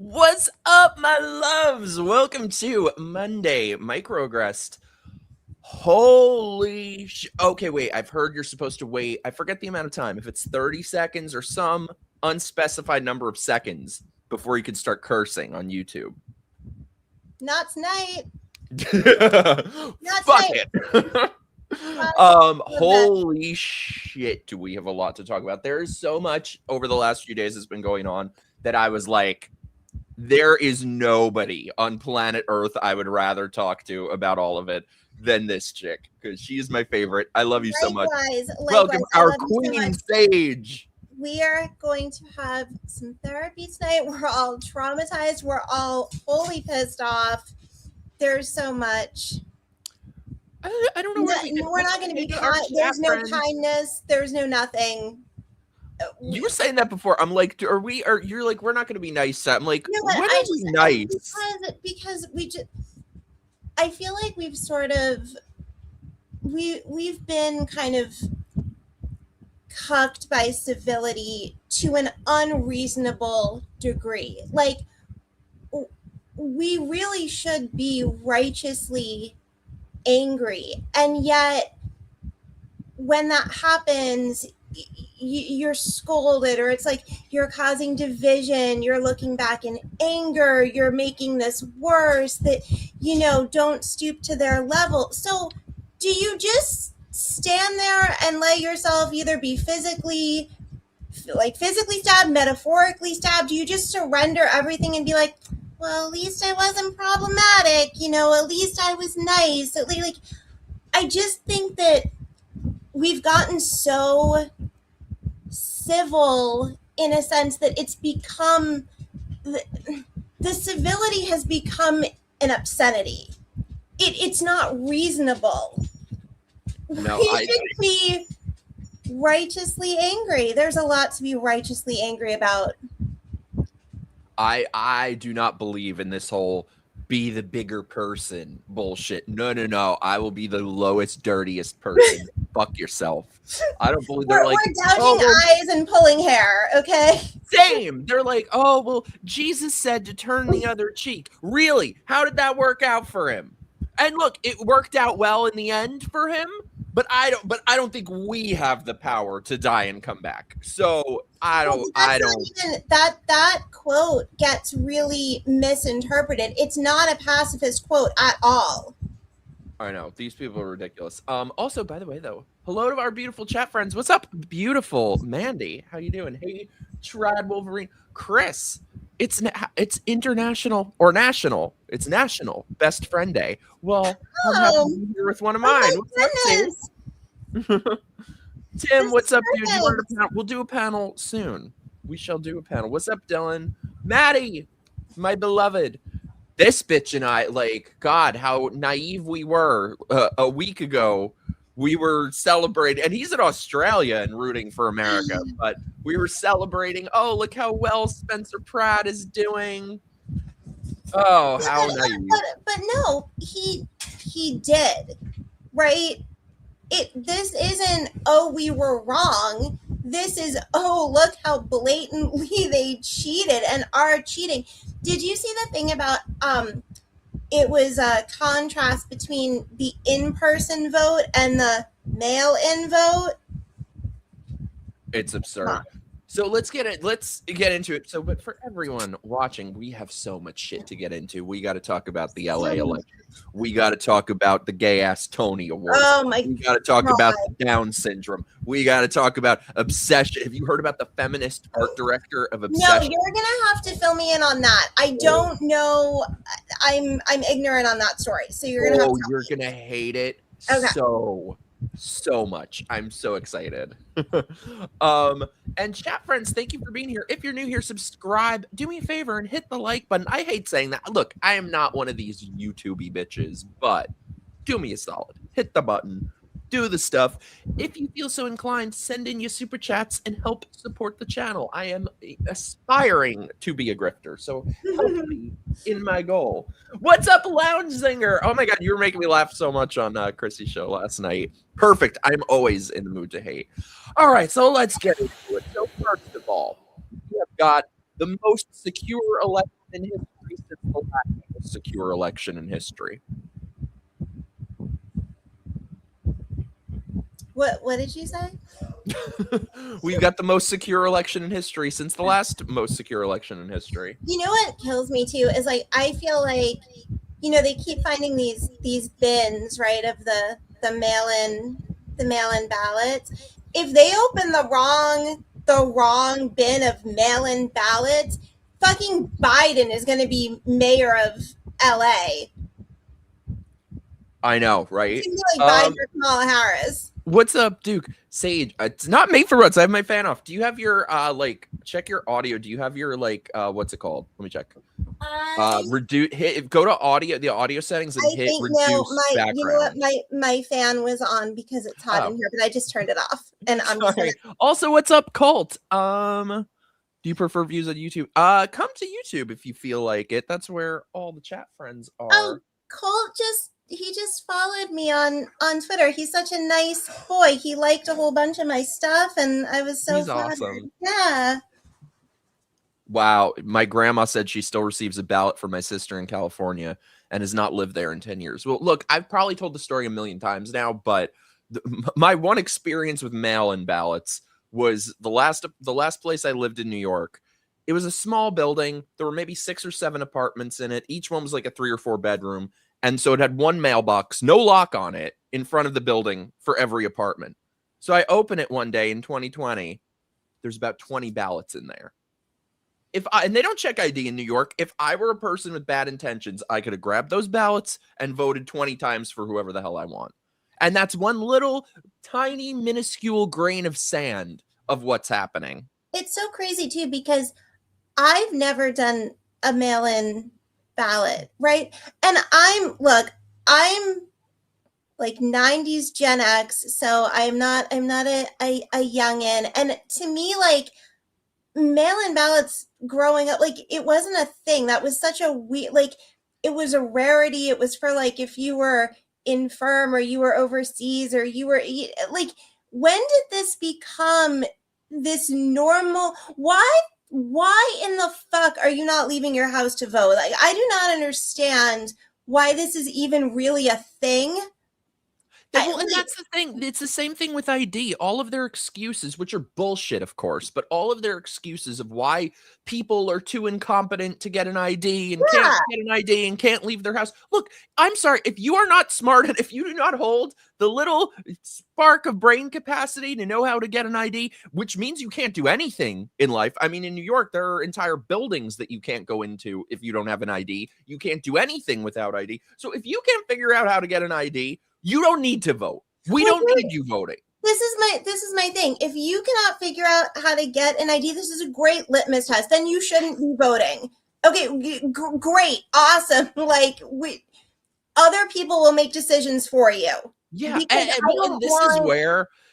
What's up, my loves? Welcome to Monday MIKEroaggress'd. Okay, wait. I've heard you're supposed to wait. I forget the amount of time. If it's 30 seconds or some unspecified number of seconds before you can start cursing on YouTube. Not tonight. Fuck it. Holy shit, do we have a lot to talk about. There is so much over the last few days that's been going on that I was like, there is nobody on planet Earth I would rather talk to about all of it than this chick, because she is my favorite. I love you so much. Welcome, our queen Sage. We are going to have some therapy tonight. We're all traumatized. We're all wholly pissed off. There's so much. I don't know. We're not going to be kind. There's no kindness. There's no nothing. You were saying that before. I'm like, you're like, we're not going to be nice. I'm like, when are we nice? Because we just, I feel like we've sort of, we've been kind of cucked by civility to an unreasonable degree. Like, we really should be righteously angry, and yet when that happens, you're scolded, or it's like you're causing division, you're looking back in anger, you're making this worse, that don't stoop to their level. So do you just stand there and let yourself either be physically stabbed, metaphorically stabbed? Do you just surrender everything and be like, well, at least I wasn't problematic, at least I was nice? Like, I just think that we've gotten so civil in a sense that it's become, the civility has become an obscenity. It's not reasonable. No, we should be righteously angry. There's a lot to be righteously angry about. I do not believe in this whole be the bigger person bullshit. No. I will be the lowest, dirtiest person. Fuck yourself. I don't believe we're gouging eyes and pulling hair, okay? Same. They're like, oh, well, Jesus said to turn the other cheek. Really? How did that work out for him? And look, it worked out well in the end for him, but I don't think we have the power to die and come back. So that quote gets really misinterpreted. It's not a pacifist quote at all. I know, these people are ridiculous. Also, by the way, though, hello to our beautiful chat friends. What's up, beautiful Mandy? How you doing? Hey, Trad Wolverine, Chris. It's international or national. It's National Best Friend Day. Well, I'm happy to be here with one of mine. What's up, Tim? Tim, what's up, dude? We'll do a panel soon. We shall do a panel. What's up, Dylan? Maddie, my beloved. This bitch and I, like, God, how naive we were a week ago. We were celebrating, and he's in Australia and rooting for America, but we were celebrating, oh, look how well Spencer Pratt is doing. Oh, how naive. But no, he did, right? This isn't, oh, we were wrong. This is, oh, look how blatantly they cheated and are cheating. Did you see the thing about it was a contrast between the in-person vote and the mail-in vote? It's absurd. So let's get into it. So, but for everyone watching, we have so much shit to get into. We got to talk about the LA election. We got to talk about the gay-ass Tony Award. Oh my God. We got to talk about the Down syndrome. We got to talk about Obsession. Have you heard about the feminist art director of Obsession? No, you're gonna have to fill me in on that. I don't know. I'm ignorant on that story. So you're gonna have to you're gonna hate it so much. I'm so excited. And chat friends, thank you for being here. If you're new here, subscribe, do me a favor and hit the like button. I hate saying that. Look, I am not one of these YouTube-y bitches, but do me a solid. Hit the button. Do the stuff. If you feel so inclined, send in your super chats and help support the channel. I am aspiring to be a grifter, so help me in my goal. What's up, Lounge Singer? Oh my God, you were making me laugh so much on Chrissy's show last night. Perfect. I'm always in the mood to hate. All right, so let's get into it. So first of all, we have got the most secure election in history since the last most secure election in history. What did you say? We've got the most secure election in history since the last most secure election in history. You know what kills me too is like I feel like, you know, they keep finding these bins, right, of the mail-in ballots. If they open the wrong bin of mail-in ballots, fucking Biden is going to be mayor of LA. I know, right? It's like Biden or Kamala Harris. What's up, Duke? Sage, it's not made for roads. I have my fan off. Do you have your like check your audio? Do you have your like what's it called? Let me check. Reduce go to audio, the audio settings, and hit reduce background. You know what? My fan was on because it's hot in here, but I just turned it off. And I'm sorry. Also, what's up, Colt? Do you prefer views on YouTube? Come to YouTube if you feel like it. That's where all the chat friends are. Oh, Colt he just followed me on Twitter. He's such a nice boy. He liked a whole bunch of my stuff, and I was so flattered. Awesome. Yeah. Wow. My grandma said she still receives a ballot from my sister in California and has not lived there in 10 years. Well, look, I've probably told the story a million times now, but my one experience with mail-in ballots was the last place I lived in New York. It was a small building. There were maybe 6 or 7 apartments in it. Each one was like a 3 or 4 bedroom. And so it had one mailbox, no lock on it, in front of the building for every apartment. So I open it one day in 2020. There's about 20 ballots in there. And they don't check ID in New York. If I were a person with bad intentions, I could have grabbed those ballots and voted 20 times for whoever the hell I want. And that's one little tiny minuscule grain of sand of what's happening. It's so crazy too, because I've never done a mail-in ballot, right? And I'm like 90s Gen X, so I'm not a youngin'. And to me, like, mail-in ballots growing up, like, it wasn't a thing. That was such a weird, like, it was a rarity. It was for like if you were infirm or you were overseas or you were like, when did this become this normal? Why in the fuck are you not leaving your house to vote? Like, I do not understand why this is even really a thing. Well, and that's the thing. It's the same thing with ID. All of their excuses, which are bullshit, of course, but all of their excuses of why people are too incompetent to get an ID and can't get an ID and can't leave their house. Look, I'm sorry. If you are not smart and if you do not hold the little spark of brain capacity to know how to get an ID, which means you can't do anything in life. I mean, in New York, there are entire buildings that you can't go into if you don't have an ID. You can't do anything without ID. So if you can't figure out how to get an ID, you don't need to vote. We don't need you voting. This is my thing. If you cannot figure out how to get an ID, this is a great litmus test. Then you shouldn't be voting. Okay, great, awesome. Like, other people will make decisions for you. Yeah, and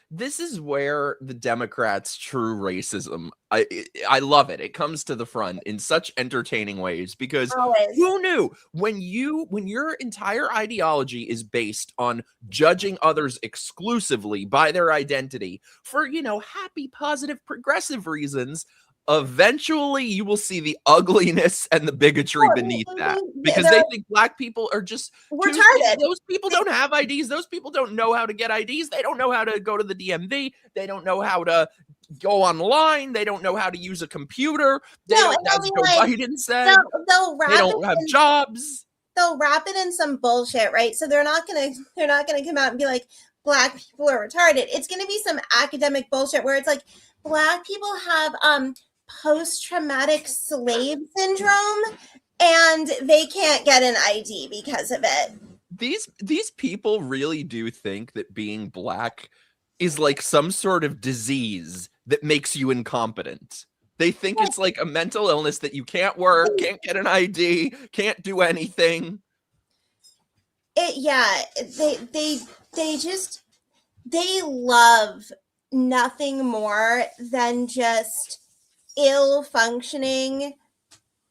this is where the Democrats' true racism, I love it. It comes to the front in such entertaining ways because who knew when your entire ideology is based on judging others exclusively by their identity for, happy, positive, progressive reasons, eventually you will see the ugliness and the bigotry beneath that because they think black people are just retarded. Those people don't have IDs. Those people don't know how to get IDs. They don't know how to go to the DMV. They don't know how to go online. They don't know how to use a computer. They don't, as Joe Biden said, they don't have jobs. They'll wrap it in some bullshit, right? So they're not gonna come out and be like, black people are retarded. It's gonna be some academic bullshit where it's like, black people have post-traumatic slave syndrome and they can't get an ID because of it. These people really do think that being black is like some sort of disease that makes you incompetent. They think it's like a mental illness that you can't work, can't get an ID, can't do anything. They love nothing more than just ill-functioning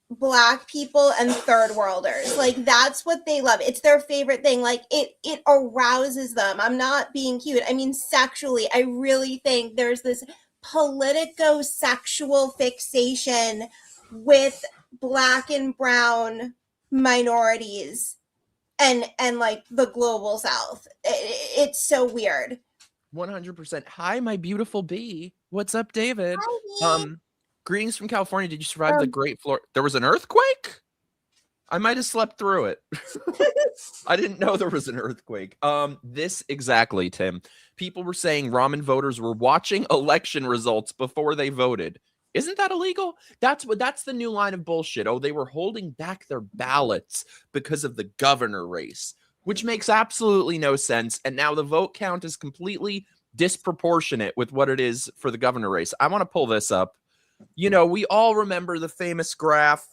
black people and third worlders. Like, that's what they love. It's their favorite thing. Like, it arouses them. I'm not being cute. I mean, sexually, I really think there's this politico-sexual fixation with Black and brown minorities and like the global South. It's so weird. 100%. Hi, my beautiful bee. What's up, David? Hi, Greetings from California. Did you survive the Great Florida? There was an earthquake? I might have slept through it. I didn't know there was an earthquake. This exactly, Tim. People were saying ramen voters were watching election results before they voted. Isn't that illegal? That's the new line of bullshit. Oh, they were holding back their ballots because of the governor race, which makes absolutely no sense. And now the vote count is completely disproportionate with what it is for the governor race. I want to pull this up. You know, we all remember the famous graph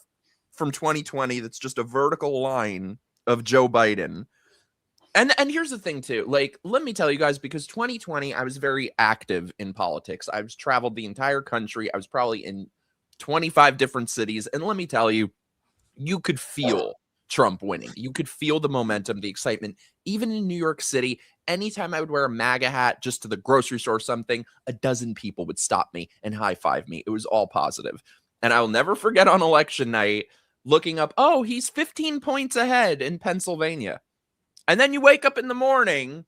from 2020 that's just a vertical line of Joe Biden. And here's the thing too, like, let me tell you guys, because 2020, I was very active in politics. I was traveled the entire country. I was probably in 25 different cities. And let me tell you, you could feel Trump winning. You could feel the momentum, the excitement. Even in New York City, anytime I would wear a MAGA hat just to the grocery store or something, a dozen people would stop me and high-five me. It was all positive. And I will never forget on election night, looking up, oh, he's 15 points ahead in Pennsylvania. And then you wake up in the morning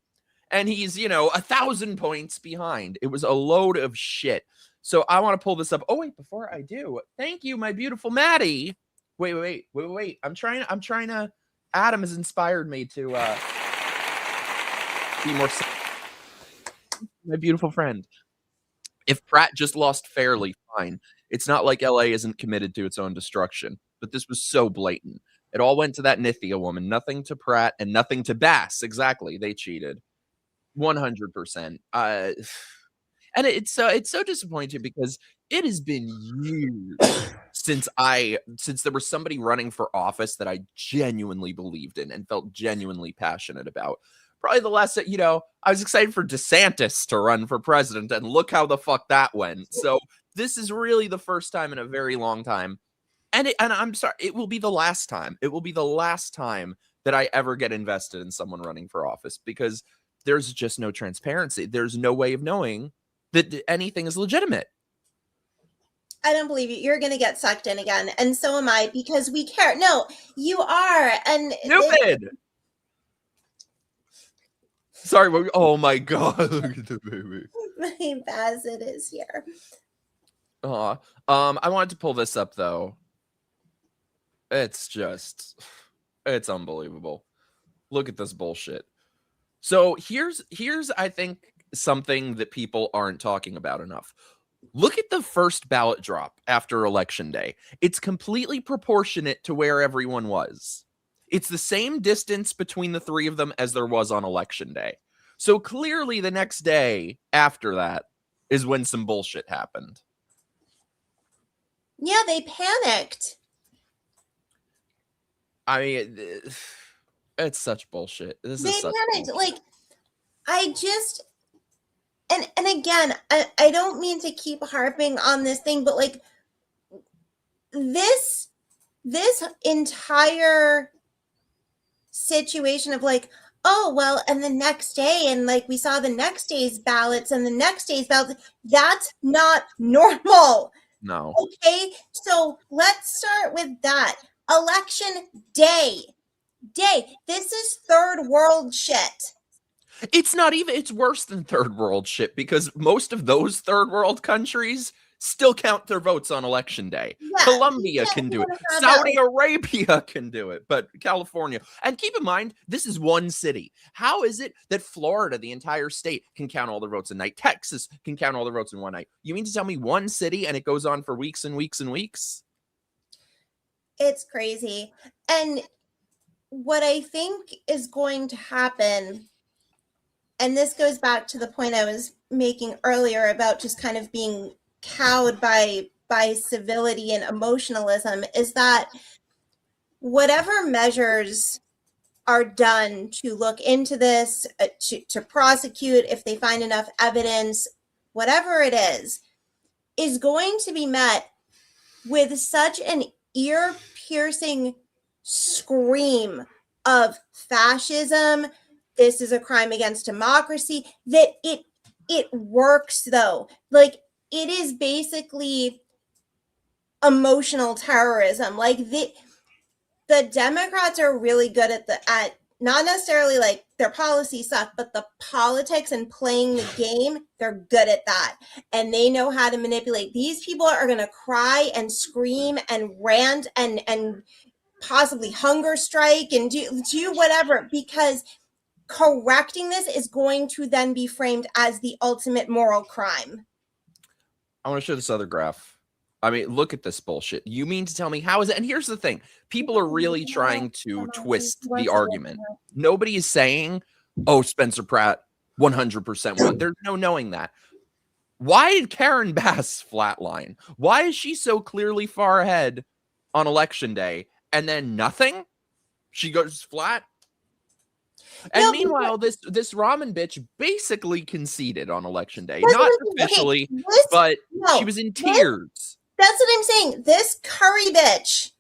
and he's, 1,000 points behind. It was a load of shit. So I want to pull this up. Oh, wait, before I do, thank you, my beautiful Maddie. Wait. I'm trying to, Adam has inspired me to be more, my beautiful friend. If Pratt just lost fairly, fine. It's not like LA isn't committed to its own destruction, but this was so blatant. It all went to that Nithya woman. Nothing to Pratt and nothing to Bass. Exactly. They cheated. 100%. And it's so disappointing because it has been years since there was somebody running for office that I genuinely believed in and felt genuinely passionate about. Probably the last, I was excited for DeSantis to run for president, and look how the fuck that went. So this is really the first time in a very long time. And I'm sorry, it will be the last time. It will be the last time that I ever get invested in someone running for office, because there's just no transparency. There's no way of knowing that anything is legitimate. I don't believe you. You're going to get sucked in again. And so am I, because we care. No, you are. And stupid. Sorry. Oh my God. Look at the baby. My Bassett is here. I wanted to pull this up though. It's unbelievable. Look at this bullshit. So here's I think something that people aren't talking about enough. Look at the first ballot drop after election day. It's completely proportionate to where everyone was. It's the same distance between the three of them as there was on election day. So clearly the next day after that is when some bullshit happened. Yeah, they panicked. I mean, it's such bullshit. They panicked. Bullshit. Like, I just, and again, I don't mean to keep harping on this thing, but like this entire situation of like, oh, well, and the next day, and like we saw the next day's ballots and the next day's ballots, that's not normal. No. Okay, so let's start with that. Election day. This is third world shit. It's not even, it's worse than third world shit, because most of those third world countries still count their votes on election day. Yeah, Colombia can do it. Saudi Arabia can do it, but California. And keep in mind, this is one city. How is it that Florida, the entire state, can count all their votes in a night? Texas can count all their votes in one night. You mean to tell me one city and it goes on for weeks and weeks and weeks? It's crazy. And what I think is going to happen, and this goes back to the point I was making earlier about just kind of being cowed by civility and emotionalism, is that whatever measures are done to look into this, to prosecute if they find enough evidence, whatever it is going to be met with such an ear-piercing scream of fascism. This is a crime against democracy, that it works though. Like, it is basically emotional terrorism. Like the Democrats are really good at not necessarily like their policy stuff, but the politics and playing the game, they're good at that. And they know how to manipulate. These people are going to cry and scream and rant and possibly hunger strike and do whatever, because correcting this is going to then be framed as the ultimate moral crime. I want to show this other graph. I mean, look at this bullshit. You mean to tell me how is it? And here's the thing. People are really trying to twist the argument. Nobody is saying, oh, Spencer Pratt 100% won. There's no knowing that. Why did Karen Bass flatline? Why is she so clearly far ahead on election day and then nothing? She goes flat. And no, meanwhile, this ramen bitch basically conceded on election day. Not officially, but she was in tears. That's what I'm saying. This curry bitch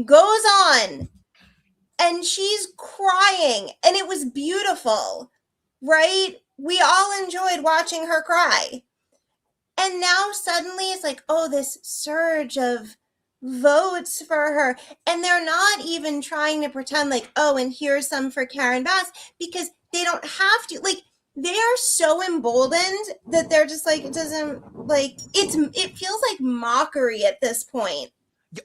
goes on and she's crying and it was beautiful, right? We all enjoyed watching her cry. And now suddenly it's like, oh, this surge of votes for her. And they're not even trying to pretend like, oh, and here's some for Karen Bass, because they don't have to. Like, they are so emboldened that they're just like, it doesn't, like, it feels like mockery at this point.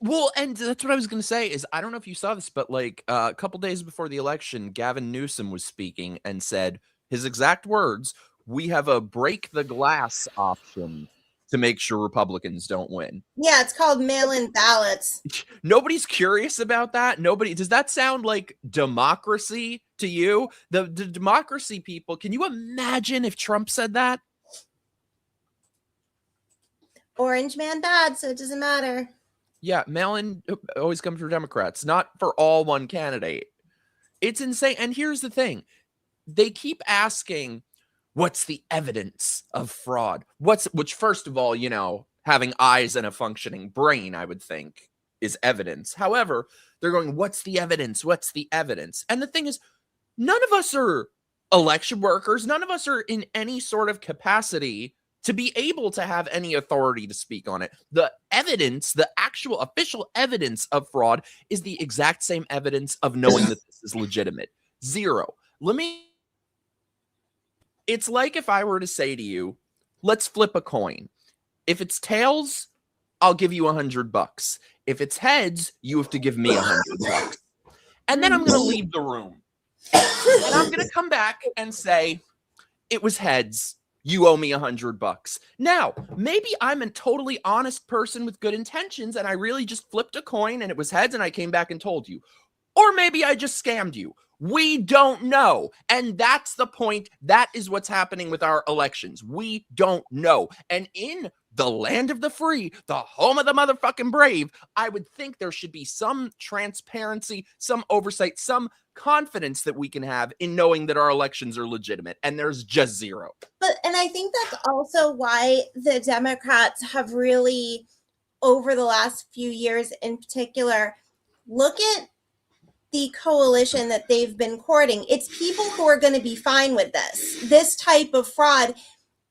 Well, and that's what I was going to say is, I don't know if you saw this, but like a couple days before the election, Gavin Newsom was speaking and said his exact words, we have a break the glass option to make sure Republicans don't win. Yeah, it's called mail-in ballots. Nobody's curious about that. Nobody. Does that sound like democracy to you? The democracy people, can you imagine if Trump said that? Orange man bad, so it doesn't matter. Yeah, mail-in always comes for Democrats, not for all one candidate. It's insane. And here's the thing. They keep asking, what's the evidence of fraud? Which, first of all, you know, having eyes and a functioning brain, I would think, is evidence. However, they're going, what's the evidence? What's the evidence? And the thing is, none of us are election workers. None of us are in any sort of capacity to be able to have any authority to speak on it. The evidence, the actual official evidence of fraud is the exact same evidence of knowing that this is legitimate. Zero. It's like if I were to say to you, let's flip a coin. If it's tails, I'll give you $100. If it's heads, you have to give me $100. And then I'm going to leave the room. And I'm going to come back and say, it was heads. You owe me $100. Now, maybe I'm a totally honest person with good intentions and I really just flipped a coin and it was heads and I came back and told you. Or maybe I just scammed you. We don't know. And that's the point. That is what's happening with our elections. We don't know. And in the land of the free, the home of the motherfucking brave, I would think there should be some transparency, some oversight, some confidence that we can have in knowing that our elections are legitimate. And there's just zero. And I think that's also why the Democrats have really, over the last few years in particular, look at the coalition that they've been courting. It's people who are going to be fine with this type of fraud.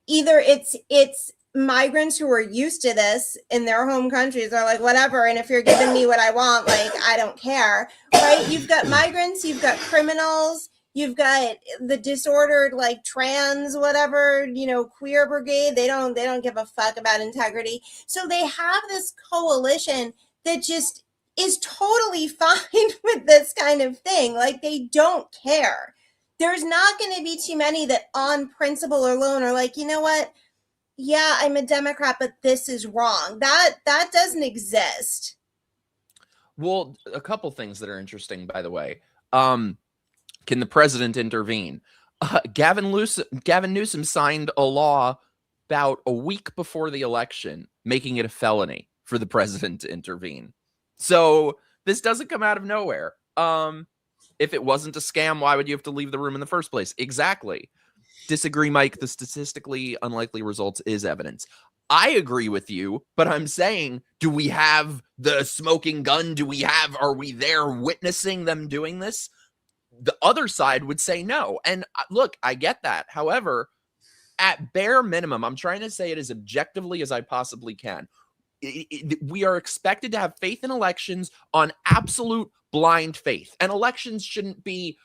Either it's migrants who are used to this in their home countries. They're like, whatever. And if you're giving me what I want, like, I don't care, right? You've got migrants, you've got criminals, you've got the disordered, like trans, whatever, you know, queer brigade. They don't give a fuck about integrity. So they have this coalition that just is totally fine with this kind of thing. Like, they don't care. There's not going to be too many that on principle alone are like, you know what? Yeah, I'm a Democrat, but this is wrong. That doesn't exist. Well, a couple things that are interesting, by the way. Can the president intervene? Gavin Newsom signed a law about a week before the election, making it a felony for the president to intervene. So this doesn't come out of nowhere. If it wasn't a scam, why would you have to leave the room in the first place? Exactly. Disagree, Mike. The statistically unlikely results is evidence. I agree with you, but I'm saying, do we have the smoking gun? Are we there witnessing them doing this? The other side would say no. And look, I get that. However, at bare minimum, I'm trying to say it as objectively as I possibly can. we are expected to have faith in elections on absolute blind faith. And elections shouldn't be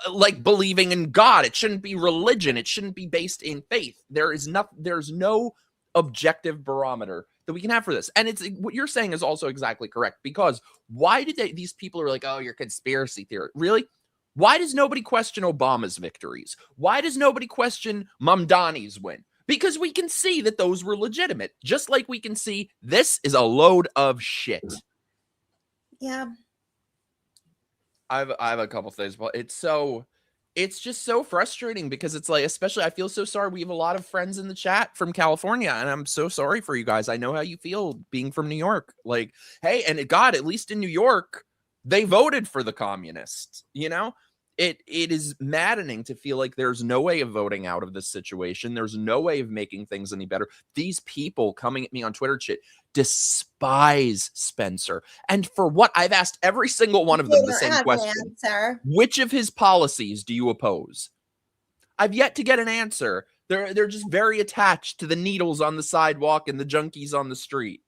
like believing in God. It shouldn't be religion. It shouldn't be based in faith. There's no objective barometer that we can have for this. And it's what you're saying is also exactly correct, because why did these people are like, oh, you're conspiracy theory. Really? Why does nobody question Obama's victories? Why does nobody question Mamdani's win? Because we can see that those were legitimate, just like we can see this is a load of shit. Yeah. I have a couple things, but it's just so frustrating, because it's like, especially I feel so sorry. We have a lot of friends in the chat from California, and I'm so sorry for you guys. I know how you feel being from New York. Like, hey, and God, at least in New York, they voted for the communists, you know? It is maddening to feel like there's no way of voting out of this situation. There's no way of making things any better. These people coming at me on Twitter shit despise Spencer. And for what? I've asked every single one of them the same question. Which of his policies do you oppose? I've yet to get an answer. They're just very attached to the needles on the sidewalk and the junkies on the street.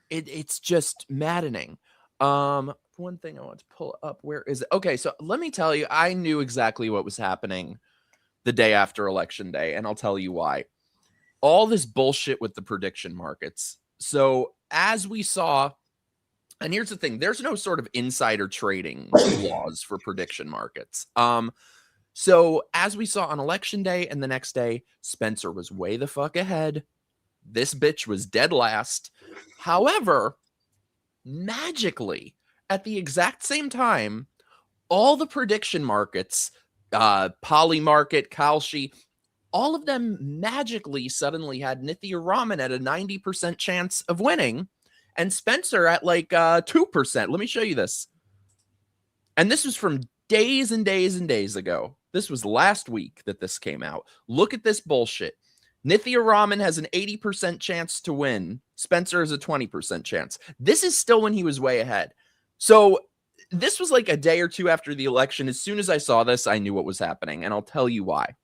It's just maddening. One thing I want to pull up, where is it? Okay, so let me tell you, I knew exactly what was happening the day after election day, and I'll tell you why. All this bullshit with the prediction markets. So as we saw, and here's the thing, there's no sort of insider trading laws for prediction markets. So as we saw on election day and the next day, Spencer was way the fuck ahead. This bitch was dead last. However, magically, at the exact same time, all the prediction markets, Poly Market, Kalshi, all of them magically suddenly had Nithya Raman at a 90% chance of winning, and Spencer at like 2%. Let me show you this. And this was from days and days and days ago. This was last week that this came out. Look at this bullshit. Nithya Raman has an 80% chance to win. Spencer has a 20% chance. This is still when he was way ahead. So this was like a day or two after the election. As soon as I saw this, I knew what was happening, and I'll tell you why.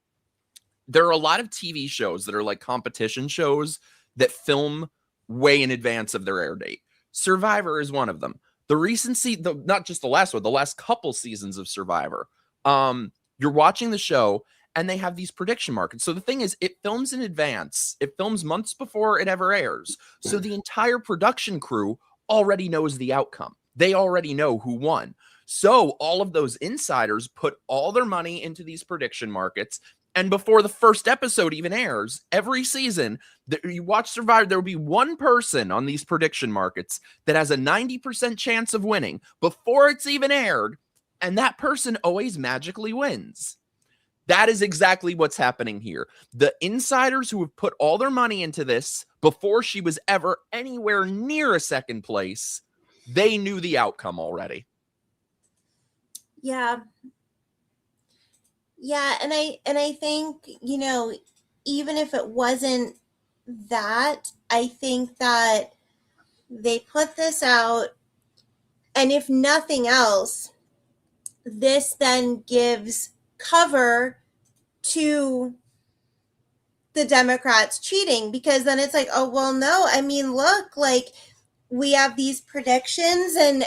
There are a lot of TV shows that are like competition shows that film way in advance of their air date. Survivor is one of them. The recency, not just the last one, the last couple seasons of Survivor. You're watching the show, and they have these prediction markets. So the thing is, it films in advance. It films months before it ever airs. So the entire production crew already knows the outcome. They already know who won. So all of those insiders put all their money into these prediction markets. And before the first episode even airs, every season that you watch Survivor, there will be one person on these prediction markets that has a 90% chance of winning before it's even aired. And that person always magically wins. That is exactly what's happening here. The insiders who have put all their money into this before she was ever anywhere near a second place, they knew the outcome already. Yeah. Yeah, and I think, you know, even if it wasn't that, I think that they put this out, and if nothing else, this then gives cover to the Democrats cheating, because then it's like, oh, well, no, I mean, look, like, we have these predictions, and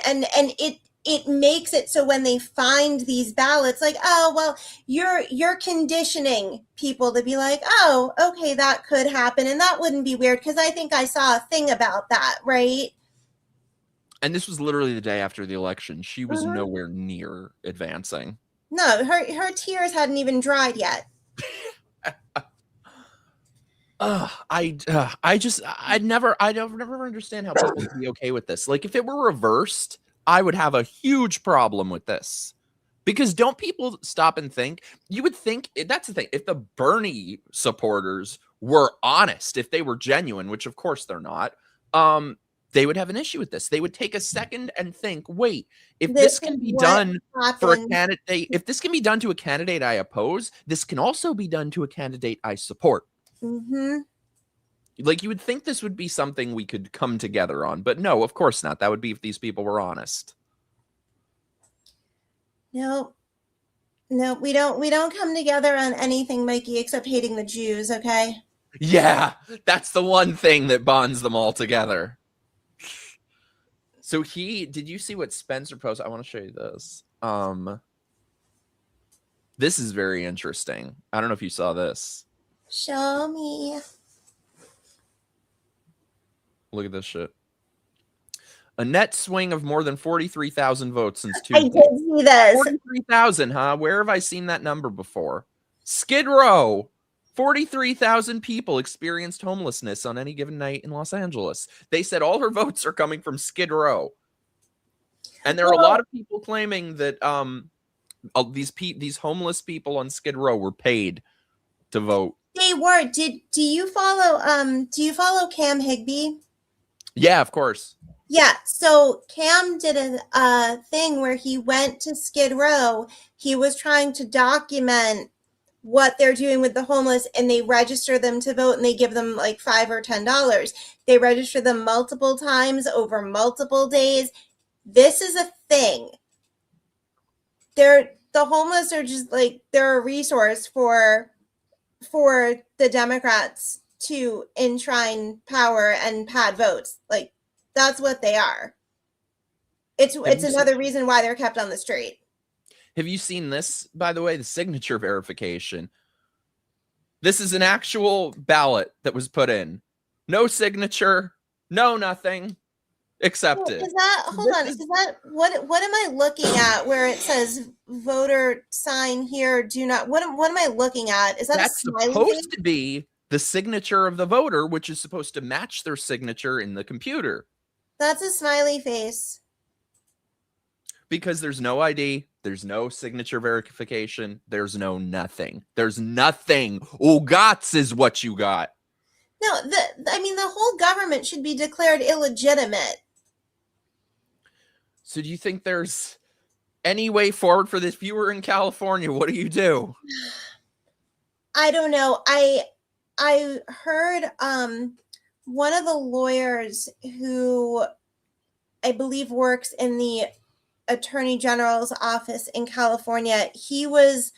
it makes it so when they find these ballots, like, oh, well, you're conditioning people to be like, oh, okay, that could happen, and that wouldn't be weird because I think I saw a thing about that, right? And this was literally the day after the election. She was nowhere near advancing. No, her tears hadn't even dried yet. I'd never understand how people can be okay with this. Like, if it were reversed, I would have a huge problem with this. Because don't people stop and think? You would think, that's the thing, if the Bernie supporters were honest, if they were genuine, which of course they're not, they would have an issue with this. They would take a second and think, wait, if this can be done for a candidate, if this can be done to a candidate I oppose, this can also be done to a candidate I support. Mm-hmm. Like, you would think this would be something we could come together on, but no, of course not. That would be if these people were honest. No, we don't come together on anything, Mikey, except hating the Jews, okay? Yeah, that's the one thing that bonds them all together. So did you see what Spencer posted? I want to show you this. This is very interesting. I don't know if you saw this. Show me. Look at this shit. A net swing of more than 43,000 votes since I Tuesday. did see this. 43,000, huh? Where have I seen that number before? Skid Row. 43,000 people experienced homelessness on any given night in Los Angeles. They said all her votes are coming from Skid Row. And there are a lot of people claiming that these homeless people on Skid Row were paid to vote. They were. Do you follow Cam Higby? Yeah, of course. Yeah, so Cam did a thing where he went to Skid Row. He was trying to document what they're doing with the homeless, and they register them to vote, and they give them like $5 or $10. They register them multiple times over multiple days. This is a thing. The homeless are just like, they're a resource for the Democrats to enshrine power and pad votes. Like, that's what they are. It's another reason why they're kept on the street. Have you seen this, by the way, the signature verification? This is an actual ballot that was put in. No signature, no nothing, accepted. Is that, hold on, is that, what am I looking at where it says voter sign here, do not, what am I looking at? Is that That's supposed to be the signature of the voter, which is supposed to match their signature in the computer. That's a smiley face. Because there's no ID, there's no signature verification, there's no nothing. There's nothing. Ugats is what you got. No, the whole government should be declared illegitimate. So do you think there's any way forward for this? If you were in California, what do you do? I don't know. I heard one of the lawyers who I believe works in the Attorney General's office in California, he was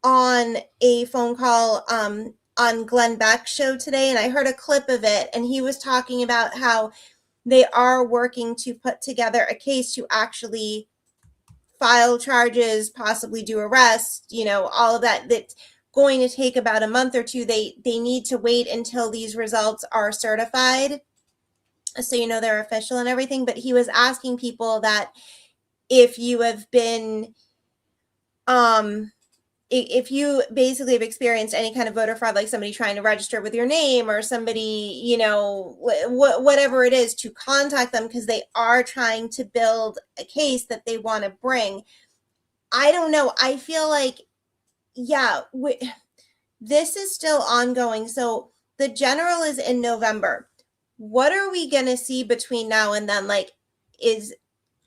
on a phone call on Glenn Beck's show today, and I heard a clip of it, and he was talking about how they are working to put together a case to actually file charges, possibly do arrests, all of that. That's going to take about a month or two. They need to wait until these results are certified, so they're official and everything. But he was asking people that if you have been if you basically have experienced any kind of voter fraud, like somebody trying to register with your name or somebody, whatever it is, to contact them, because they are trying to build a case that they want to bring. I don't know. I feel like, yeah, this is still ongoing. So the general is in November. What are we going to see between now and then? Like, this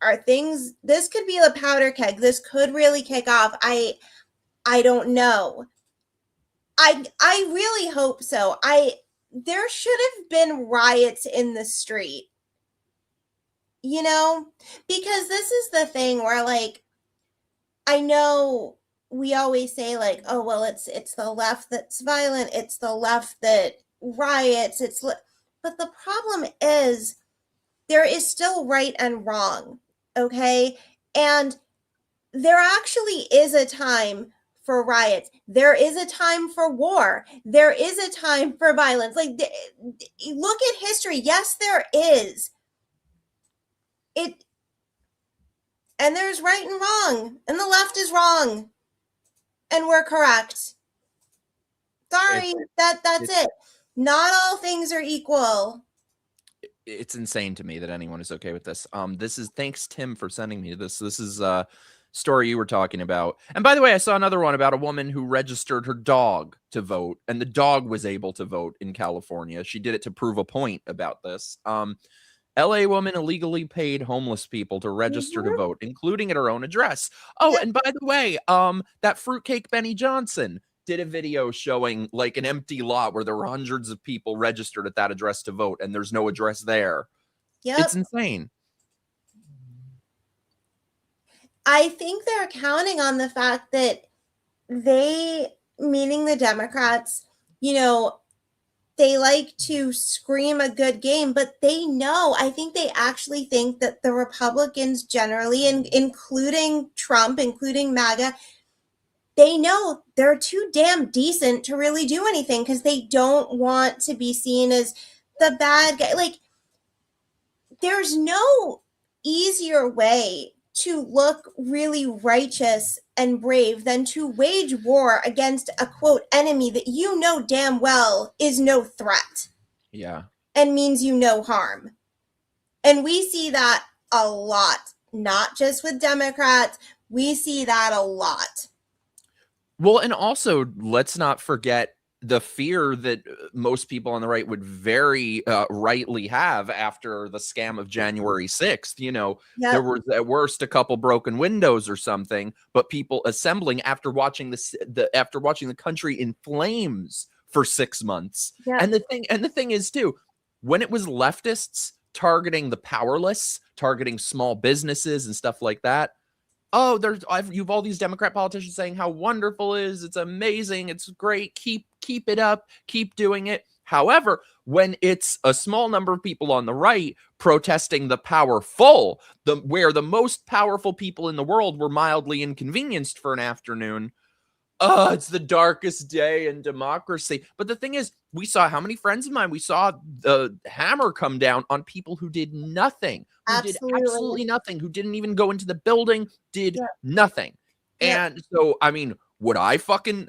could be a powder keg. This could really kick off. I don't know. I really hope so. There should have been riots in the street, because this is the thing where, like, I know we always say, like, oh, well, it's the left that's violent. It's the left that riots. But the problem is there is still right and wrong. Okay. And there actually is a time for riots. There is a time for war. There is a time for violence. Like, look at history. Yes, there is. And there's right and wrong, and the left is wrong, and we're correct. Sorry, that's it. Not all things are equal. It's insane to me that anyone is okay with this. This is, thanks Tim for sending me this. This is a story you were talking about. And by the way, I saw another one about a woman who registered her dog to vote, and the dog was able to vote in California. She did it to prove a point about this. LA woman illegally paid homeless people to register to vote, including at her own address. Oh, and by the way, that fruitcake Benny Johnson did a video showing like an empty lot where there were hundreds of people registered at that address to vote, and there's no address there. Yep. It's insane. I think they're counting on the fact that they, meaning the Democrats, they like to scream a good game, but they know, I think they actually think that the Republicans generally, and including Trump, including MAGA, they know they're too damn decent to really do anything because they don't want to be seen as the bad guy. Like, there's no easier way to look really righteous and brave than to wage war against a quote enemy that you know damn well is no threat. Yeah. And means you no harm. And we see that a lot, not just with Democrats. We see that a lot. Well, and also let's not forget the fear that most people on the right would very rightly have after the scam of January 6th. You know, Yep. there was at worst a couple broken windows or something, but people assembling after watching the country in flames for 6 months. Yep. And the thing is too, when it was leftists targeting the powerless, targeting small businesses and stuff like that, oh, you've all these Democrat politicians saying how wonderful it is, it's amazing, it's great, keep it up, keep doing it. However, when it's a small number of people on the right protesting the powerful, where the most powerful people in the world were mildly inconvenienced for an afternoon, oh, it's the darkest day in democracy. But the thing is, we saw how many friends of mine, we saw the hammer come down on people who did nothing, who did absolutely nothing, who didn't even go into the building, did nothing. And so, I mean, would I fucking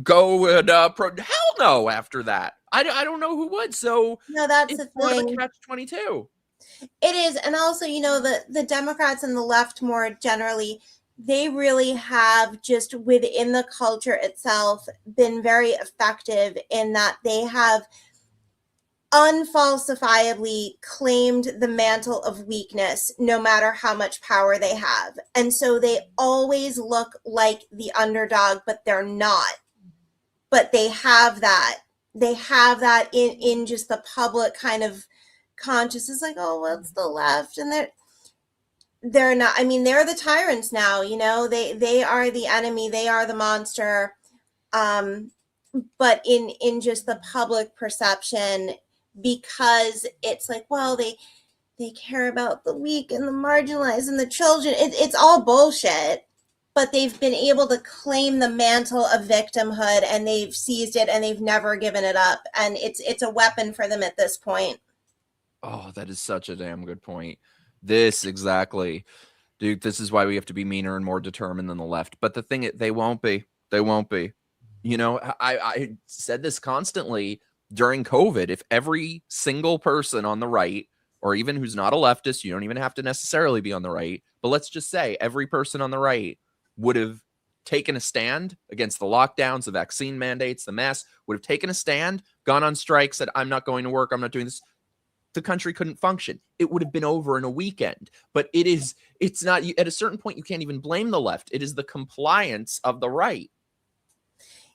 go and hell no after that? I don't know who would. So no, that's it's the thing. catch-22. It is. And also, you know, the Democrats and the left more generally, they really have just within the culture itself been very effective in that they have unfalsifiably claimed the mantle of weakness no matter how much power they have. And so they always look like the underdog, but they're not. But they have that. They have that in just the public kind of consciousness, like, oh, well, it's the left. And they're not, I mean, they're the tyrants now, you know, they are the enemy, they are the monster. But in just the public perception, because it's like, well, they care about the weak and the marginalized and the children. It's all bullshit. But they've been able to claim the mantle of victimhood, and they've seized it, and they've never given it up. And it's a weapon for them at this point. Oh, that is such a damn good point. This exactly, dude. This is why we have to be meaner and more determined than the left. But the thing, they won't be. They won't be. You know, I said this constantly during COVID. If every single person on the right, or even who's not a leftist, you don't even have to necessarily be on the right, but let's just say every person on the right would have taken a stand against the lockdowns, the vaccine mandates, the masks, would have taken a stand, gone on strike, said, I'm not going to work, I'm not doing this, the country couldn't function. It would have been over in a weekend. But it's not, at a certain point, you can't even blame the left. It is the compliance of the right.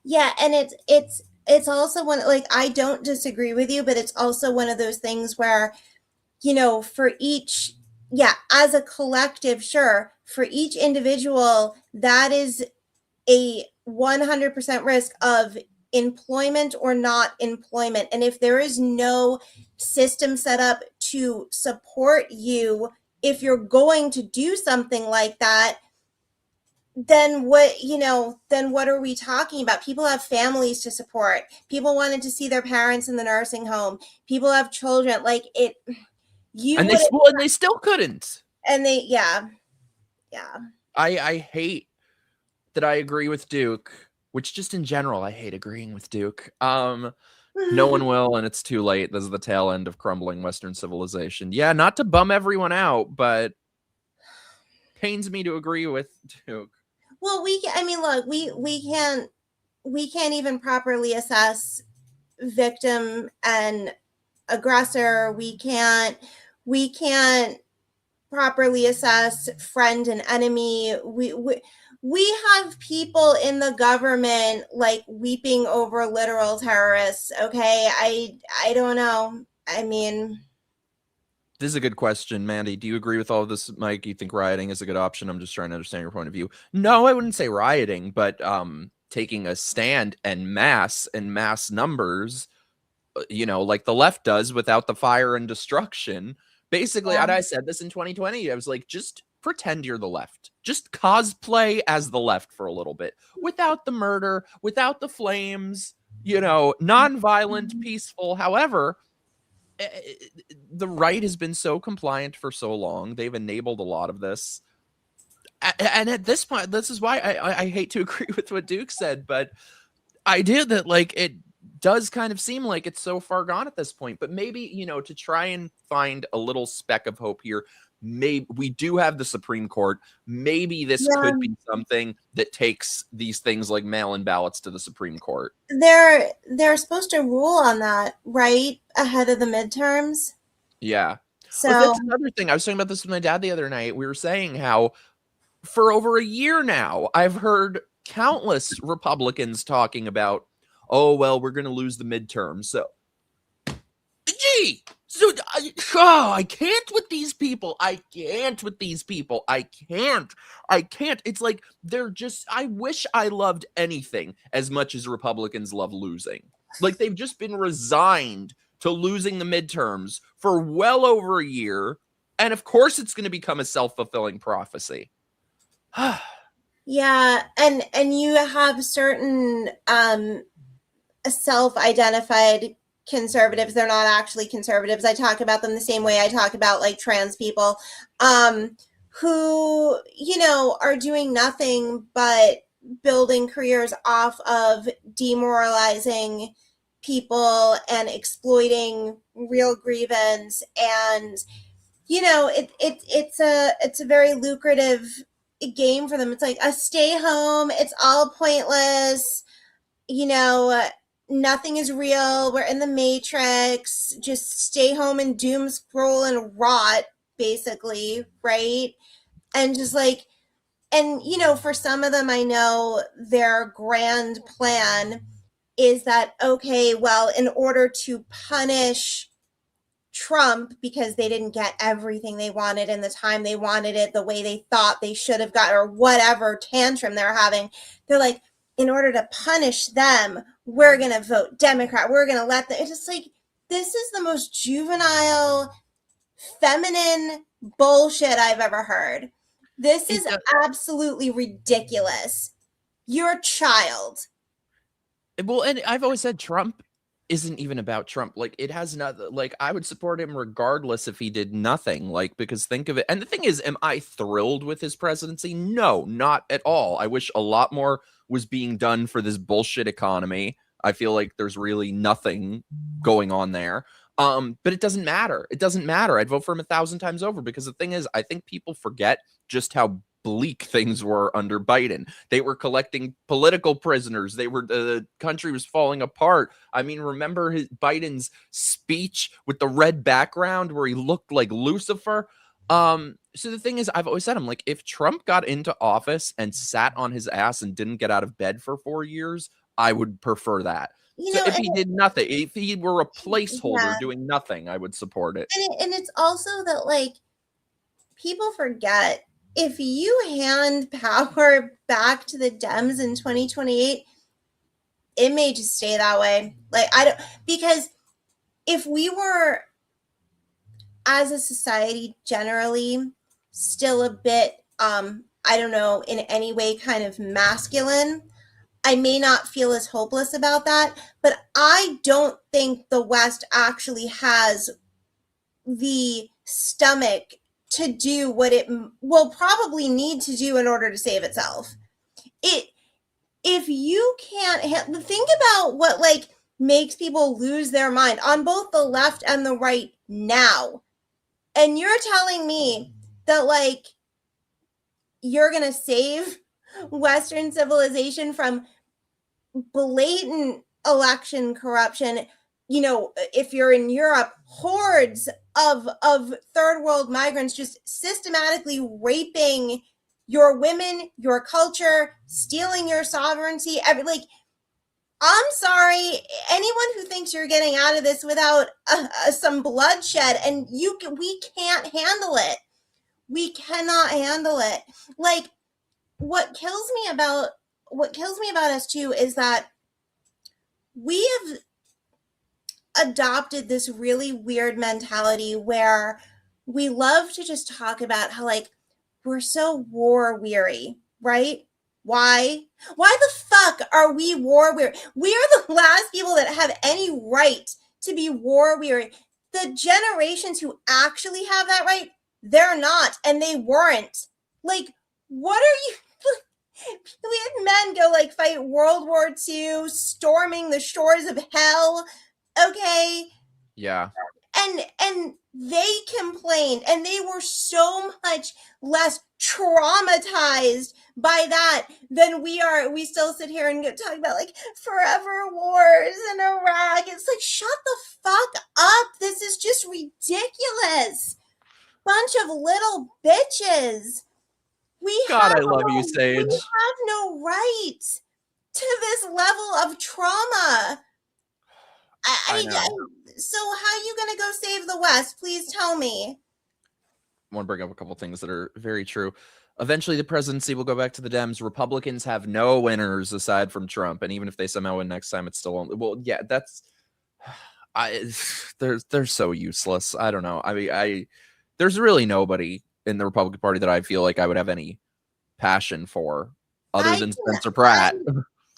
Yeah, and it's also one, like, I don't disagree with you, but it's also one of those things where, you know, for each, as a collective, sure, for each individual, that is a 100% risk of employment or not employment. And if there is no system set up to support you, if you're going to do something like that, then what are we talking about? People have families to support. People wanted to see their parents in the nursing home. People have children. Like, it, and they still couldn't. And they, I hate that I agree with Duke, which just in general, I hate agreeing with Duke. No one will, and it's too late. This is the tail end of crumbling Western civilization. Yeah, not to bum everyone out, but pains me to agree with Duke. Well, look, we can't even properly assess victim and aggressor. We can't properly assess friend and enemy. We have people in the government like weeping over literal terrorists. Okay, I don't know. I mean, this is a good question, Mandy. Do you agree with all of this, Mike? You think rioting is a good option? I'm just trying to understand your point of view. No, I wouldn't say rioting, but taking a stand en masse numbers like the left does without the fire and destruction. Basically, Yeah. and I said this in 2020, I was like, just pretend you're the left. Just cosplay as the left for a little bit without the murder, without the flames, non-violent, peaceful. However, the right has been so compliant for so long. They've enabled a lot of this. And at this point, this is why I hate to agree with what Duke said, but I did that. Like, it does kind of seem like it's so far gone at this point. But maybe, to try and find a little speck of hope here, maybe we do have the Supreme Court. Maybe this could be something that takes these things like mail-in ballots to the Supreme Court. They're supposed to rule on that right ahead of the midterms. Yeah. So that's another thing. I was talking about this with my dad the other night. We were saying how for over a year now, I've heard countless Republicans talking about, oh, well, we're going to lose the midterms. So, I can't with these people. I can't. It's like they're just, I wish I loved anything as much as Republicans love losing. Like, they've just been resigned to losing the midterms for well over a year. And of course, it's going to become a self-fulfilling prophecy. Yeah, and you have certain self-identified conservatives. They're not actually conservatives. I talk about them the same way I talk about like trans people, who are doing nothing but building careers off of demoralizing people and exploiting real grievance. And it's a very lucrative game for them. It's like a stay home, it's all pointless, nothing is real, we're in the matrix, just stay home and doom scroll and rot, basically, right? And just like, and for some of them, I know their grand plan is that, okay, well, in order to punish Trump because they didn't get everything they wanted in the time they wanted it, the way they thought they should have got, or whatever tantrum they're having, they're like, in order to punish them, we're going to vote Democrat. We're going to let them. It's just like, this is the most juvenile, feminine bullshit I've ever heard. This is absolutely ridiculous. You're a child. Well, and I've always said Trump isn't even about Trump. Like, it has not, like, I would support him regardless if he did nothing, like, because think of it. And the thing is, am I thrilled with his presidency? No, not at all. I wish a lot more was being done for this bullshit economy. I feel like there's really nothing going on there. But it doesn't matter. It doesn't matter. I'd vote for him 1,000 times over, because the thing is, I think people forget just how bleak things were under Biden. They were collecting political prisoners. The country was falling apart. I mean, remember Biden's speech with the red background where he looked like Lucifer? So the thing is, I've always said, I'm like, if Trump got into office and sat on his ass and didn't get out of bed for 4 years, I would prefer that. So if he did nothing, if he were a placeholder doing nothing, I would support it. And it's also that, like, people forget, if you hand power back to the Dems in 2028, it may just stay that way. Like, because if we were, as a society generally, still a bit, I don't know, in any way kind of masculine, I may not feel as hopeless about that. But I don't think the West actually has the stomach to do what it will probably need to do in order to save itself. If you can't think about what, like, makes people lose their mind on both the left and the right now, and you're telling me that, like, you're gonna save Western civilization from blatant election corruption. If you're in Europe, hordes of third world migrants just systematically raping your women, your culture, stealing your sovereignty. I'm sorry, anyone who thinks you're getting out of this without some bloodshed, and we can't handle it. We cannot handle it. Like, what kills me about us too is that we have adopted this really weird mentality where we love to just talk about how, like, we're so war weary, right? Why? Why the fuck are we war weary? We are the last people that have any right to be war weary. The generations who actually have that right, they're not, and they weren't. Like, what are you? We had men go like fight World War II, storming the shores of hell. Okay, Yeah. and they complained, and they were so much less traumatized by that than we are. We still sit here and talk about like forever wars in Iraq. It's like, shut the fuck up. This is just ridiculous. Bunch of little bitches. God, I love you, Sage. We have no right to this level of trauma. I know. So how are you going to go save the West? Please tell me. I want to bring up a couple things that are very true. Eventually, the presidency will go back to the Dems. Republicans have no winners aside from Trump, and even if they somehow win next time, it's still only. Well, yeah, that's. They're so useless. I don't know. I mean, there's really nobody in the Republican Party that I feel like I would have any passion for, other than Spencer Pratt.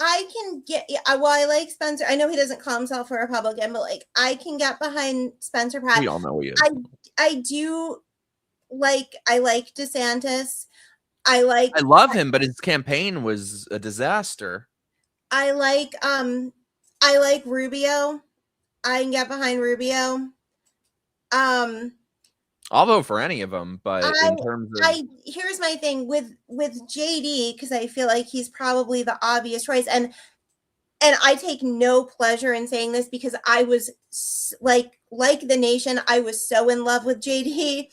I can get, well, I like Spencer. I know he doesn't call himself a Republican, but like I can get behind Spencer Pratt. We all know he is. I do like, I like DeSantis. I love him, but his campaign was a disaster. I like Rubio. I can get behind Rubio. I'll vote for any of them, but in terms of here's my thing with JD, because I feel like he's probably the obvious choice, and I take no pleasure in saying this because I was like the nation, I was so in love with JD,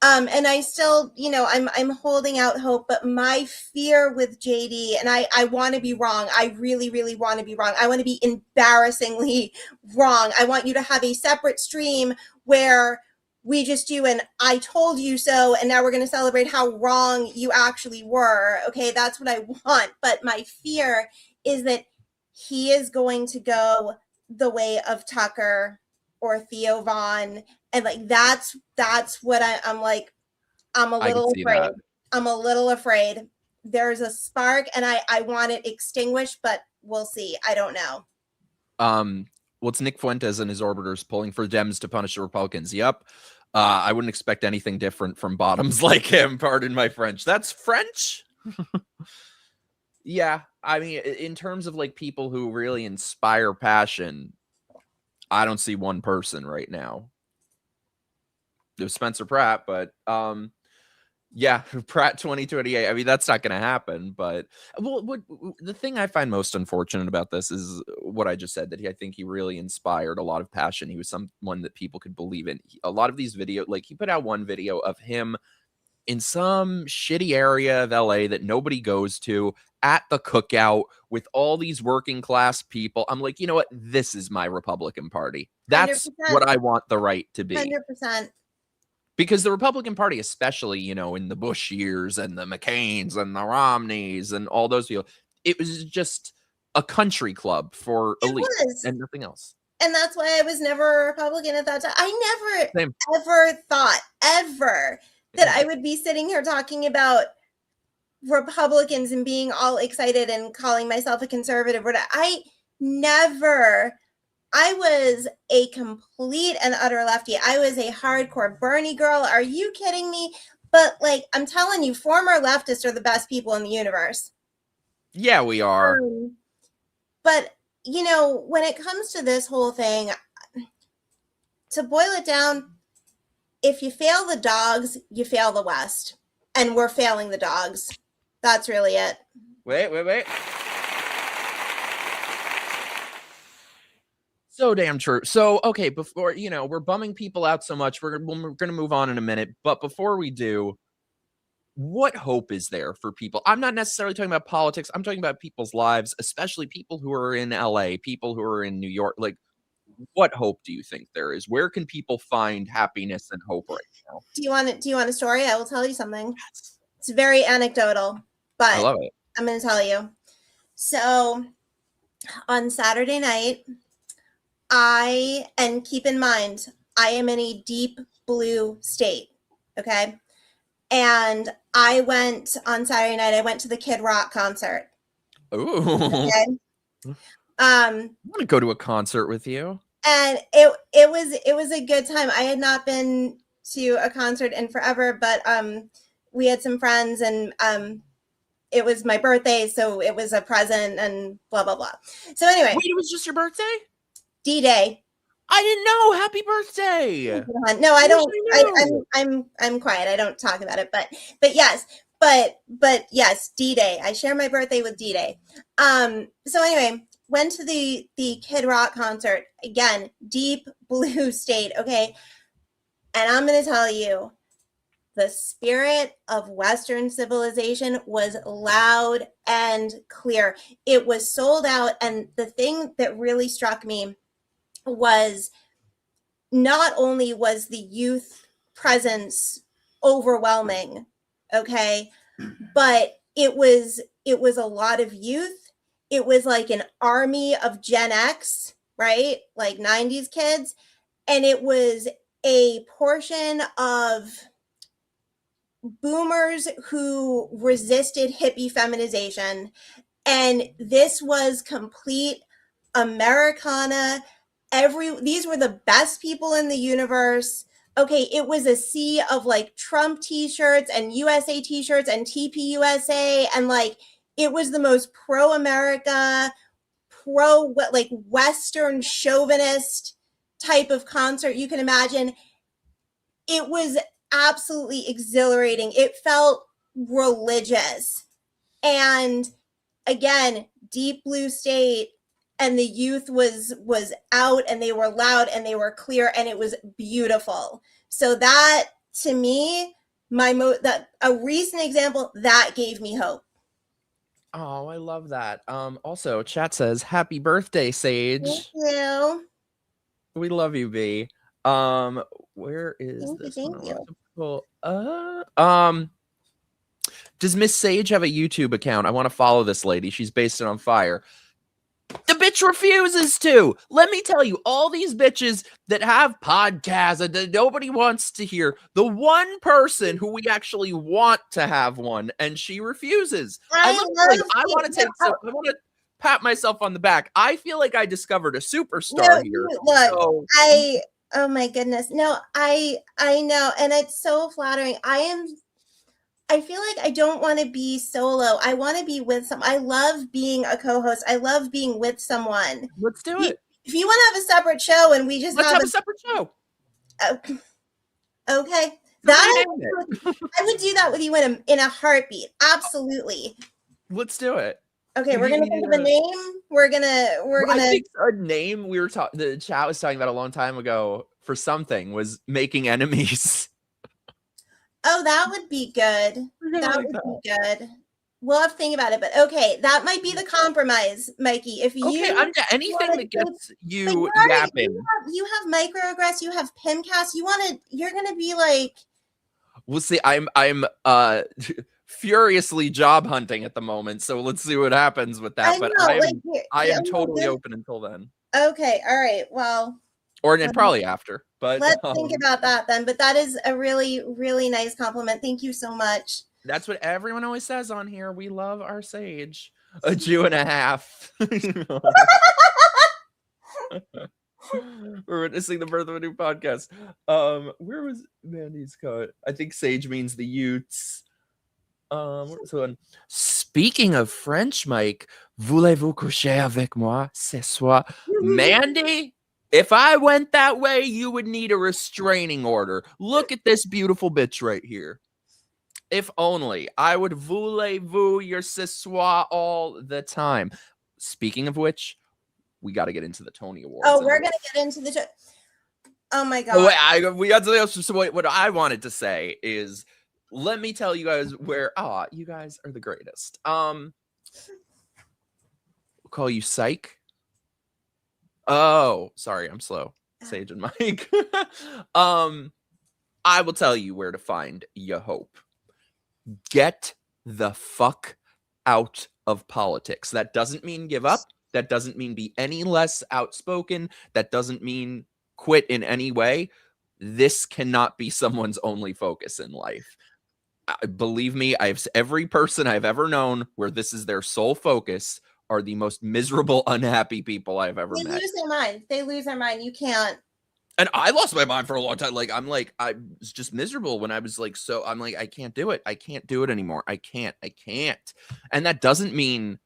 and I still, you know, I'm holding out hope, but my fear with JD, and I want to be wrong. I really, really want to be wrong. I want to be embarrassingly wrong. I want you to have a separate stream where we just do an I told you so, and now we're going to celebrate how wrong you actually were. Okay, that's what I want. But my fear is that he is going to go the way of Tucker or Theo Vaughn. And like, that's what I'm like, I'm a little afraid. That. I'm a little afraid. There's a spark and I want it extinguished, but we'll see. I don't know. Well, it's Nick Fuentes and his orbiters pulling for Dems to punish the Republicans. Yep. I wouldn't expect anything different from bottoms like him. Pardon my French. That's French? Yeah. I mean, in terms of like people who really inspire passion, I don't see one person right now. There's Spencer Pratt, but yeah, Pratt 2028. I mean, that's not going to happen. But well, the thing I find most unfortunate about this is what I just said, that I think he really inspired a lot of passion. He was someone that people could believe in. A lot of these videos, like he put out one video of him in some shitty area of LA that nobody goes to at the cookout with all these working class people. I'm like, you know what? This is my Republican Party. That's 100%. What I want the right to be. 100%. Because the Republican Party, especially, you know, in the Bush years and the McCains and the Romneys and all those people, it was just a country club for elites and nothing else. And that's why I was never a Republican at that time. I never, ever thought, ever, that I would be sitting here talking about Republicans and being all excited and calling myself a conservative. I was a complete and utter lefty. I was a hardcore Bernie girl. Are you kidding me? But like, I'm telling you, former leftists are the best people in the universe. Yeah, we are. But, you know, when it comes to this whole thing, to boil it down, if you fail the dogs, you fail the West. And we're failing the dogs. That's really it. Wait. So damn true. So, okay, before, you know, we're bumming people out so much, we're going to move on in a minute. But before we do, what hope is there for people? I'm not necessarily talking about politics. I'm talking about people's lives, especially people who are in LA, people who are in New York. Like, what hope do you think there is? Where can people find happiness and hope right now? Do you want a story? I will tell you something. Yes. It's very anecdotal, but I love it. I'm going to tell you. So on Saturday night, and keep in mind, I am in a deep blue state. Okay. And I went on Saturday night, I went to the Kid Rock concert. Ooh. Okay. I want to go to a concert with you. And it was a good time. I had not been to a concert in forever, but we had some friends, and it was my birthday, so it was a present and blah blah blah. So anyway, wait, it was just your birthday? D-Day. I didn't know. Happy birthday. No, I don't. I'm quiet. I don't talk about it, but yes, but yes, D-Day. I share my birthday with D-Day. So anyway, went to the Kid Rock concert. Again, deep blue state. Okay. And I'm going to tell you, the spirit of Western civilization was loud and clear. It was sold out. And the thing that really struck me was not only was the youth presence overwhelming, okay, but it was a lot of youth. It was like an army of Gen X, right? Like 90s kids. And it was a portion of boomers who resisted hippie feminization. And this was complete Americana. These were the best people in the universe. Okay, it was a sea of like Trump t-shirts and USA t-shirts and TPUSA, and like it was the most pro-America, like Western chauvinist type of concert you can imagine. It was absolutely exhilarating. It felt religious. And again, deep blue state, and the youth was out, and they were loud and they were clear, and it was beautiful. So that, to me, a recent example that gave me hope. Oh, I love that. Also, chat says happy birthday, Sage. Thank you. We love you, B. Where is this? Thank you. Does Miss Sage have a YouTube account? I want to follow this lady. She's based it on fire. The bitch refuses to. Let me tell you, all these bitches that have podcasts that nobody wants to hear, the one person who we actually want to have one, and she refuses. I want to pat myself on the back. I feel like I discovered a superstar here. Look, oh my goodness. No, I know. And it's so flattering. I feel like I don't want to be solo. I want to be with I love being a co-host. I love being with someone. Let's do it. If you want to have a separate show and we just let's have a separate show. Okay. I would do that with you in a heartbeat. Absolutely. Let's do it. Okay, we're gonna think of a name. We're gonna. I think a name we were talking. The chat was talking about a long time ago for something was making enemies. Oh, that would be good. That would be good. We'll have to think about it, but okay, that might be the compromise, Mikey. If you anything that gets you yapping, you have MIKEroaggress'd, you have Pimcast. You're gonna be like. We'll see. I'm furiously job hunting at the moment, so let's see what happens with that. I am totally open until then. Okay, all right. Well, or probably after, but let's think about that then. But that is a really, really nice compliment. Thank you so much. That's what everyone always says on here. We love our Sage. A Jew and a half. We're witnessing the birth of a new podcast. Where was Mandy's code? I think Sage means the Utes. Speaking of French, Mike, voulez-vous coucher avec moi ce soir? Mandy, if I went that way, you would need a restraining order. Look at this beautiful bitch right here. If only I would voulez-vous your ce soir all the time. Speaking of which, we got to get into the Tony Awards. Oh, we're going to get into the... Oh, my God. We got something else. So what I wanted to say is, let me tell you guys where... you guys are the greatest. We'll call you Psych. Oh, sorry, I'm slow. Sage and Mike. I will tell you where to find your hope. Get the fuck out of politics. That doesn't mean give up. That doesn't mean be any less outspoken. That doesn't mean quit in any way. This cannot be someone's only focus in life. Believe me, every person I've ever known where this is their sole focus are the most miserable, unhappy people I've ever met. They lose their mind. They lose their mind. You can't. And I lost my mind for a long time. Like, I was just miserable when I was like, I'm like, I can't do it. I can't do it anymore. I can't. And that doesn't mean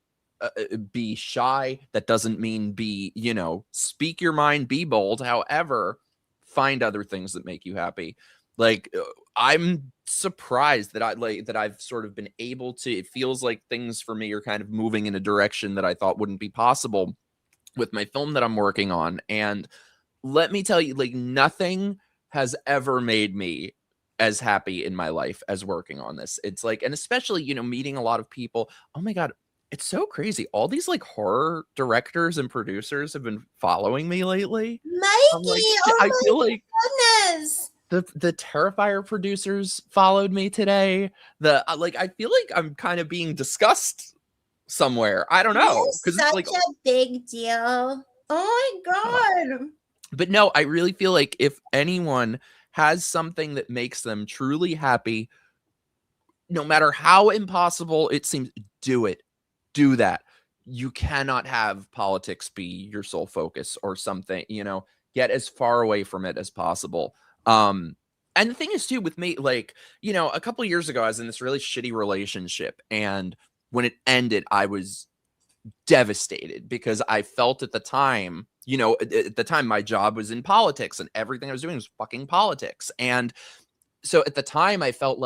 be shy. That doesn't mean be, speak your mind, be bold. However, find other things that make you happy. Like, I'm surprised that I've sort of been able to, it feels like things for me are kind of moving in a direction that I thought wouldn't be possible with my film that I'm working on. And let me tell you, like, nothing has ever made me as happy in my life as working on this. It's like, and especially, meeting a lot of people. Oh my God, it's so crazy. All these like horror directors and producers have been following me lately. Mikey, Like, oh I feel my like goodness. the Terrifier producers followed me today. I feel like I'm kind of being discussed somewhere. I don't know. This is such a big deal. Oh my God. But no, I really feel like if anyone has something that makes them truly happy, no matter how impossible it seems, do it. Do that. You cannot have politics be your sole focus or something, get as far away from it as possible. And the thing is too, with me, like, a couple of years ago, I was in this really shitty relationship. And when it ended, I was devastated because I felt at the time, my job was in politics and everything I was doing was fucking politics. And so at the time I felt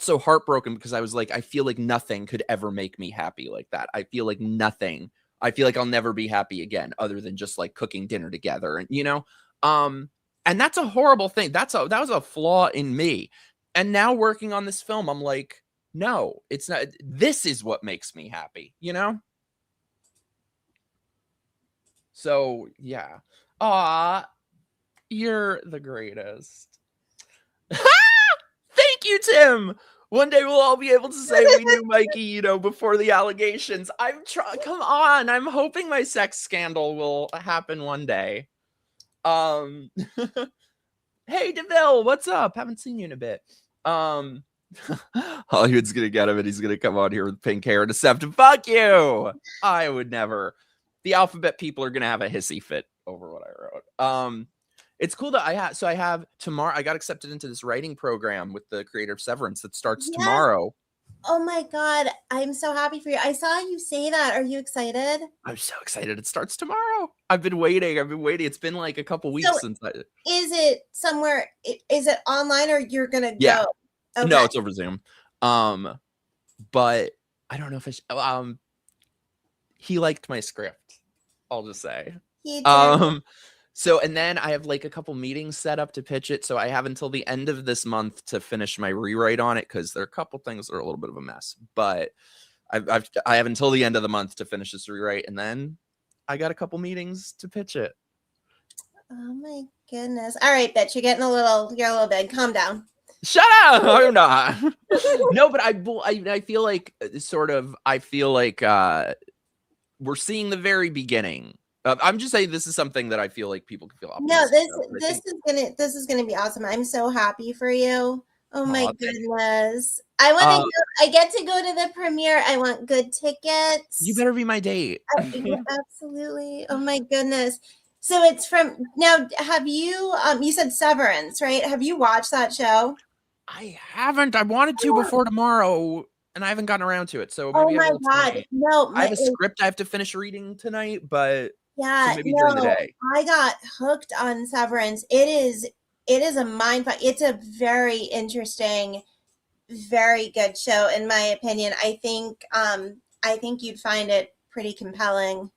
so heartbroken because I was like, I feel like nothing could ever make me happy like that. I feel like I'll never be happy again other than just like cooking dinner together. And, and that's a horrible thing. That was a flaw in me. And now working on this film, I'm like, no, it's not. This is what makes me happy, So, yeah. Aw, you're the greatest. Thank you, Tim. One day we'll all be able to say we knew Mikey, before the allegations. Come on. I'm hoping my sex scandal will happen one day. Hey, DeVille, what's up? Haven't seen you in a bit. Hollywood's gonna get him and he's gonna come on here with pink hair and a septum. Fuck you. I would never. The alphabet people are gonna have a hissy fit over what I wrote. It's cool that I have tomorrow. I got accepted into this writing program with the creator of Severance that starts tomorrow. Oh my God, I'm so happy for you. I saw you say that. Are you excited? I'm so excited. It starts tomorrow. I've been waiting. It's been like a couple weeks since I. Is it somewhere? Is it online or you're gonna go? Okay. No, it's over Zoom. But I don't know if he liked my script. I'll just say. He did. So, and then I have like a couple meetings set up to pitch it. So I have until the end of this month to finish my rewrite on it because there are a couple things that are a little bit of a mess. But I have until the end of the month to finish this rewrite, and then I got a couple meetings to pitch it. Oh my goodness! All right, bitch, you're a little big. Calm down. Shut up! I'm not. No, but I feel like we're seeing the very beginning. I'm just saying this is something that I feel like people can feel optimistic about. This is gonna be awesome. I'm so happy for you. Oh my goodness! I get to go to the premiere. I want good tickets. You better be my date. Absolutely. Oh my goodness. So it's from now. Have you? You said Severance, right? Have you watched that show? I haven't. I wanted to before tomorrow, and I haven't gotten around to it. So maybe my God, tonight. no! I have a script I have to finish reading tonight, but yeah, so maybe during the day. I got hooked on Severance. It is a mind fuck. It's a very interesting, very good show, in my opinion. I think you'd find it pretty compelling.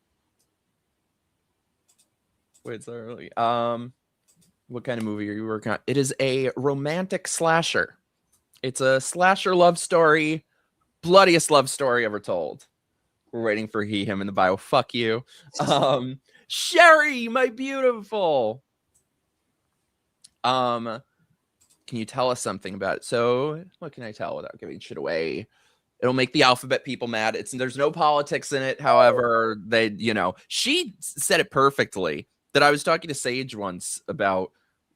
Wait, sorry. What kind of movie are you working on? It is a romantic slasher. It's a slasher love story, bloodiest love story ever told. We're waiting for he, him in the bio. Fuck you. Sherry, my beautiful. Can you tell us something about it? So what can I tell without giving shit away? It'll make the alphabet people mad. There's no politics in it. However, she said it perfectly. That I was talking to Sage once about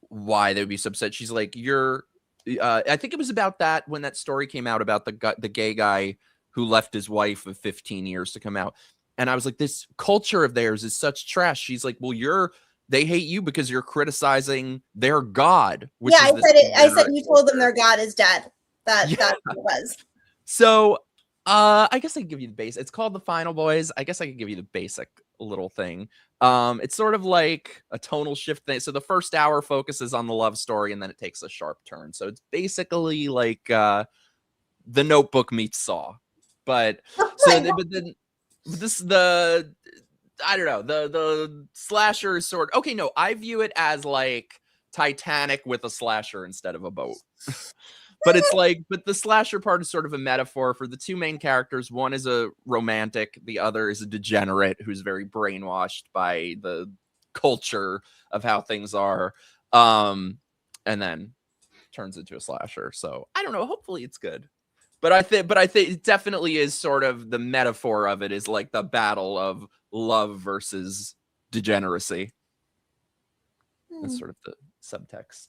why they would be so upset. She's like, I think it was about that when that story came out about the gay guy who left his wife of 15 years to come out. And I was like, this culture of theirs is such trash. She's like, well, they hate you because you're criticizing their God. Which I said you told them their God is dead. That's what it was. So I guess I can give you the base. It's called The Final Boys. I guess I could give you the basic little thing. It's sort of like a tonal shift thing. So the first hour focuses on the love story, and then it takes a sharp turn. So it's basically like The Notebook meets Saw. But I don't know, the slasher is sort of, okay, no, I view it as like Titanic with a slasher instead of a boat. But it's like, but the slasher part is sort of a metaphor for the two main characters. One is a romantic, the other is a degenerate who's very brainwashed by the culture of how things are, and then turns into a slasher. So I don't know, hopefully it's good. But I think it definitely is sort of the metaphor of it is like the battle of love versus degeneracy. That's sort of the subtext.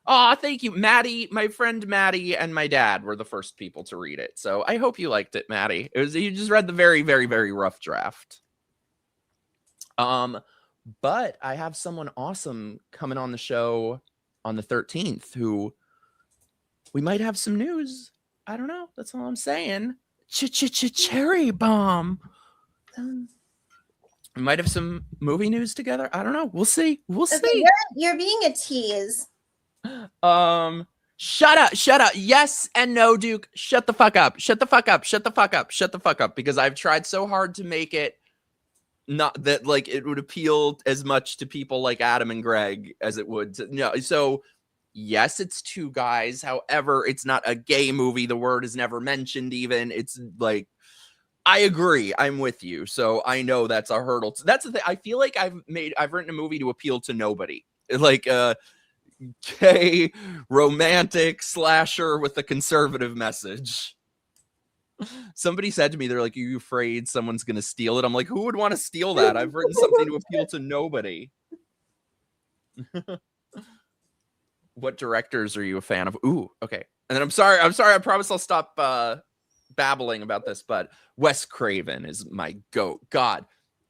Oh, thank you, Maddie. My friend Maddie and my dad were the first people to read it. So I hope you liked it, Maddie. You just read the very, very, very rough draft. But I have someone awesome coming on the show on the 13th who we might have some news. I don't know. That's all I'm saying. Cherry bomb. We might have some movie news together. I don't know. We'll see. We'll see. You're being a tease. Shut up. Yes and no, Duke. Shut the fuck up. Shut the fuck up. Because I've tried so hard to make it not that like it would appeal as much to people like Adam and Greg as it would to, no. So yes, it's two guys. However, it's not a gay movie. The word is never mentioned even. It's like, I agree. I'm with you. So I know that's a hurdle. That's the thing. I feel like I've written a movie to appeal to nobody. Like gay romantic slasher with a conservative message. Somebody said to me, they're like, are you afraid someone's going to steal it? I'm like, who would want to steal that? I've written something to appeal to nobody. What directors are you a fan of? Ooh, okay. And then I'm sorry. I promise I'll stop babbling about this, but Wes Craven is my goat. God,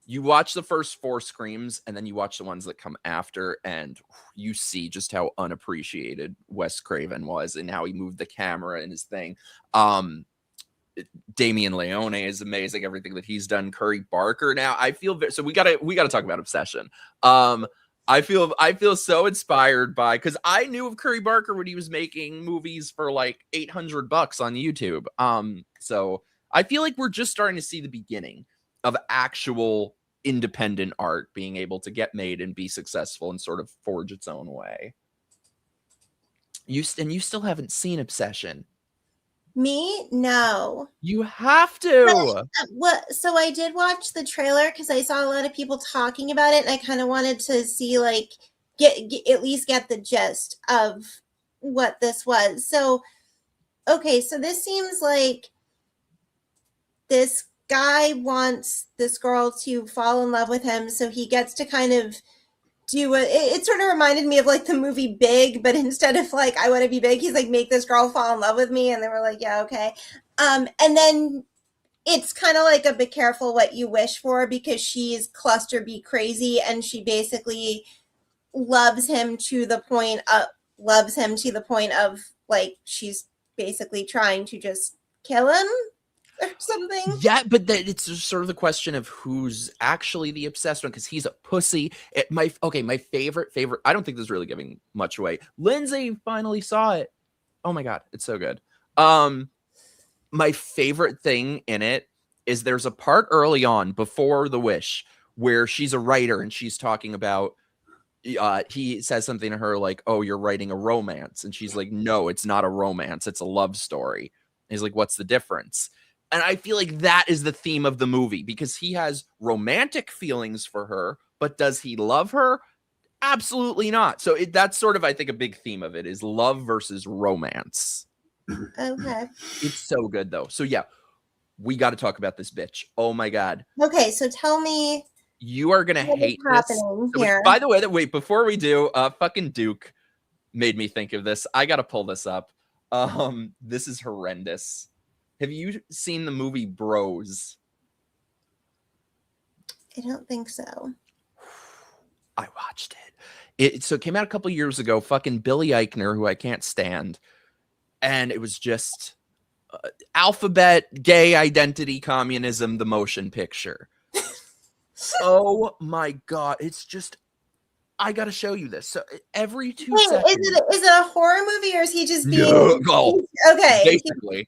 you watch the first 4 Screams and then you watch the ones that come after and you see just how unappreciated Wes Craven was and how he moved the camera and his thing. Damien Leone is amazing. Everything that he's done. Curry Barker. Now I feel so we gotta talk about Obsession. I feel so inspired by, because I knew of Curry Barker when he was making movies for like $800 on YouTube. So I feel like we're just starting to see the beginning of actual independent art being able to get made and be successful and sort of forge its own way. You still haven't seen Obsession. Me? No. You have to. So I did watch the trailer because I saw a lot of people talking about it, and I kind of wanted to see, like, at least get the gist of what this was. So, okay, so this seems like this guy wants this girl to fall in love with him, so he gets to kind of do it sort of reminded me of like the movie Big, but instead of like I want to be big, he's like, make this girl fall in love with me, and they were like, yeah, okay. And then it's kind of like a be careful what you wish for, because she's cluster B crazy and she basically loves him to the point of like she's basically trying to just kill him or something. Yeah, but it's sort of the question of who's actually the obsessed one, because he's a pussy. My favorite, I don't think this is really giving much away. Lindsay finally saw it. Oh my God, it's so good. My favorite thing in it is there's a part early on before The Wish where she's a writer and she's talking about, he says something to her like, oh, you're writing a romance. And she's like, no, it's not a romance. It's a love story. And he's like, what's the difference? And I feel like that is the theme of the movie, because he has romantic feelings for her, but does he love her? Absolutely not. So that's sort of, I think, a big theme of it is love versus romance. Okay. It's so good though. So yeah, we got to talk about this bitch. Oh my god. Okay, so tell me You are gonna what is hate this. happening So, here. by the way, wait, before we do, fucking Duke made me think of this. I gotta pull this up. This is horrendous. Have you seen the movie Bros? I don't think so. I watched it. So it came out a couple years ago. Fucking Billy Eichner, who I can't stand, and it was just alphabet, gay identity, communism, the motion picture. Oh my god, it's just. I gotta show you this. So every 2 seconds. Is it a horror movie or is he just being No. okay? Basically,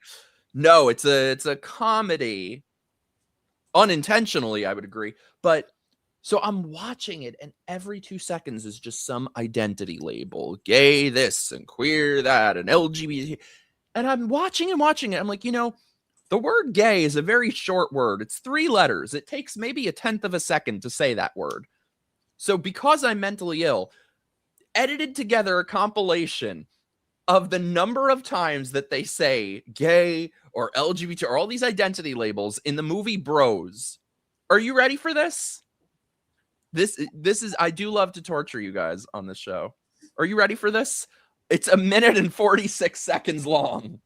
no. It's a comedy. Unintentionally, I would agree, but. So I'm watching it, and every 2 seconds is just some identity label, gay this and queer that and LGBT. And I'm watching and watching it. I'm like, the word gay is a very short word. It's 3 letters. It takes maybe a 1/10 of a second to say that word. So because I'm mentally ill, edited together a compilation of the number of times that they say gay or LGBT or all these identity labels in the movie Bros. Are you ready for this? This is, I do love to torture you guys on this show. Are you ready for this? It's 1 minute and 46 seconds long.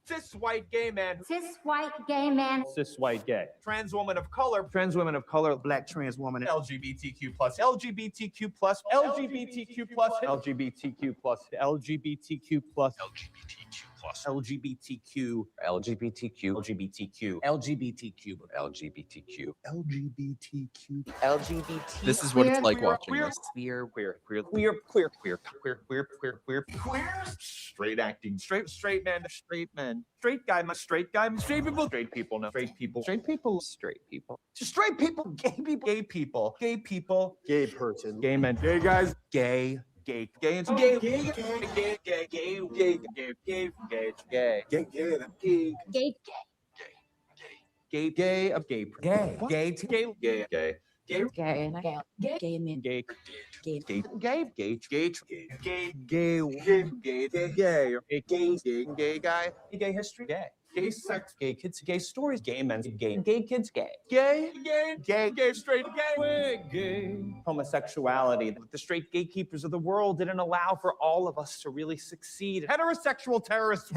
Cis white gay man. Cis white gay man. Cis white gay. Trans woman of color. Trans women of color. Black trans woman. LGBTQ plus. LGBTQ plus. LGBTQ plus. LGBTQ plus. LGBTQ plus. LGBTQ plus. LGBTQ. LGBTQ. LGBTQ. LGBTQ. LGBTQ. LGBTQ. LGBT. This is what it's like watching this. Queer. Straight acting. Straight man. Straight men. Straight guy. Straight guy. Straight people. Straight people. No. Straight people. Straight people. Straight people. Straight people. Gay people. Gay people. Gay people. Gay person. Gay men. Gay guys. Gay. Gay. Gay. Gay. Gay. Gay. Gay. Gay. Gay. Gay. Gay. Gay. Gay. Gay. Gay. Gay. Gay of gay. Gay. Gay. Gay. Gay. Gay. Gay. Gay men. Gay. Gay. Gay. Gay. Gay. Gay. Gay. Gay guy. Gay history. Gay. Gay sex. Gay kids. Gay stories. Gay men. Gay kids. Gay. Gay. Straight. Gay. Homosexuality. The straight gatekeepers of the world didn't allow for all of us to really succeed. Heterosexual terrorists.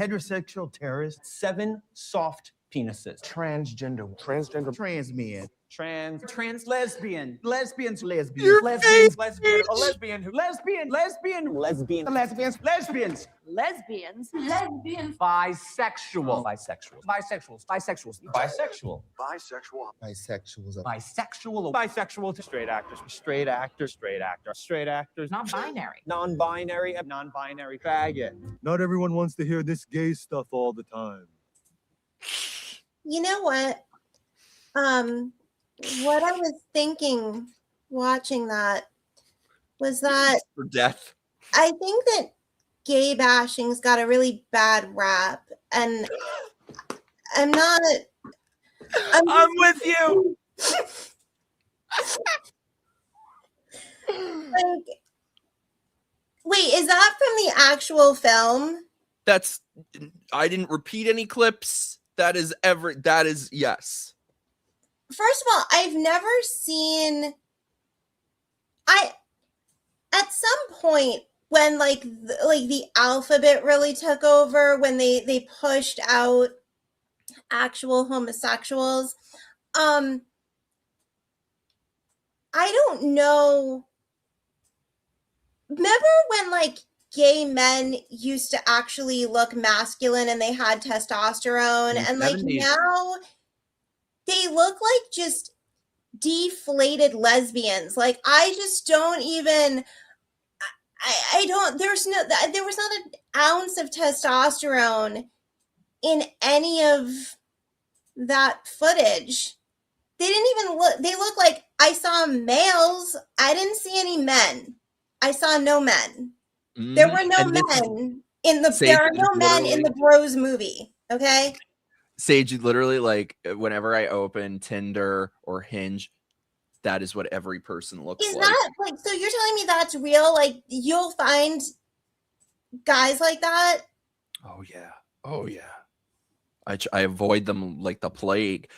7 soft penises. Transgender. Trans men. Trans lesbian. Lesbians. Your Lesbians. face, Lesbian. A bitch. lesbian. Lesbians. Bisexual. Straight actors. Non-binary. Faggot. Not everyone wants to hear this gay stuff all the time. You know what? What I was thinking watching that was that For death. I think that gay bashing's got a really bad rap, and I'm with you. like, wait, is that from the actual film? I didn't repeat any clips. That is yes. First of all, I've never seen. At some point when the alphabet really took over, when they pushed out actual homosexuals, I don't know. Remember when gay men used to actually look masculine and they had testosterone, and 70s. now they look like just deflated lesbians. I just don't even. I don't. There was not an ounce of testosterone in any of that footage. They didn't even look. They look like I saw males. I didn't see any men. I saw no men. There were no men in the. There are no men in the Bros movie. Okay. Sage, literally, whenever I open Tinder or Hinge, that is what every person looks Is like. that so? You're telling me that's real? You'll find guys like that? Oh yeah. Oh yeah. I avoid them like the plague.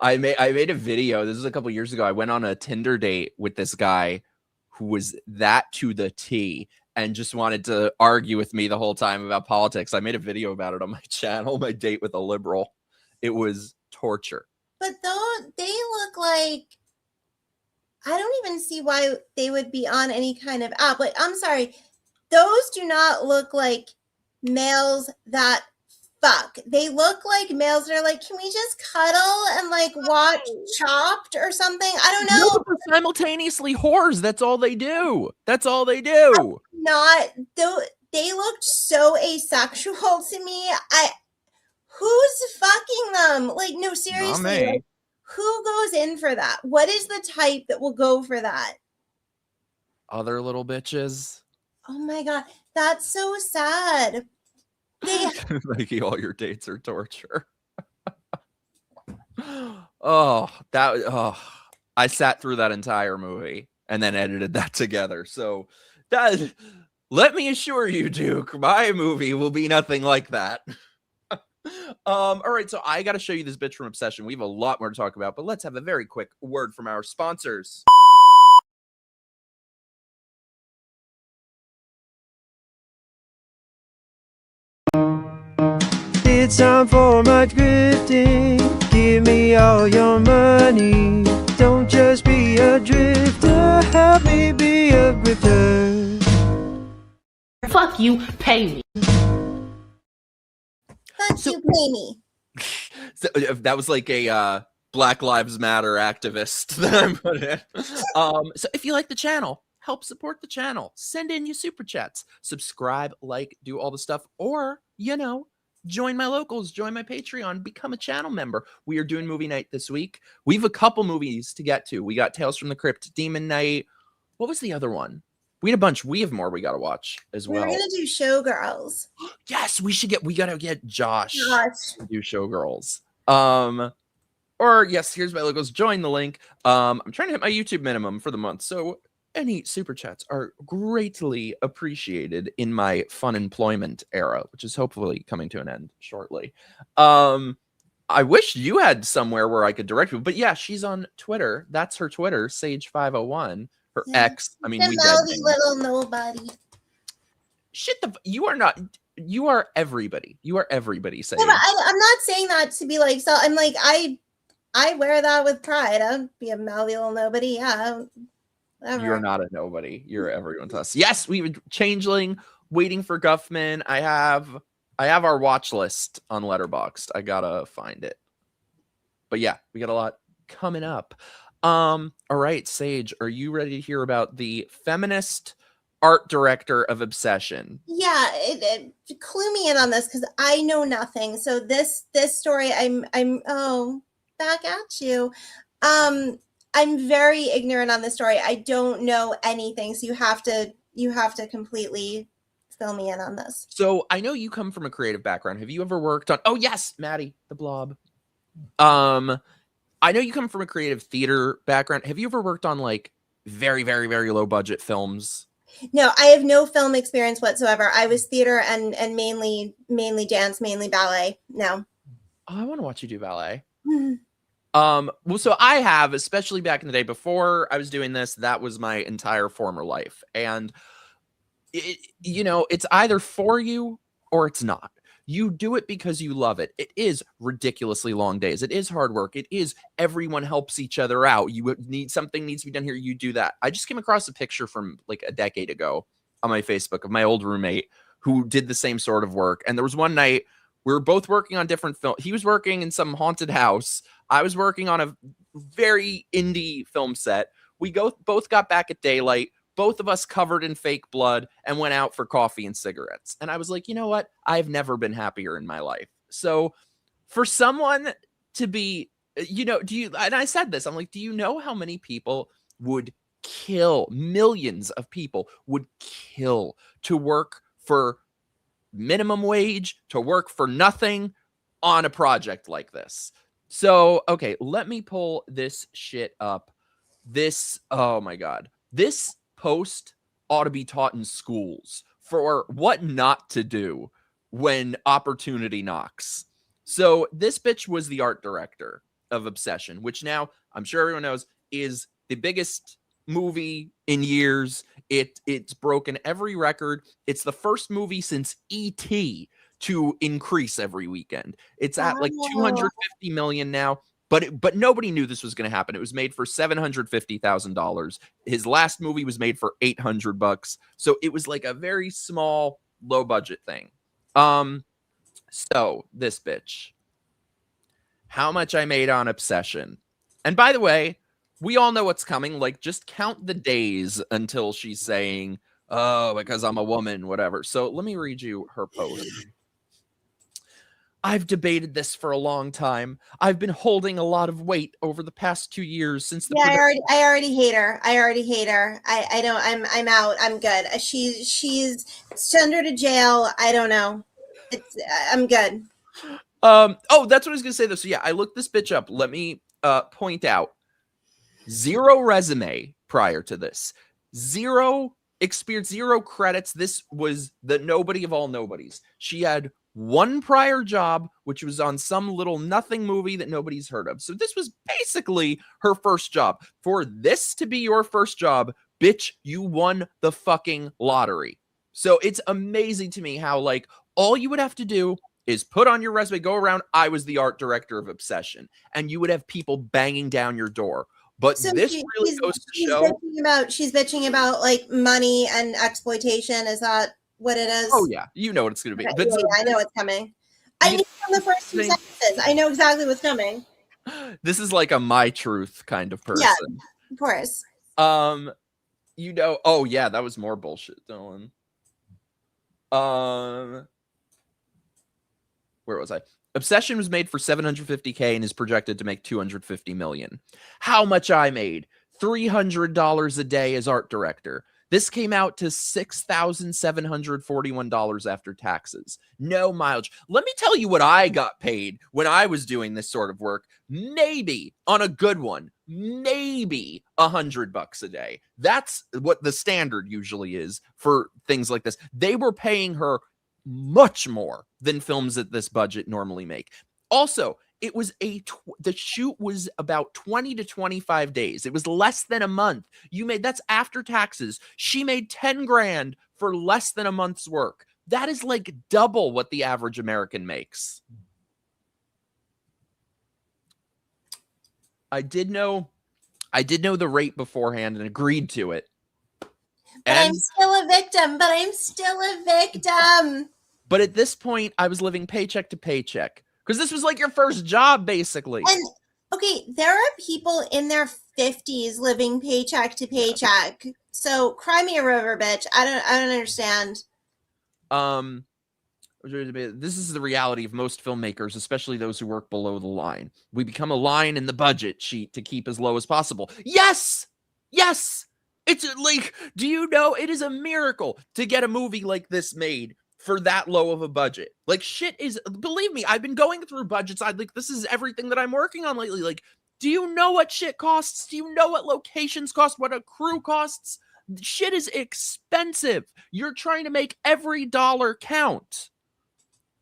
I made a video. This is a couple years ago. I went on a Tinder date with this guy who was that to the T and just wanted to argue with me the whole time about politics. I made a video about it on my channel, my date with a liberal. It was torture. But though they look like, I don't even see why they would be on any kind of app. Like, I'm sorry, those do not look like males that fuck. They look like males that are like, can we just cuddle and like watch Chopped or something? I don't know. No, but they're simultaneously whores. That's all they do. That's all they do. Not though. They looked so asexual to me. Who's fucking them? Like, no, seriously. Like, who goes in for that? What is the type that will go for that? Other little bitches. Oh my god, that's so sad. Mikey, all your dates are torture. Oh, I sat through that entire movie and then edited that together. So that, let me assure you, Duke, my movie will be nothing like that. All right, so I got to show you this bitch from Obsession. We have a lot more to talk about, but let's have a very quick word from our sponsors. It's time for my grifting. Give me all your money. Don't just be a drifter. Help me be a grifter. Fuck you, pay me. Fuck you, pay me. So, that was like a Black Lives Matter activist that I'm putting in. So if you like the channel, help support the channel. Send in your super chats. Subscribe, like, do all the stuff. Or, you know, join my locals, join my Patreon, become a channel member. We are doing movie night this week. We have a couple movies to get to. We got Tales from the Crypt, Demon Night. What was the other one? We had a bunch. We have more we got to watch as well. We're going to do Showgirls. Yes, we got to get Josh to do Showgirls. Or yes, here's my logos. Join the link. I'm trying to hit my YouTube minimum for the month. So any super chats are greatly appreciated in my fun employment era, which is hopefully coming to an end shortly. I wish you had somewhere where I could direct you, but yeah, she's on Twitter. That's her Twitter, Sage501. Her ex. I mean, we mouthy little nobody. Shit, you are not. You are everybody. You are everybody. Sage. Yeah, I'm not saying that to be like. So I'm like I wear that with pride. I'll be a mouthy little nobody. Yeah. Whatever. You're not a nobody. You're everyone to us. Yes, we would Changeling, Waiting for Guffman. I have our watch list on Letterboxd. I gotta find it. But yeah, we got a lot coming up. All right, Sage, are you ready to hear about the feminist art director of Obsession? Yeah, clue me in on this because I know nothing. So this story, I'm back at you. I'm very ignorant on this story. I don't know anything, so you have to completely fill me in on this. So I know you come from a creative background. Have you ever worked on? Oh yes, Maddie the Blob. I know you come from a creative theater background. Have you ever worked on like very, very, very low budget films? No, I have no film experience whatsoever. I was theater and mainly dance, mainly ballet. No. Oh, I want to watch you do ballet. Well, so I have, especially back in the day before I was doing this, that was my entire former life. And it's either for you or it's not. You do it because you love it. It is ridiculously long days. It is hard work. It is everyone helps each other out. You need something needs to be done here. You do that. I just came across a picture from like a decade ago on my Facebook of my old roommate who did the same sort of work. And there was one night we were both working on different film. He was working in some haunted house. I was working on a very indie film set. We both got back at daylight. Both of us covered in fake blood and went out for coffee and cigarettes. And I was like, you know what? I've never been happier in my life. So for someone to be, and I said this, I'm like, do you know how many people would kill, millions of people would kill to work for minimum wage, to work for nothing on a project like this? So, okay, let me pull this shit up. Oh my God. This post ought to be taught in schools for what not to do when opportunity knocks. So this bitch was the art director of Obsession, which now I'm sure everyone knows is the biggest movie in years. It's broken every record. It's the first movie since E.T. to increase every weekend. It's at like 250 million now. But nobody knew this was going to happen. It was made for $750,000. His last movie was made for $800. So it was like a very small, low budget thing. So this bitch, how much I made on Obsession. And by the way, we all know what's coming. Like, just count the days until she's saying, oh, because I'm a woman, whatever. So let me read you her post. I've debated this for a long time. I've been holding a lot of weight over the past 2 years since the I already hate her. I don't. I'm out. I'm good. She's send her to jail. I don't know. I'm good. Oh, that's what I was gonna say though. So yeah, I looked this bitch up. Let me point out 0 resume prior to this, 0 experience, 0 credits. This was the nobody of all nobodies. She had 1 prior job, which was on some little nothing movie that nobody's heard of. So this was basically her first job. For this to be your first job, bitch, you won the fucking lottery. So it's amazing to me how, like, all you would have to do is put on your resume, go around, I was the art director of Obsession, and you would have people banging down your door. But so this really goes to show. She's bitching about like money and exploitation. Is that what it is? Oh yeah, you know what it's going to be. Okay, But yeah, I know what's coming. I knew from the first 2 sentences. I know exactly what's coming. This is like a my truth kind of person. Yeah, of course. You know. Oh yeah, that was more bullshit, Dylan. Where was I? Obsession was made for $750K and is projected to make $250 million. How much I made? $300 a day as art director. This came out to $6,741 after taxes. No mileage. Let me tell you what I got paid when I was doing this sort of work. Maybe on a good one, maybe $100 a day. That's what the standard usually is for things like this. They were paying her much more than films at this budget normally make. Also, it was the shoot was about 20 to 25 days. It was less than a month. That's after taxes. She made 10 grand for less than a month's work. That is like double what the average American makes. I did know the rate beforehand and agreed to it. But I'm still a victim. But at this point, I was living paycheck to paycheck. Because this was like your first job, basically. And, okay, there are people in their 50s living paycheck to paycheck. So, cry me a river, bitch. I don't understand. This is the reality of most filmmakers, especially those who work below the line. We become a line in the budget sheet to keep as low as possible. Yes! Yes! It's like, do you know, it is a miracle to get a movie like this made for that low of a budget. Like, shit is, believe me, I've been going through budgets. This is everything that I'm working on lately. Like, do you know what shit costs? Do you know what locations cost? What a crew costs? Shit is expensive. You're trying to make every dollar count.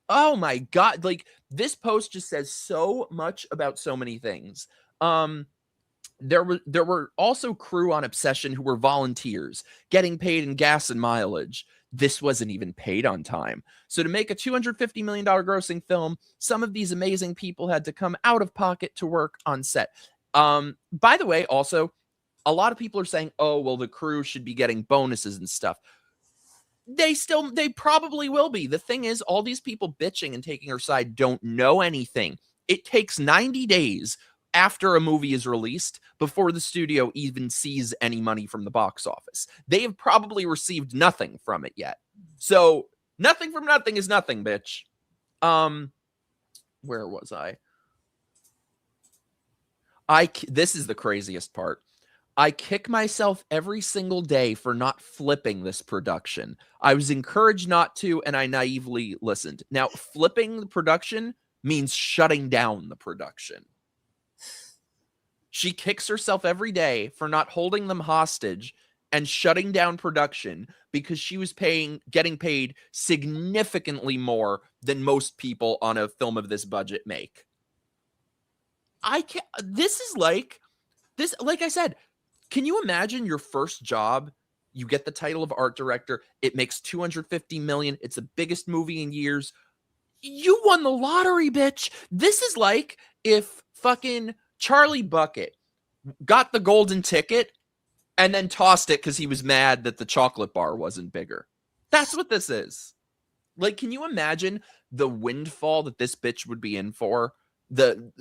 Oh my God. Like, this post just says so much about so many things. There were also crew on Obsession who were volunteers, getting paid in gas and mileage. This wasn't even paid on time. So to make a $250 million grossing film, some of these amazing people had to come out of pocket to work on set. By the way, also, a lot of people are saying, oh, well, the crew should be getting bonuses and stuff. They probably will be. The thing is, all these people bitching and taking her side don't know anything. It takes 90 days after a movie is released before the studio even sees any money from the box office. They have probably received nothing from it yet. So nothing from nothing is nothing, bitch. Where was I? This is the craziest part. I kick myself every single day for not flipping this production. I was encouraged not to, and I naively listened. Now, flipping the production means shutting down the production. She kicks herself every day for not holding them hostage and shutting down production because she was getting paid significantly more than most people on a film of this budget make. Like I said, can you imagine your first job? You get the title of art director. It makes $250 million. It's the biggest movie in years. You won the lottery, bitch. This is like if fucking Charlie Bucket got the golden ticket and then tossed it because he was mad that the chocolate bar wasn't bigger. That's what this is. Like, can you imagine the windfall that this bitch would be in for? The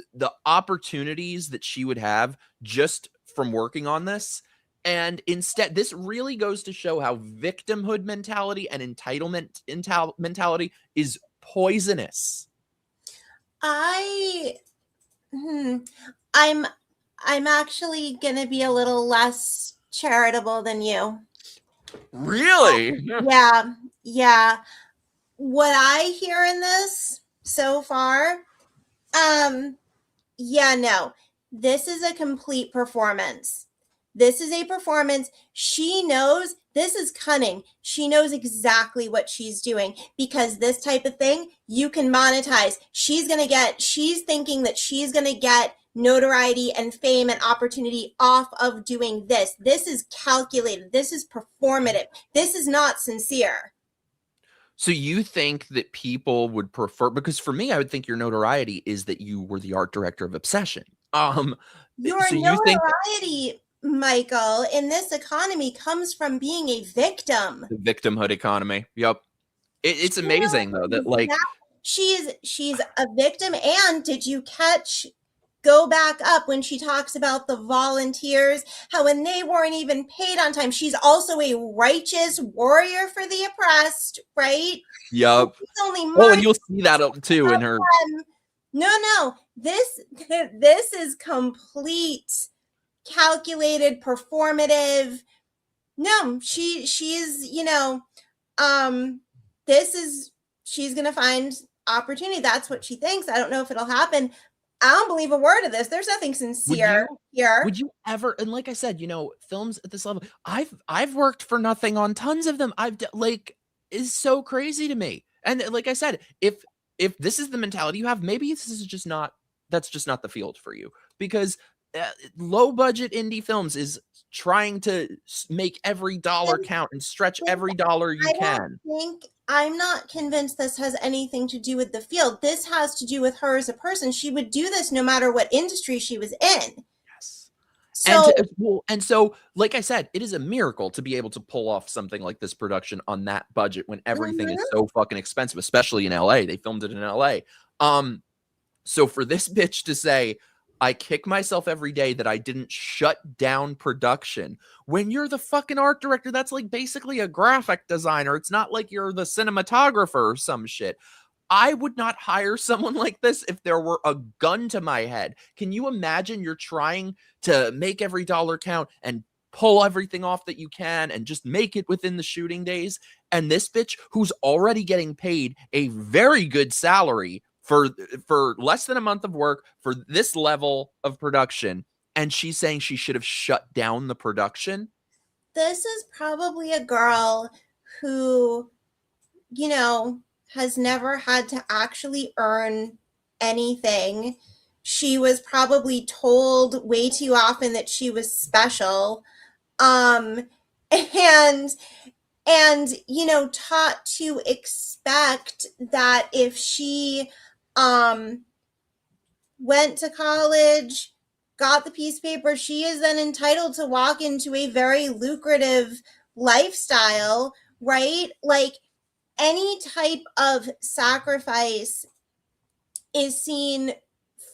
opportunities that she would have just from working on this. And instead, this really goes to show how victimhood mentality and entitlement mentality is poisonous. I'm actually gonna be a little less charitable than you. Really? Yeah. What I hear in this so far, no. This is a complete performance. This is a performance. She knows this is cunning. She knows exactly what she's doing because this type of thing you can monetize. She's thinking that she's going to get notoriety and fame and opportunity off of doing this. This is calculated. This is performative. This is not sincere. So you think that people would prefer, because for me, I would think your notoriety is that you were the art director of Obsession. Your so notoriety, Michael, in this economy comes from being a victim. The victimhood economy. Yep. It's amazing though that like she's a victim. And did you go back up when she talks about the volunteers, how when they weren't even paid on time, she's also a righteous warrior for the oppressed, right? Yep. And you'll see that too in her. No. This is complete calculated performative. No, she's she's gonna find opportunity. That's what she thinks. I don't know if it'll happen. I don't believe a word of this. There's nothing sincere here. Would you ever? And like I said, films at this level, I've worked for nothing on tons of them. Is so crazy to me. And like I said, if this is the mentality you have, maybe this is just not the field for you, because low budget indie films is trying to make every dollar count and stretch every dollar you can. I'm not convinced this has anything to do with the field. This has to do with her as a person. She would do this no matter what industry she was in. Yes. So, so, like I said, it is a miracle to be able to pull off something like this production on that budget when everything is so fucking expensive, especially in LA. They filmed it in LA. So for this bitch to say, I kick myself every day that I didn't shut down production. When you're the fucking art director, that's like basically a graphic designer. It's not like you're the cinematographer or some shit. I would not hire someone like this if there were a gun to my head. Can you imagine you're trying to make every dollar count and pull everything off that you can and just make it within the shooting days? And this bitch, who's already getting paid a very good salary for less than a month of work for this level of production, and she's saying she should have shut down the production. This is probably a girl who, has never had to actually earn anything. She was probably told way too often that she was special. And taught to expect that if she went to college, got the piece of paper, she is then entitled to walk into a very lucrative lifestyle, right? Like any type of sacrifice is seen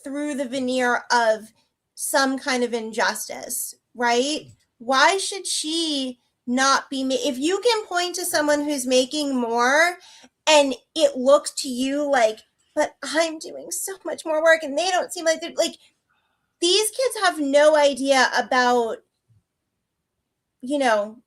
through the veneer of some kind of injustice, right? Why should she not be if you can point to someone who's making more and it looks to you like, but I'm doing so much more work and they don't seem like they're like, these kids have no idea about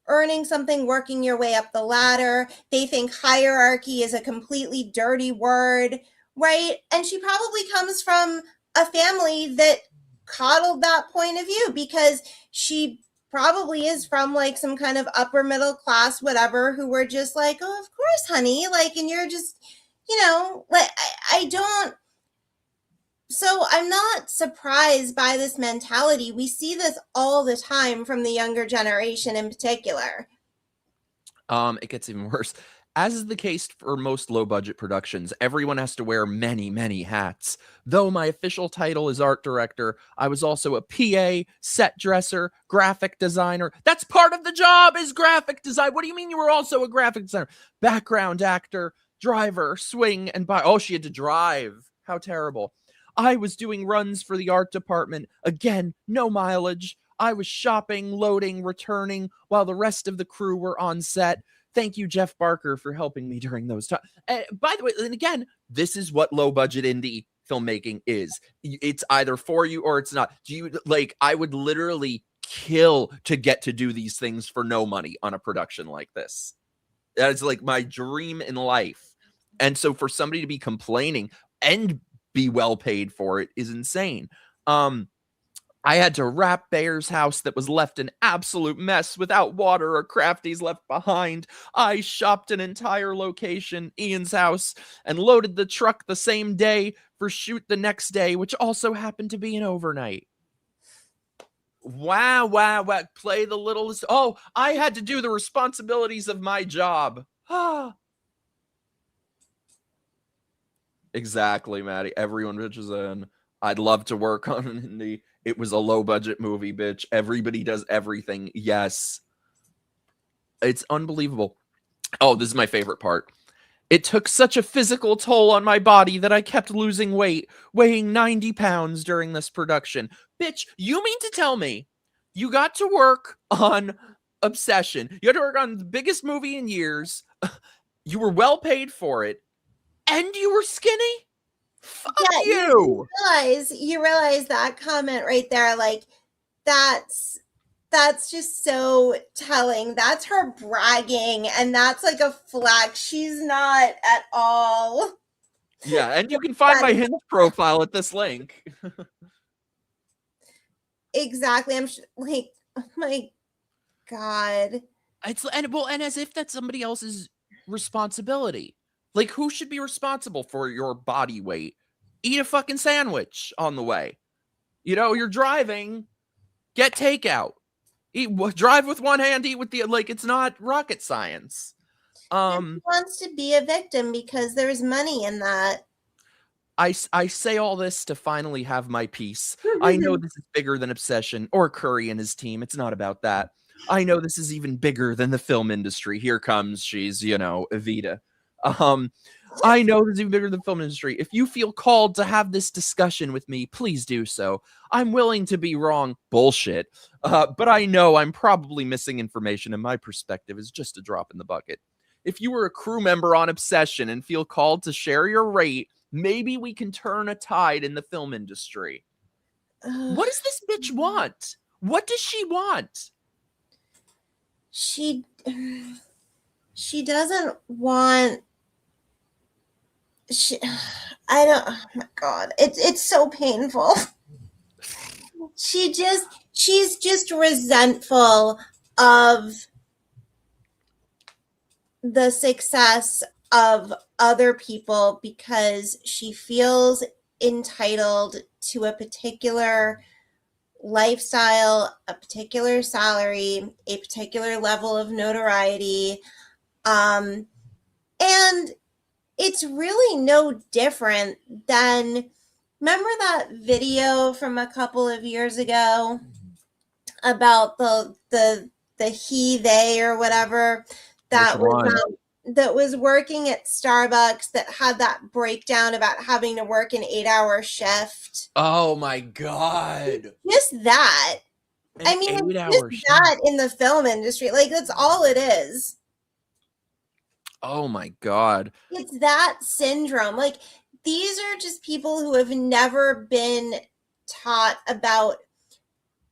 earning something, working your way up the ladder. They think hierarchy is a completely dirty word, right? And she probably comes from a family that coddled that point of view because she probably is from like some kind of upper middle class, whatever, who were just like, oh, of course, honey. Like, and you're just, like, I don't. So I'm not surprised by this mentality. We see this all the time from the younger generation in particular. It gets even worse. As is the case for most low-budget productions, everyone has to wear many, many hats. Though my official title is art director, I was also a PA, set dresser, graphic designer. That's part of the job, is graphic design. What do you mean you were also a graphic designer? Background actor, driver, swing, and buy. Oh, she had to drive. How terrible. I was doing runs for the art department. Again, no mileage. I was shopping, loading, returning, while the rest of the crew were on set. Thank you, Jeff Barker, for helping me during those times. By the way, and again, this is what low-budget indie filmmaking is. It's either for you or it's not. Do you, like, I would literally kill to get to do these things for no money on a production like this. That is like my dream in life. And so for somebody to be complaining and be well paid for it is insane. I had to wrap Bear's house that was left an absolute mess without water or crafties left behind. I shopped an entire location, Ian's house, and loaded the truck the same day for shoot the next day, which also happened to be an overnight. Wow, wow, wow. Play the littlest. Oh, I had to do the responsibilities of my job. Ah. Exactly, Maddie. Everyone pitches in. I'd love to work on an indie. It was a low-budget movie, bitch. Everybody does everything. Yes. It's unbelievable. Oh, this is my favorite part. It took such a physical toll on my body that I kept losing weight, weighing 90 pounds during this production. Bitch, you mean to tell me you got to work on Obsession? You had to work on the biggest movie in years. You were well paid for it. And you were skinny? Fuck you. You realize that comment right there, like, that's just so telling. That's her bragging, and that's like a flex. She's not at all. Yeah, and you can find my Hinge profile at this link. Exactly. I'm like, oh my God. And as if that's somebody else's responsibility. Like, who should be responsible for your body weight? Eat a fucking sandwich on the way. You're driving, get takeout. Drive with one hand, eat with the, like, it's not rocket science. He wants to be a victim because there's money in that. I say all this to finally have my peace. I know this is bigger than Obsession or Curry and his team. It's not about that. I know this is even bigger than the film industry. Here comes, she's, Evita. I know this is even bigger than the film industry. If you feel called to have this discussion with me, please do so. I'm willing to be wrong. Bullshit. But I know I'm probably missing information, and my perspective is just a drop in the bucket. If you were a crew member on Obsession and feel called to share your rate, maybe we can turn a tide in the film industry. What does this bitch want? What does she want? She doesn't want. I don't. Oh my God, it's so painful. She's just resentful of the success of other people because she feels entitled to a particular lifestyle, a particular salary, a particular level of notoriety. And it's really no different than, remember that video from a couple of years ago about the he, they, or whatever that was working at Starbucks that had that breakdown about having to work an 8-hour shift. Oh my God. Just that. I mean, just that in the film industry. Like, that's all it is. Oh my God. It's that syndrome. Like, these are just people who have never been taught about,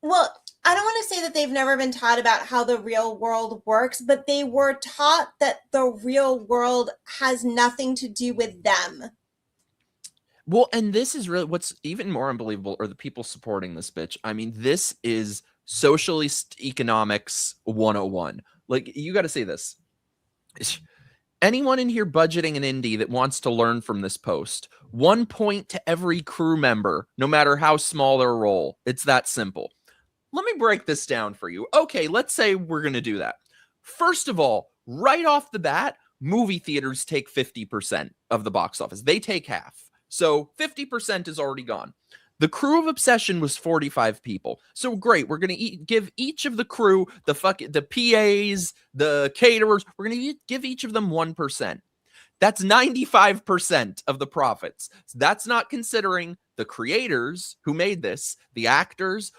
well, I don't want to say that they've never been taught about how the real world works, but they were taught that the real world has nothing to do with them. Well, and this is really what's even more unbelievable are the people supporting this bitch. I mean, this is socialist economics 101. Like, you got to say this. Anyone in here budgeting an indie that wants to learn from this post, 1 point to every crew member, no matter how small their role. It's that simple. Let me break this down for you. Okay, let's say we're going to do that. First of all, right off the bat, movie theaters take 50% of the box office. They take half. So 50% is already gone. The crew of Obsession was 45 people. So great, we're going to give each of the crew, the PAs, the caterers, we're going to give each of them 1%. That's 95% of the profits. That's not considering the creators who made this, the actors,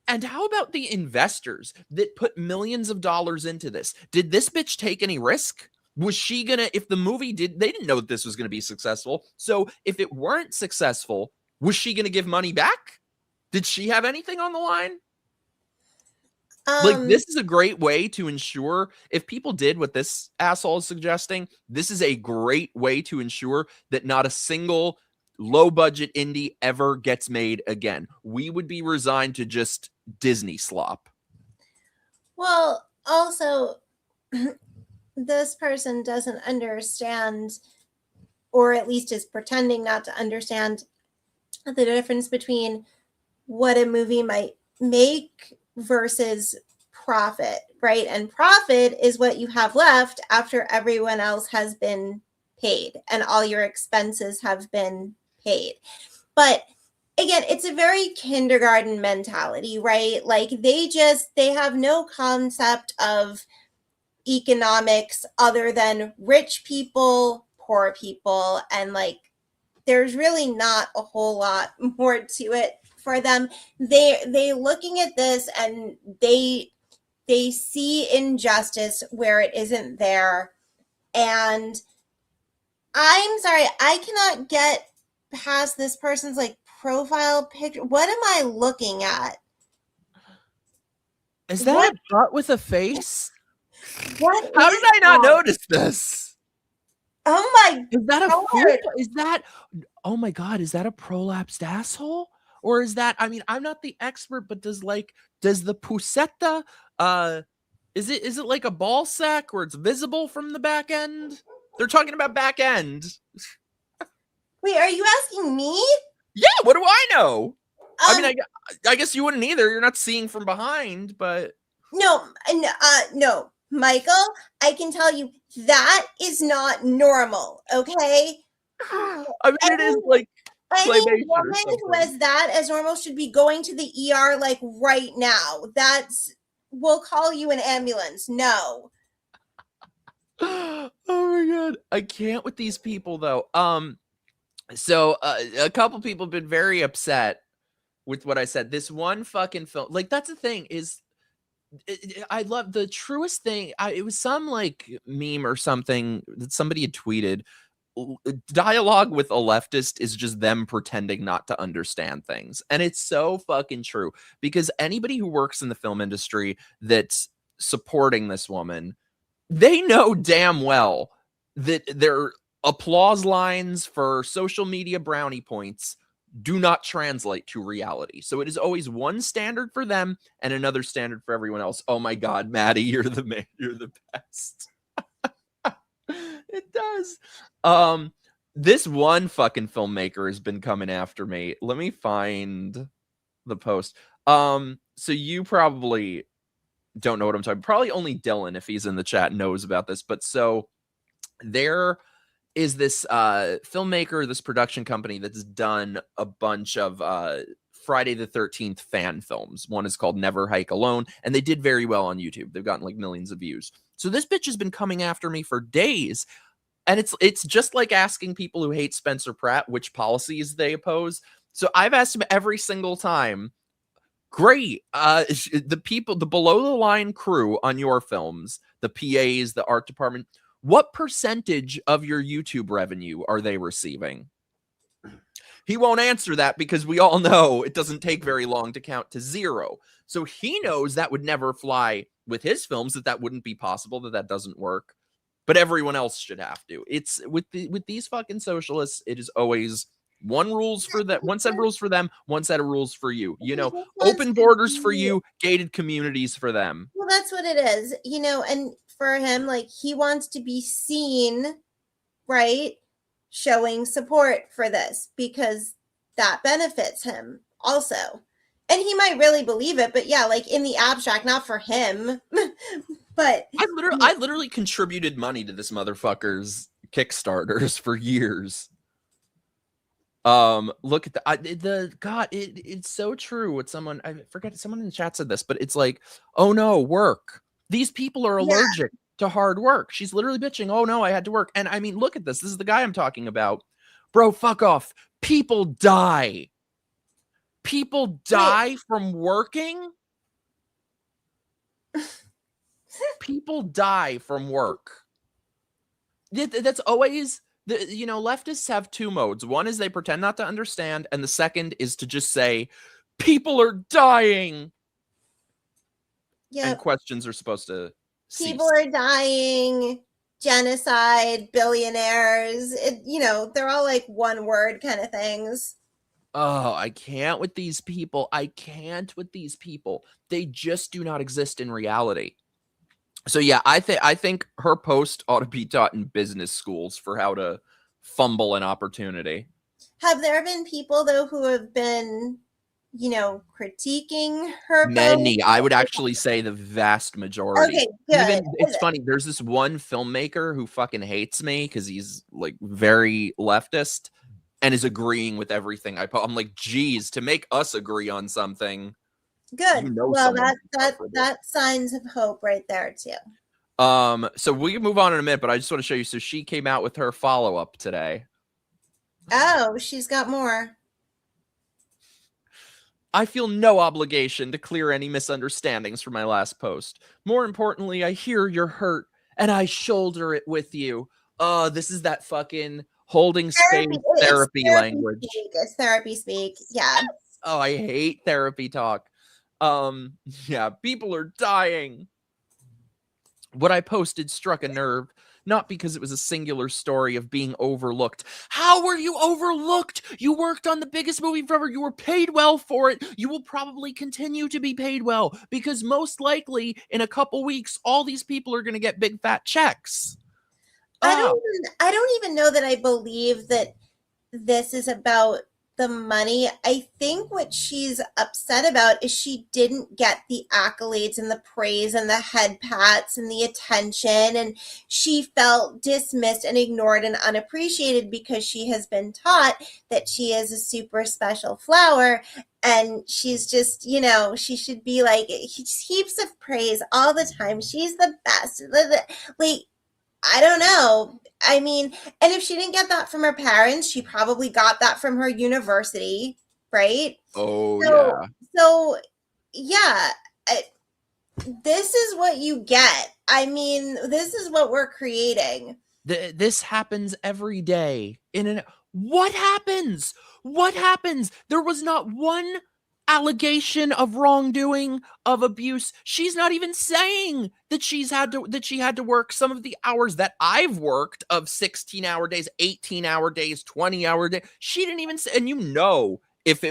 and how about the investors that put millions of dollars into this? Did this bitch take any risk? Was she gonna, if the movie they didn't know that this was going to be successful. So if it weren't successful, was she going to give money back? Did she have anything on the line? Like, this is a great way to ensure, if people did what this asshole is suggesting, this is a great way to ensure that not a single low-budget indie ever gets made again. We would be resigned to just Disney slop. Well, also, this person doesn't understand, or at least is pretending not to understand, the difference between what a movie might make versus profit, right? And profit is what you have left after everyone else has been paid and all your expenses have been paid. But again, it's a very kindergarten mentality, right? Like, they have no concept of economics other than rich people, poor people, and like, there's really not a whole lot more to it for them. They looking at this and they see injustice where it isn't there. And I'm sorry, I cannot get past this person's like profile picture. What am I looking at? Is that a butt with a face? What? How did I not notice this? Oh my! Is that a food? Is that? Oh my God! Is that a prolapsed asshole? Or is that? I mean, I'm not the expert, but does the poussetta? Is it like a ball sack where it's visible from the back end? They're talking about back end. Wait, are you asking me? Yeah. What do I know? I mean, I guess you wouldn't either. You're not seeing from behind, but no, Michael. I can tell you that is not normal. Okay. I mean, it is like any woman who has that as normal should be going to the ER like right now. We'll call you an ambulance. No. Oh my God, I can't with these people though. So a couple people have been very upset with what I said. This one fucking film, like, that's the thing is, I love the truest thing. It was some like meme or something that somebody had tweeted. Dialogue with a leftist is just them pretending not to understand things. And it's so fucking true, because anybody who works in the film industry that's supporting this woman, they know damn well that their applause lines for social media brownie points do not translate to reality. So it is always one standard for them and another standard for everyone else. Oh my God, Maddie, you're the man. You're the best. It does. This one fucking filmmaker has been coming after me. Let me find the post. So you probably don't know what I'm talking about. Probably only Dylan, if he's in the chat, knows about this. But so there is this filmmaker, this production company that's done a bunch of Friday the 13th fan films. One is called Never Hike Alone, and they did very well on YouTube. They've gotten like millions of views. So this bitch has been coming after me for days. And it's just like asking people who hate Spencer Pratt which policies they oppose. So I've asked him every single time, great, the people, the below the line crew on your films, the PAs, the art department, what percentage of your YouTube revenue are they receiving? He won't answer that because we all know it doesn't take very long to count to zero. So he knows that would never fly with his films, that wouldn't be possible, that doesn't work. But everyone else should have to. It's with these fucking socialists, it is always One rules for that. One set of rules for them. One set of rules for you. You know, He just wants open to borders for be- you, gated communities for them. Well, that's what it is, you know, and for him, like, he wants to be seen, right? Showing support for this because that benefits him also. And he might really believe it, but yeah, like in the abstract, not for him. But I literally contributed money to this motherfucker's Kickstarters for years. Look at it's so true. What someone, I forget, someone in the chat said this, but it's like, oh no, work. These people are allergic to hard work. She's literally bitching, oh no, I had to work. And I mean, look at this. This is the guy I'm talking about. Bro, fuck off. People die. People die from working. People die from work. That's always you know, leftists have two modes. One is they pretend not to understand, and the second is to just say people are dying. yeah, And questions are supposed to people cease. are dying, genocide, billionaires, you know, they're all like one word kind of things. Oh, I can't with these people. I can't with these people. They just do not exist in reality. So yeah, I think her post ought to be taught in business schools for how to fumble an opportunity. Have there been people though who have been, you know, critiquing her Many, post? I would actually say the vast majority. Okay, good. Even it's funny. There's this one filmmaker who fucking hates me because he's like very leftist and is agreeing with everything I post. I'm like, geez, to make us agree on something. Good. You know, well, someone that signs of hope right there too. So we can move on in a minute, but I just want to show you. So she came out with her follow-up today. Oh, she's got more. I feel no obligation to clear any misunderstandings from my last post. More importantly, I hear you're hurt and I shoulder it with you. This is that fucking holding space therapy language. It's therapy speak. Yeah. Oh, I hate therapy talk. Yeah, people are dying. What I posted struck a nerve, not because it was a singular story of being overlooked. How were you overlooked? You worked on the biggest movie forever. You were paid well for it. You will probably continue to be paid well because most likely in a couple weeks, all these people are going to get big fat checks. I don't even know that I believe that this is about the money. I think what she's upset about is she didn't get the accolades and the praise and the head pats and the attention, and she felt dismissed and ignored and unappreciated because she has been taught that she is a super special flower, and she's just, you know, she should be like heaps of praise all the time. She's the best. Like, I don't know. I mean, and if she didn't get that from her parents, she probably got that from her university, right? Oh, yeah. This is what you get. I mean, this is what we're creating. This happens every day. What happens? What happens? There was not one allegation of wrongdoing, of abuse. She's not even saying that she had to work some of the hours that I've worked of 16-hour days, 18-hour days, 20-hour days. She didn't even say, and you know, if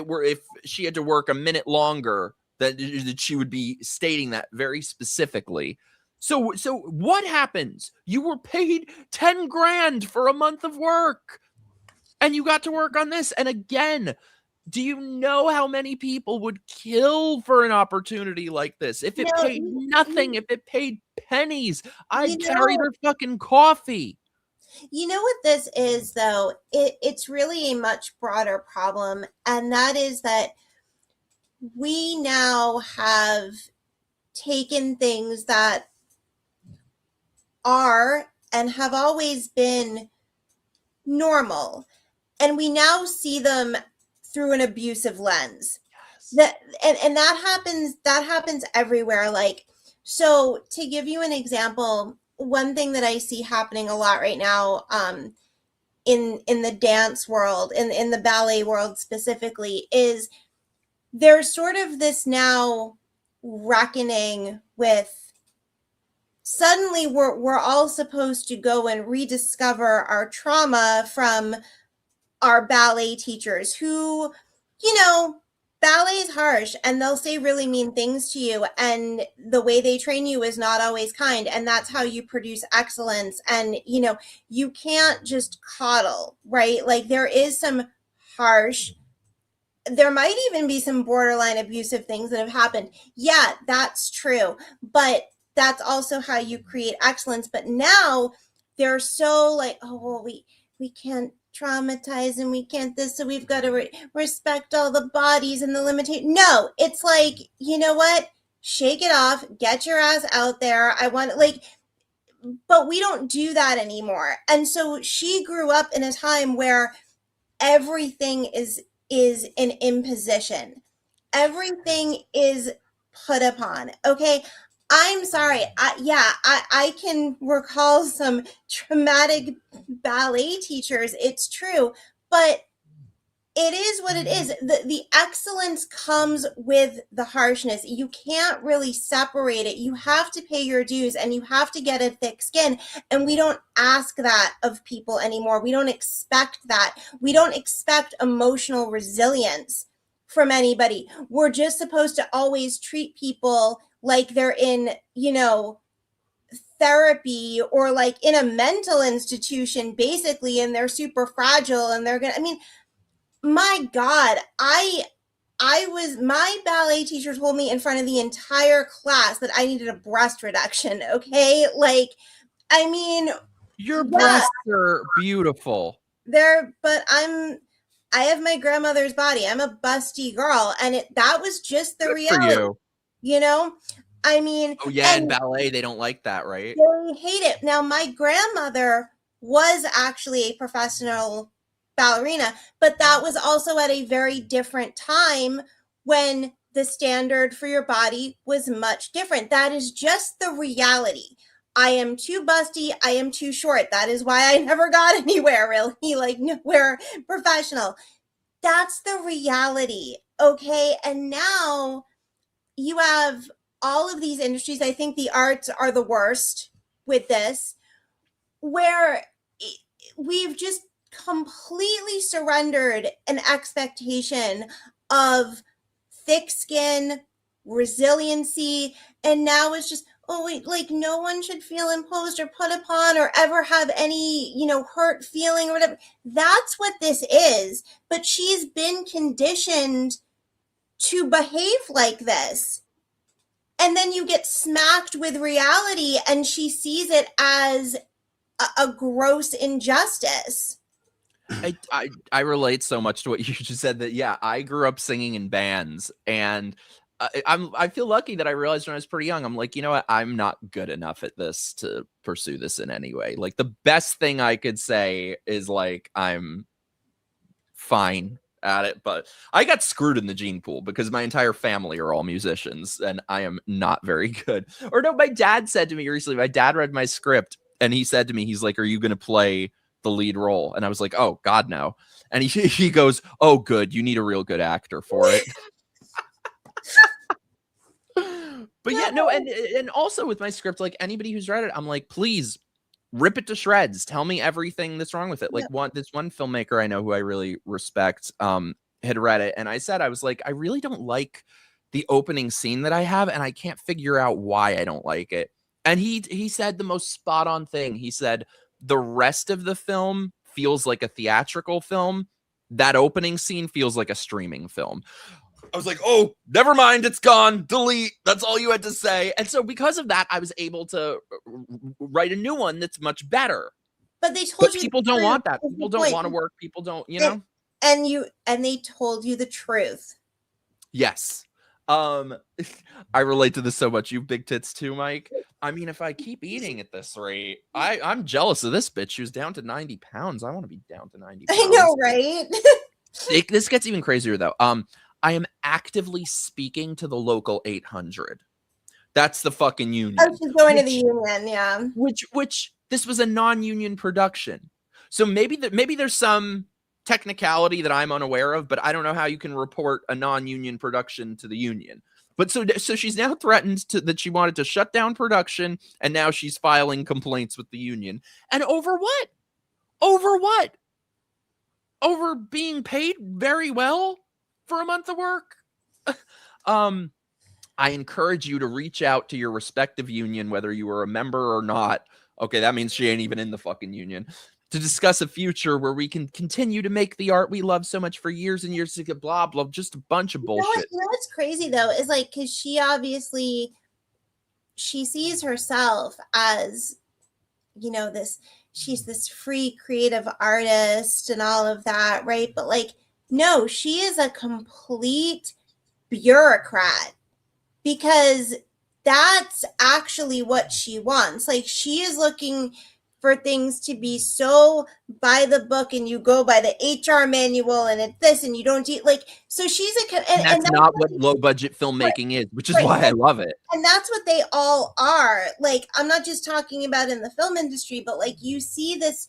she had to work a minute longer, that she would be stating that very specifically. So what happens? You were paid 10 grand for a month of work and you got to work on this. And again, do you know how many people would kill for an opportunity like this? If it paid nothing, if it paid pennies, I'd carry their fucking coffee. You know what this is, though? It's really a much broader problem. And that is that we now have taken things that are and have always been normal, and we now see them through an abusive lens. Yes. That happens everywhere. Like, so to give you an example, one thing that I see happening a lot right now, in the dance world, in the ballet world specifically, is there's sort of this now reckoning with, suddenly we're all supposed to go and rediscover our trauma from are ballet teachers who, you know, ballet is harsh and they'll say really mean things to you, and the way they train you is not always kind, and that's how you produce excellence. And you know, you can't just coddle, right? Like there is some harsh, there might even be some borderline abusive things that have happened. Yeah, that's true, but that's also how you create excellence. But now they're so like, oh well, we can't traumatize and we can't this, so we've got to respect all the bodies and the limitation. No, it's like, you know what, shake it off, get your ass out there. I want, like, but we don't do that anymore. And so she grew up in a time where everything is an imposition, everything is put upon. Okay, I'm sorry. I can recall some traumatic ballet teachers. It's true, but it is what it is. The excellence comes with the harshness. You can't really separate it. You have to pay your dues and you have to get a thick skin. And we don't ask that of people anymore. We don't expect that. We don't expect emotional resilience from anybody. We're just supposed to always treat people like they're in, you know, therapy or like in a mental institution, basically, and they're super fragile and they're gonna, I mean, my God, my ballet teacher told me in front of the entire class that I needed a breast reduction. Okay. Like, I mean, Your breasts are beautiful. but I have my grandmother's body. I'm a busty girl. And that was just the Good reality. for you. You know, I mean, Oh yeah, in ballet they don't like that, right? they hate it. Now, my grandmother was actually a professional ballerina, but that was also at a very different time when the standard for your body was much different. That is just the reality. I am too busty. I am too short. That is why I never got anywhere, really, like nowhere professional. That's the reality. Okay. And now you have all of these industries. I think the arts are the worst with this, where we've just completely surrendered an expectation of thick skin, resiliency, and now it's just, oh wait, like no one should feel imposed or put upon or ever have any, you know, hurt feeling or whatever. That's what this is. But she's been conditioned to behave like this. And then you get smacked with reality and she sees it as a gross injustice. I relate so much to what you just said that, yeah, I grew up singing in bands, and I feel lucky that I realized when I was pretty young, I'm like, you know what, I'm not good enough at this to pursue this in any way. Like the best thing I could say is like, I'm fine at it, but I got screwed in the gene pool because my entire family are all musicians and I am not very good. Or no, my dad said to me recently, my dad read my script and he said to me, he's like, are you going to play the lead role? And I was like, oh God, no. And he goes, oh good, you need a real good actor for it. But yeah, no, and also with my script, like anybody who's read it, I'm like, please rip it to shreds. Tell me everything that's wrong with it. Like this one filmmaker I know who I really respect had read it, and I said, I was like, I really don't like the opening scene that I have, and I can't figure out why I don't like it. And he said the most spot on thing. He said the rest of the film feels like a theatrical film. That opening scene feels like a streaming film. I was like, oh, never mind. It's gone. Delete. That's all you had to say. And so because of that, I was able to write a new one that's much better. But they told you people don't want that. People don't want to work. People don't, you know. And they told you the truth. Yes. I relate to this so much. You big tits too, Mike. I mean, if I keep eating at this rate, I'm jealous of this bitch. She was down to 90 pounds. I want to be down to 90 pounds. I know, right? This gets even crazier though. I am actively speaking to the local 800. That's the fucking union. Oh, she's going to the union, yeah. Which this was a non-union production. So maybe there's some technicality that I'm unaware of, but I don't know how you can report a non-union production to the union. But so she's now threatened that she wanted to shut down production, and now she's filing complaints with the union. And over what? Over what? over being paid very well for a month of work. I encourage you to reach out to your respective union, whether you are a member or not. Okay, that means she ain't even in the fucking union. To discuss a future where we can continue to make the art we love so much for years and years to get blah, blah, just a bunch of bullshit. You know what's crazy, though, is like, because she obviously, she sees herself as, you know, she's this free creative artist and all of that, right? But like, no, she is a complete bureaucrat, because that's actually what she wants. Like, she is looking for things to be so by the book, and you go by the HR manual, and it's this, and you don't do like. So she's and that's not what low budget filmmaking is, which is why I love it. And that's what they all are. Like, I'm not just talking about in the film industry, but like, you see this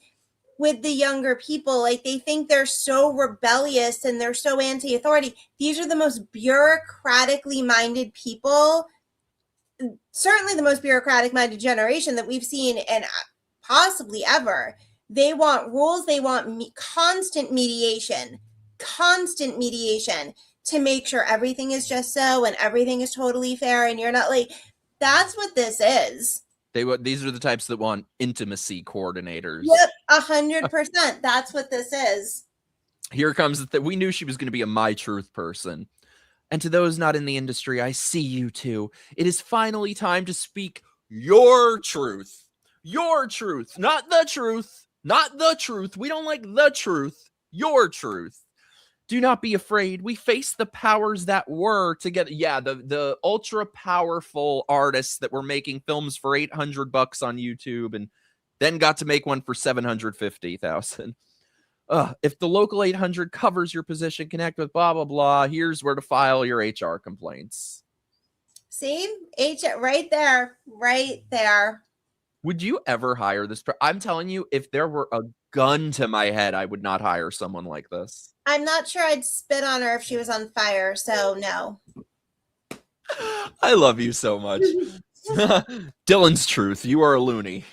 with the younger people. Like, they think they're so rebellious and they're so anti-authority. These are the most bureaucratically minded people, certainly the most bureaucratic minded generation that we've seen and possibly ever. They want rules. They want constant mediation to make sure everything is just so and everything is totally fair. And you're not like, that's what this is. These are the types that want intimacy coordinators. Yep, 100%. That's what this is. Here comes we knew she was going to be a My Truth person. And to those not in the industry, I see you too. It is finally time to speak your truth. Your truth, not the truth, not the truth. We don't like the truth, your truth. Do not be afraid. We face the powers that were together. Yeah, the ultra powerful artists that were making films for $800 on YouTube and then got to make one for $750,000. If the local 800 covers your position, connect with blah, blah, blah. Here's where to file your HR complaints. See? HR, right there. Right there. Would you ever hire this? I'm telling you, if there were a gun to my head, I would not hire someone like this. I'm not sure I'd spit on her if she was on fire, so no. I love you so much. Dylan's truth. You are a loony.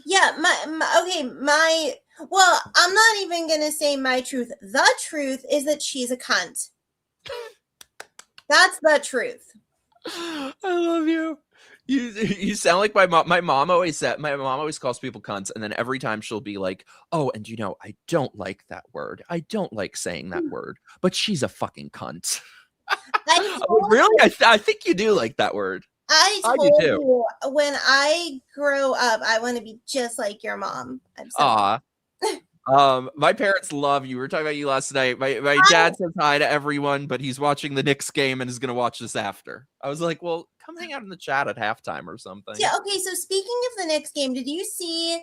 Yeah, well, I'm not even going to say my truth. The truth is that she's a cunt. That's the truth. I love you. You sound like my mom. My mom always calls people cunts, and then every time she'll be like, "Oh, and you know, I don't like that word. I don't like saying that word, but she's a fucking cunt." Really? I think you do like that word. I do told too. you, when I grow up, I want to be just like your mom. My parents love you. We were talking about you last night. My dad says hi to everyone, but he's watching the Knicks game and is going to watch this after. I was like, well, come hang out in the chat at halftime or something. Yeah. Okay. So speaking of the Knicks game, did you see,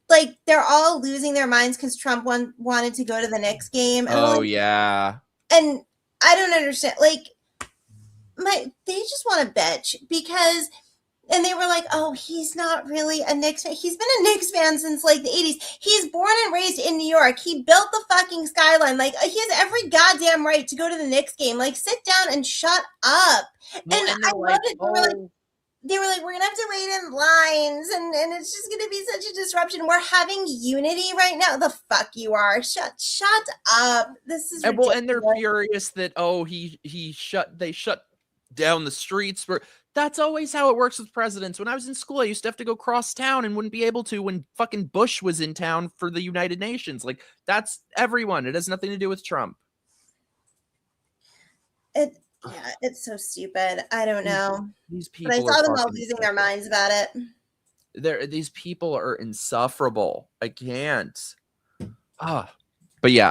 like, they're all losing their minds because Trump wanted to go to the Knicks game? And yeah. And I don't understand. Like, they just want to bitch because. And they were like, oh, he's not really a Knicks fan. He's been a Knicks fan since like the 80s. He's born and raised in New York. He built the fucking skyline. Like, he has every goddamn right to go to the Knicks game. Like, sit down and shut up. Well, and I loved it. They were like, we're going to have to wait in lines. And it's just going to be such a disruption. We're having unity right now. The fuck you are. Shut up. This is ridiculous. And they're furious that, they shut down the streets. That's always how it works with presidents. When I was in school, I used to have to go cross town and wouldn't be able to when fucking Bush was in town for the United Nations. Like, that's everyone. It has nothing to do with Trump. It's so stupid. I don't know. These people, but I saw them all losing their minds about it. These people are insufferable. I can't. But yeah,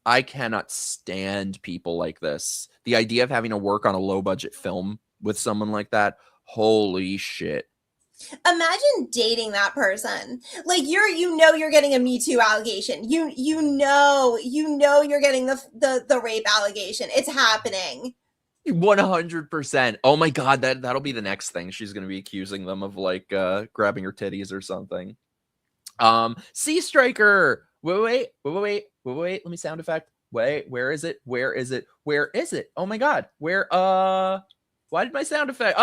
I cannot stand people like this. The idea of having to work on a low budget film with someone like that, holy shit. Imagine dating that person. Like, you're getting a Me Too allegation. You know you're getting the rape allegation. It's happening. 100%. Oh my god, that'll be the next thing. She's gonna be accusing them of like grabbing her titties or something. Sea Striker. Wait. Let me sound effect. Wait, where is it? Oh my god. Why did my sound effect?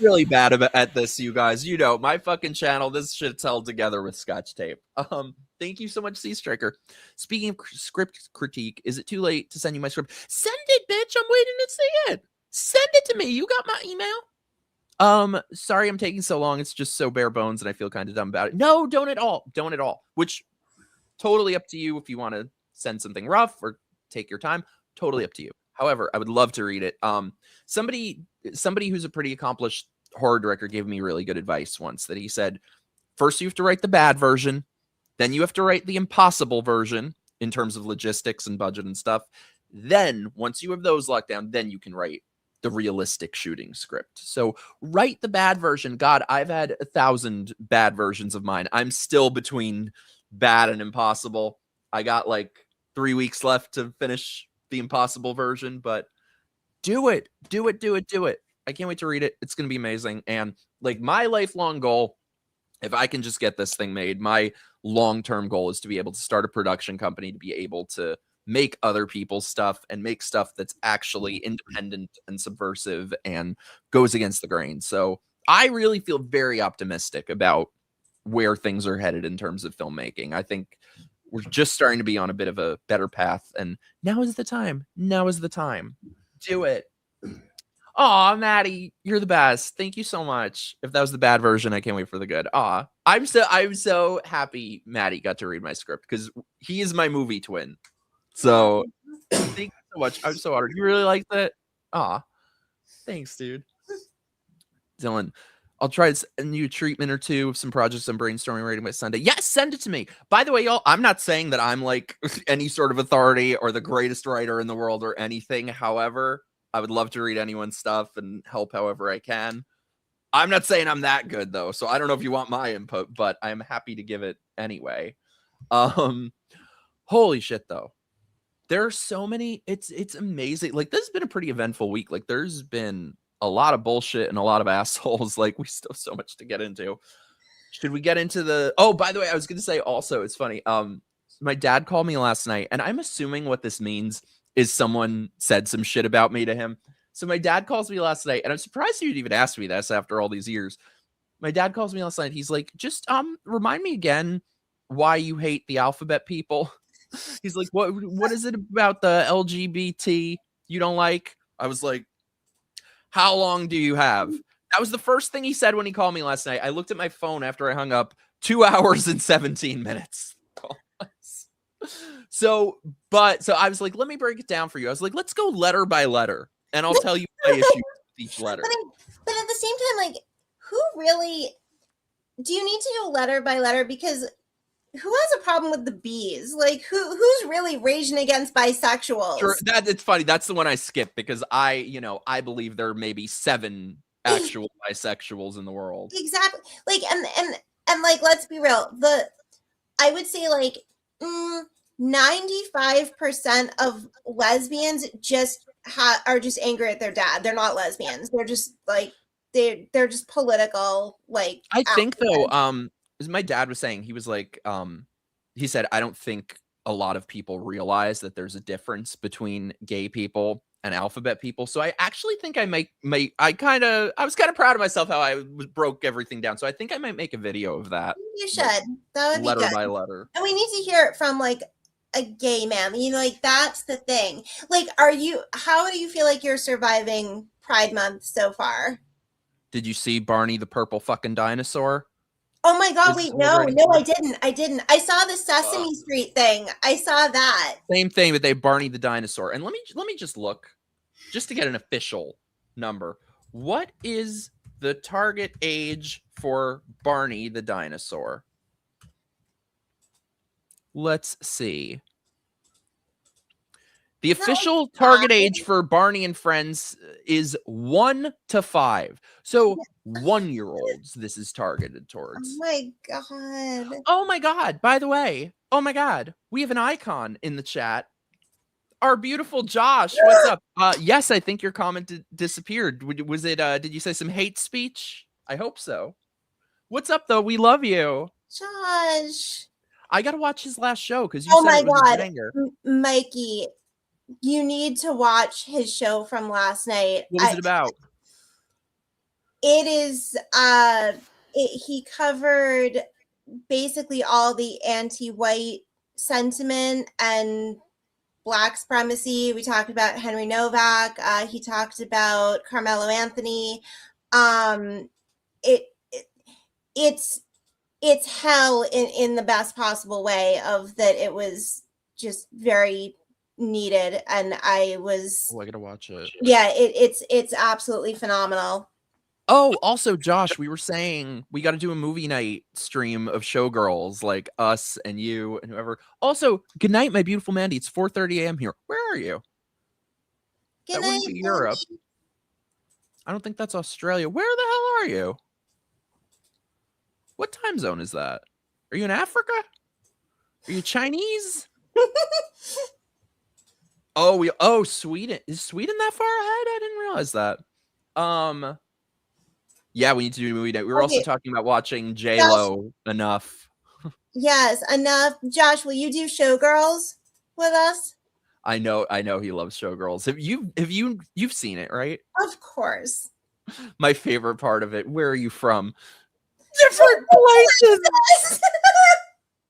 really bad at this, you guys. You know, my fucking channel, this shit's held together with Scotch tape. Thank you so much, C Striker. Speaking of script critique, is it too late to send you my script? Send it, bitch. I'm waiting to see it. Send it to me. You got my email? Sorry I'm taking so long. It's just so bare bones and I feel kind of dumb about it. No, don't at all. Don't at all. Which, totally up to you if you want to send something rough or take your time. Totally up to you. However, I would love to read it. Somebody who's a pretty accomplished horror director gave me really good advice once, that he said, first you have to write the bad version, then you have to write the impossible version in terms of logistics and budget and stuff. Then once you have those locked down, then you can write the realistic shooting script. So write the bad version. God, I've had 1,000 bad versions of mine. I'm still between bad and impossible. I got like 3 weeks left to finish the impossible version, but do it. I can't wait to read it. It's going to be amazing. And like my lifelong goal, if I can just get this thing made, my long-term goal is to be able to start a production company, to be able to make other people's stuff and make stuff that's actually independent and subversive and goes against the grain. So I really feel very optimistic about where things are headed in terms of filmmaking. I think we're just starting to be on a bit of a better path, and now is the time. Now is the time. Do it. Aw, Maddie, you're the best. Thank you so much. If that was the bad version, I can't wait for the good. Aw, I'm so happy Maddie got to read my script because he is my movie twin. So thank you so much. I'm so honored. You really liked it? Aw, thanks, dude. Dylan, I'll try to send you a treatment or two of some projects I'm brainstorming writing by Sunday. Yes, send it to me. By the way, y'all, I'm not saying that I'm like any sort of authority or the greatest writer in the world or anything. However, I would love to read anyone's stuff and help however I can. I'm not saying I'm that good, though, so I don't know if you want my input, but I'm happy to give it anyway. Holy shit, though. There are so many. It's amazing. Like, this has been a pretty eventful week. Like, there's been a lot of bullshit and a lot of assholes. Like, we still have so much to get into. Should we get into the... Oh, by the way, I was going to say also, it's funny. My dad called me last night, and I'm assuming what this means is someone said some shit about me to him. So my dad calls me last night, and I'm surprised you'd even ask me this after all these years. My dad calls me last night. He's like, just remind me again why you hate the alphabet people. He's like, what is it about the LGBT you don't like? I was like, how long do you have? That was the first thing he said when he called me last night. I looked at my phone after I hung up. 2 hours and 17 minutes. So I was like, let me break it down for you. I was like, let's go letter by letter, and I'll tell you my issues with each letter. But at the same time, like, who really do you need to go letter by letter? Because who has a problem with the bees? Like, who's really raging against bisexuals? Sure, it's funny. That's the one I skipped because I believe there may be 7 actual bisexuals in the world. Exactly. Like, and like, let's be real. I would say like 95% of lesbians are just angry at their dad. They're not lesbians. They're just like they're just political. Like, I think though, as my dad was saying, he was like, he said, I don't think a lot of people realize that there's a difference between gay people and alphabet people. So I actually think I was kind of proud of myself how I broke everything down. So I think I might make a video of that. You should. That would be letter good. by letter. And we need to hear it from like a gay man. You know, like, that's the thing. Like, how do you feel like you're surviving Pride Month so far? Did you see Barney the purple fucking dinosaur? Oh my God, wait, no, I didn't. I saw the Sesame Street thing. I saw that. Same thing, but they Barney the dinosaur. And let me just look, just to get an official number. What is the target age for Barney the dinosaur? Let's see. The official target age for Barney and Friends is 1 to 5. So 1-year-olds this is targeted towards. Oh my God. Oh my God. By the way, oh my God. We have an icon in the chat. Our beautiful Josh. What's up? Yes, I think your comment disappeared. Was it, did you say some hate speech? I hope so. What's up though? We love you. Josh. I got to watch his last show because you oh said my it was God. a banger. Mikey, you need to watch his show from last night. What was it about? It is he covered basically all the anti-white sentiment and Black supremacy. We talked about Henry Novak. He talked about Carmelo Anthony. It, it's hell in the best possible way of that. It was just very needed, and I was. Oh, I gotta watch it. Yeah, it's absolutely phenomenal. Oh, also, Josh, we were saying we got to do a movie night stream of Showgirls, like us and you and whoever. Also, good night, my beautiful Mandy. It's 4:30 a.m. here. Where are you? Good That night, wouldn't be Europe. Mandy. I don't think that's Australia. Where the hell are you? What time zone is that? Are you in Africa? Are you Chinese? Oh, Sweden. Is Sweden that far ahead? I didn't realize that. Yeah, we need to do a movie night. We were also talking about watching J-Lo enough. Yes, enough. Josh, will you do Showgirls with us? I know he loves Showgirls. You've seen it, right? Of course. My favorite part of it. Where are you from? Different places.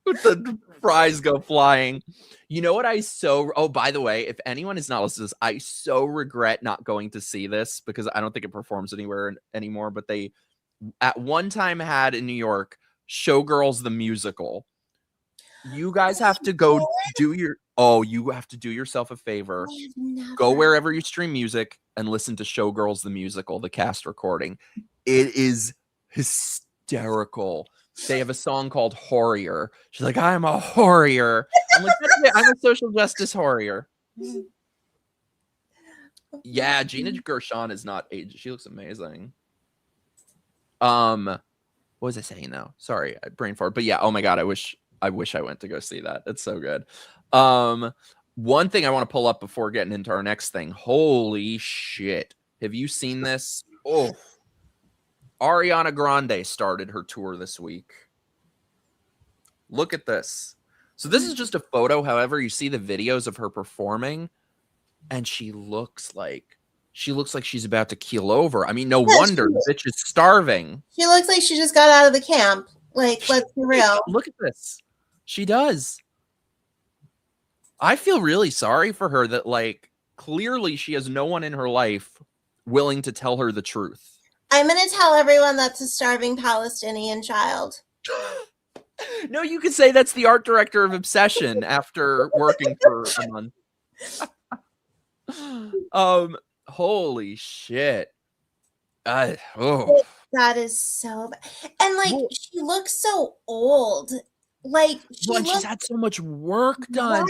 The fries go flying. You know what oh, by the way, if anyone is not listening to this, I so regret not going to see this because I don't think it performs anywhere anymore. But they at one time had in New York Showgirls the musical. You guys have to go you have to do yourself a favor. Go wherever you stream music and listen to Showgirls the musical, the cast recording. It is hysterical. They have a song called Horrier. She's like, I'm a Horrier. I'm like, I'm a social justice Horrier. Yeah, Gina Gershon is not aged. She looks amazing. What was I saying though? Sorry, brain fart. But yeah, oh my god, I wish I went to go see that. It's so good. One thing I want to pull up before getting into our next thing. Holy shit. Have you seen this? Oh. Ariana Grande started her tour this week. Look at this. So this is just a photo. However, you see the videos of her performing, and she looks like she's about to keel over. I mean, no wonder the bitch is starving. She looks like she just got out of the camp. Like, let's be real. Look at this. She does. I feel really sorry for her that, like, clearly she has no one in her life willing to tell her the truth. I'm going to tell everyone that's a starving Palestinian child. No, you could say that's the art director of Obsession after working for a month. Holy shit. That is so bad. And like, she looks so old. Like, she's had so much work done.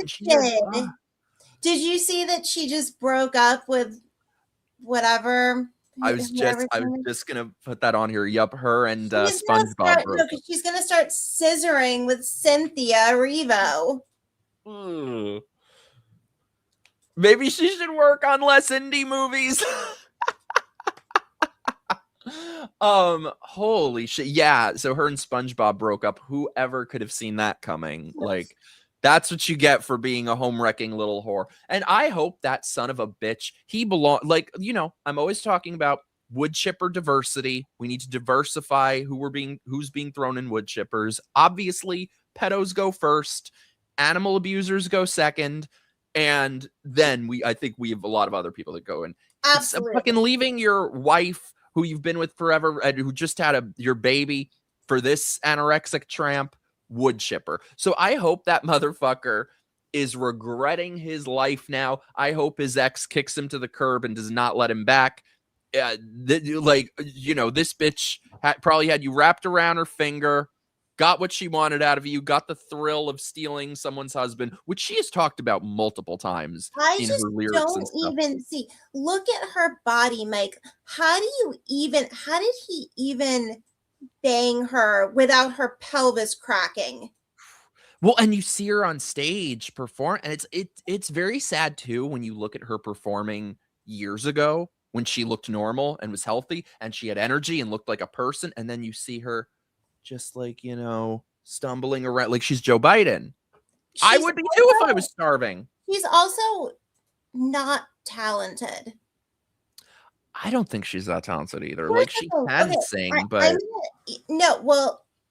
Did you see that she just broke up with whatever? I was just gonna put that on here. Yup, her and SpongeBob. She's gonna start scissoring with Cynthia Erivo. Maybe she should work on less indie movies. Holy shit. Yeah, so her and SpongeBob broke up. Whoever could have seen that coming? Like, that's what you get for being a home-wrecking little whore. And I hope that son of a bitch, he like, you know, I'm always talking about wood chipper diversity. We need to diversify who's being thrown in wood chippers. Obviously, pedos go first, animal abusers go second, and then I think we have a lot of other people that go in. Absolutely. Fucking leaving your wife who you've been with forever and who just had your baby for this anorexic tramp. Wood chipper. So I hope that motherfucker is regretting his life now. I hope his ex kicks him to the curb and does not let him back. Like, you know, this bitch probably had you wrapped around her finger, got what she wanted out of you, got the thrill of stealing someone's husband, which she has talked about multiple times. I just don't even see. Look at her body, Mike. How did he even bang her without her pelvis cracking? Well, and you see her on stage perform, and it's very sad too when you look at her performing years ago when she looked normal and was healthy and she had energy and looked like a person, and then you see her just like, you know, stumbling around like she's Joe Biden. I would be too if I was starving. She's also not talented. I don't think she's that talented either. Of course Like, she I don't. can Okay, sing, but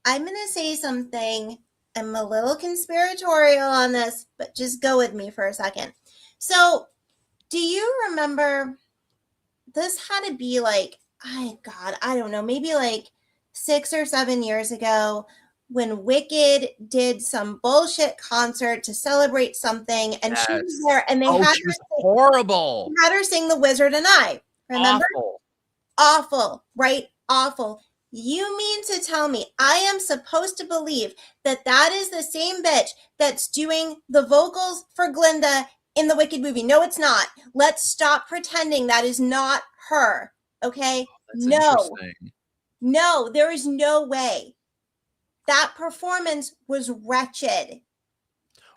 I'm gonna say something. I'm a little conspiratorial on this, but just go with me for a second. So, do you remember this had to be like, God, I don't know, maybe like 6 or 7 years ago when Wicked did some bullshit concert to celebrate something, and she was yes. there, and they Oh, had she was horrible. her sing "The Wizard and I." Remember? Awful. Awful, right? Awful. You mean to tell me I am supposed to believe that that is the same bitch that's doing the vocals for Glinda in the Wicked movie? No, it's not. Let's stop pretending that is not her. Okay? That's No, interesting. no, there is no way. That performance was wretched.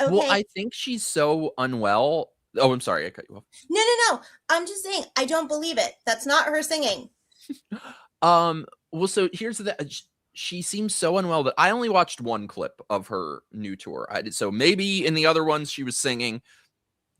Okay? Well, I think she's so unwell. Oh, I'm sorry, I cut you off. No. I'm just saying, I don't believe it. That's not her singing. Well, so here's the she seems so unwell that I only watched one clip of her new tour. I did, so maybe in the other ones she was singing.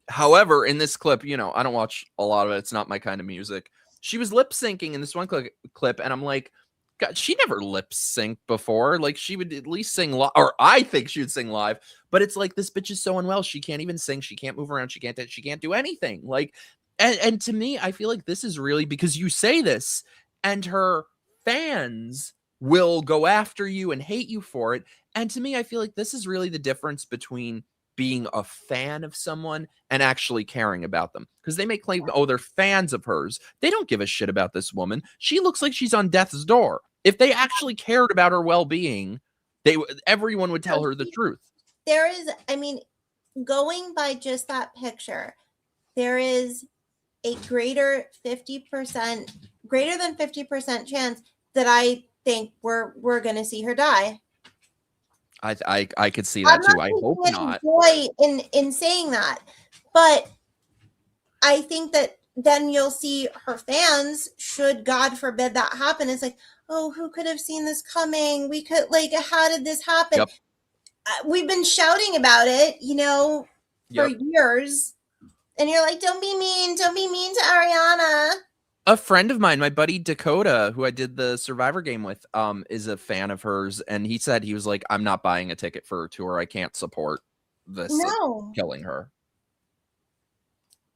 However, in this clip, you know, I don't watch a lot of it. It's not my kind of music. She was lip syncing in this one clip, and I'm like, God, she never lip synced before. Like, she would at least sing live, or I think she would sing live. But it's like, this bitch is so unwell. She can't even sing. She can't move around. She can't do anything. Like, and to me, I feel like this is really because you say this, and her fans will go after you and hate you for it. And to me, I feel like this is really the difference between being a fan of someone and actually caring about them, because they may claim, oh, they're fans of hers. They don't give a shit about this woman. She looks like she's on death's door. If they actually cared about her well-being, everyone would tell her the truth. There is, I mean, going by just that picture, there is a greater than 50% chance that I think we're gonna see her die. I could see that too. I hope not. Joy in saying that, but I think that then you'll see her fans, should God forbid that happen, it's like, oh, who could have seen this coming? We could, like, how did this happen? Yep. We've been shouting about it, you know, for Yep. years, and you're like, don't be mean to Ariana. A friend of mine, my buddy Dakota, who I did the Survivor game with, is a fan of hers, and he said, he was like, I'm not buying a ticket for her tour. I can't support this killing her.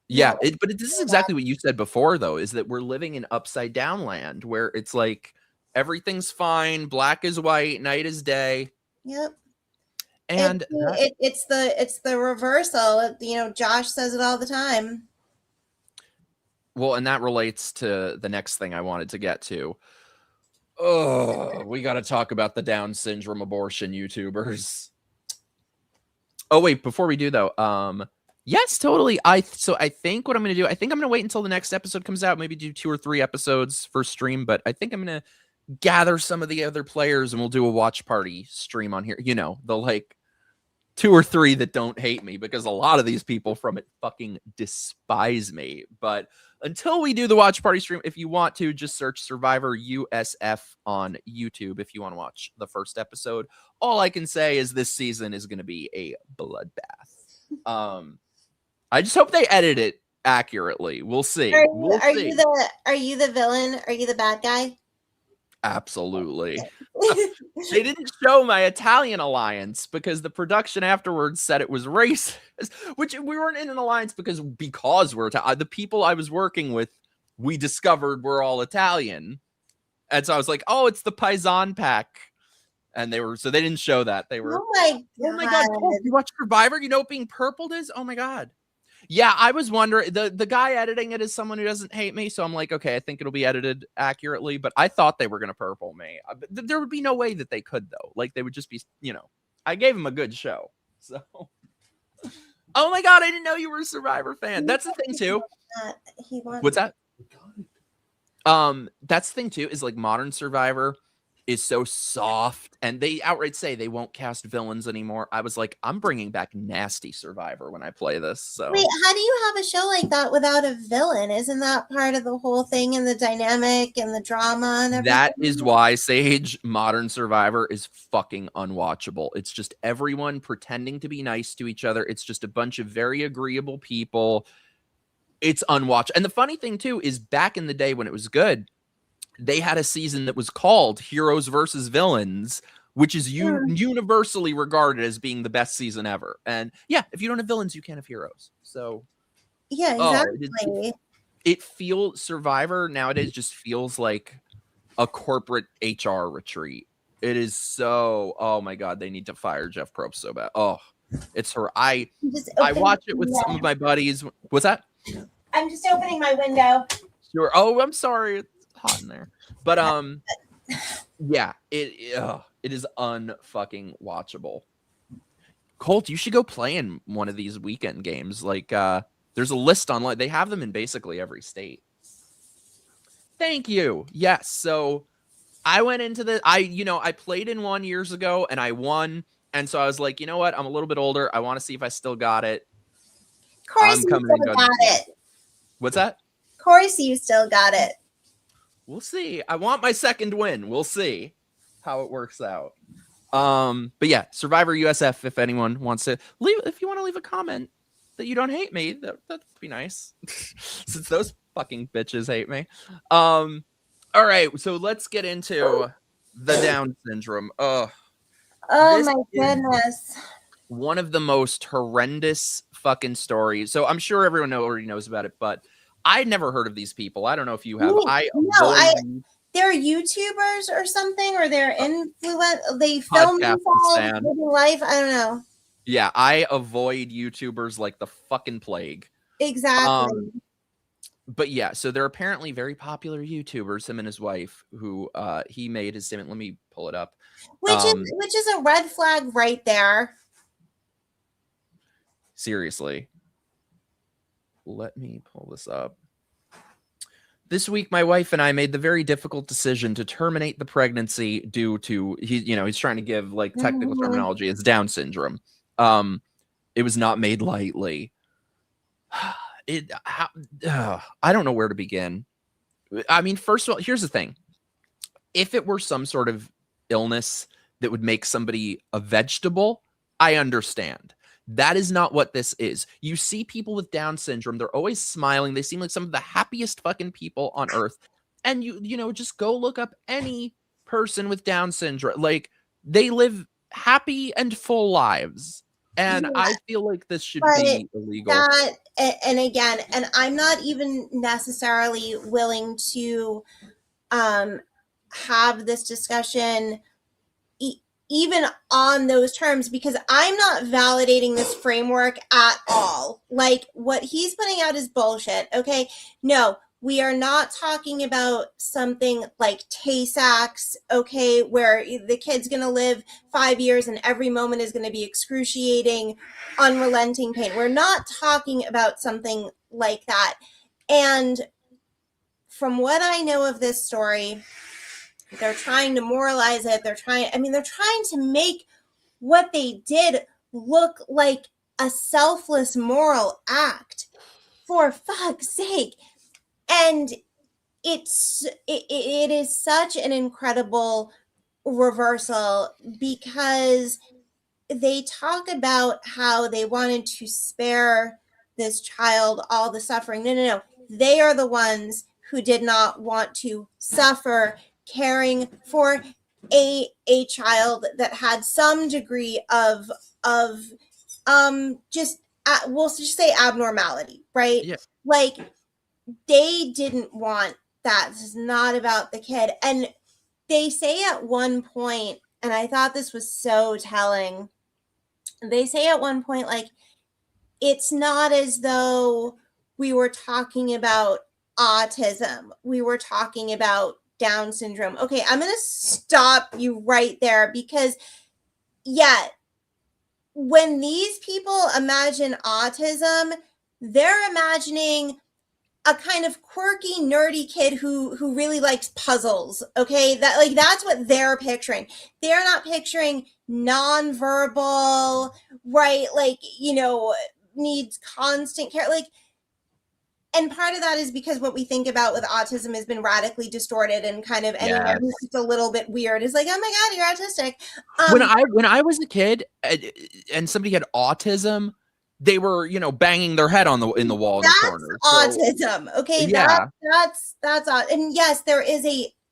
Yeah, but this is exactly what you said before, though, is that we're living in upside down land where it's like everything's fine, black is white, night is day. Yep. And it's the reversal. You know, Josh says it all the time. Well, and that relates to the next thing I wanted to get to. Oh, we got to talk about the Down syndrome abortion YouTubers. Oh, wait, before we do, though, yes, totally. So I think what I'm going to do, I think I'm going to wait until the next episode comes out, maybe do 2 or 3 episodes for stream, but I think I'm going to gather some of the other players and we'll do a watch party stream on here. You know, the like 2 or 3 that don't hate me, because a lot of these people from it fucking despise me. But until we do the watch party stream, if you want to, just search Survivor USF on YouTube if you want to watch the first episode. All I can say is this season is going to be a bloodbath. I just hope they edit it accurately. We'll see. Are you the villain? Are you the bad guy? Absolutely. They didn't show my Italian alliance because the production afterwards said it was racist, which we weren't in an alliance because we're the people I was working with, we discovered we're all Italian. And so I was like, oh, it's the Paisan pack. And they didn't show that. They were, oh my God. Oh, you watch Survivor? You know what being purpled is? Oh my God. Yeah, I was wondering, the guy editing it is someone who doesn't hate me, so I'm like, okay, I think it'll be edited accurately, but I thought they were going to purple me. There would be no way that they could, though. Like, they would just be, you know, I gave them a good show, so. Oh my God, I didn't know you were a Survivor fan. That's the thing, too. What's that? That's the thing, too, is like modern Survivor is so soft, and they outright say they won't cast villains anymore. I was like, I'm bringing back nasty Survivor when I play this. So wait, how do you have a show like that without a villain? Isn't that part of the whole thing and the dynamic and the drama and everything? That is why, Sage, modern Survivor is fucking unwatchable. It's just everyone pretending to be nice to each other. It's just a bunch of very agreeable people. It's unwatched. And the funny thing too is back in the day when it was good, they had a season that was called Heroes versus Villains, which is universally regarded as being the best season ever. And yeah, if you don't have villains, you can't have heroes. So Yeah, exactly. It feels Survivor nowadays just feels like a corporate HR retreat. It is so, oh my God, they need to fire Jeff Probst so bad. Oh, it's her. I watch it with some of my buddies. What's that? I'm just opening my window. Sure. Oh, I'm sorry. It's hot in there. But yeah, it is unfucking watchable. Colt, you should go play in one of these weekend games. Like there's a list online. They have them in basically every state. Thank you. Yes. So I went into the I played in one years ago and I won. And so I was like, you know what? I'm a little bit older. I want to see if I still got it. Of course, you still got it. What's that? Of course, you still got it. We'll see. I want my second win. We'll see how it works out. But yeah, Survivor USF. If anyone wants to leave, if you want to leave a comment that you don't hate me, that'd be nice. Since those fucking bitches hate me. All right, so let's get into the Down syndrome. Oh my goodness. One of the most horrendous fucking stories. So I'm sure everyone already knows about it, but I'd never heard of these people. I don't know if you have. They're YouTubers or something, or they're they film themselves living life. I don't know. Yeah, I avoid YouTubers like the fucking plague. Exactly. But yeah, so they're apparently very popular YouTubers, him and his wife, who he made his statement. Let me pull it up. Which is a red flag right there. Seriously. Let me pull this up. This week, my wife and I made the very difficult decision to terminate the pregnancy due to he's trying to give like technical terminology. It's Down syndrome. It was not made lightly. I don't know where to begin. I mean, first of all, here's the thing. If it were some sort of illness that would make somebody a vegetable, I understand. That is not what this is. You see people with Down syndrome, they're always smiling. They seem like some of the happiest fucking people on earth. And you just go look up any person with Down syndrome. Like, they live happy and full lives. And I feel like this should be illegal. And again, and I'm not even necessarily willing to have this discussion even on those terms, because I'm not validating this framework at all. Like, what he's putting out is bullshit. Okay. No, we are not talking about something like Tay-Sachs, okay, where the kid's going to live 5 years and every moment is going to be excruciating, unrelenting pain. We're not talking about something like that. And from what I know of this story, they're trying to moralize it. They're trying to make what they did look like a selfless moral act, for fuck's sake. And it is such an incredible reversal, because they talk about how they wanted to spare this child all the suffering. No. They are the ones who did not want to suffer caring for a child that had some degree of we'll just say abnormality, right? Yes. Like, they didn't want that. This is not about the kid. And they say at one point, and I thought this was so telling, they say at one point, like, it's not as though we were talking about autism. We were talking about Down syndrome. Okay, I'm going to stop you right there, because when these people imagine autism, they're imagining a kind of quirky, nerdy kid who really likes puzzles. Okay, that's what they're picturing. They're not picturing nonverbal, right? Like, needs constant care. Like, and part of that is because what we think about with autism has been radically distorted, and kind of anyone who's just a little bit weird is like, oh my God, you're autistic. When I was a kid and somebody had autism, they were, you know, banging their head in the wall in the corner. Autism. Okay. Yeah. That's odd. And yes, there is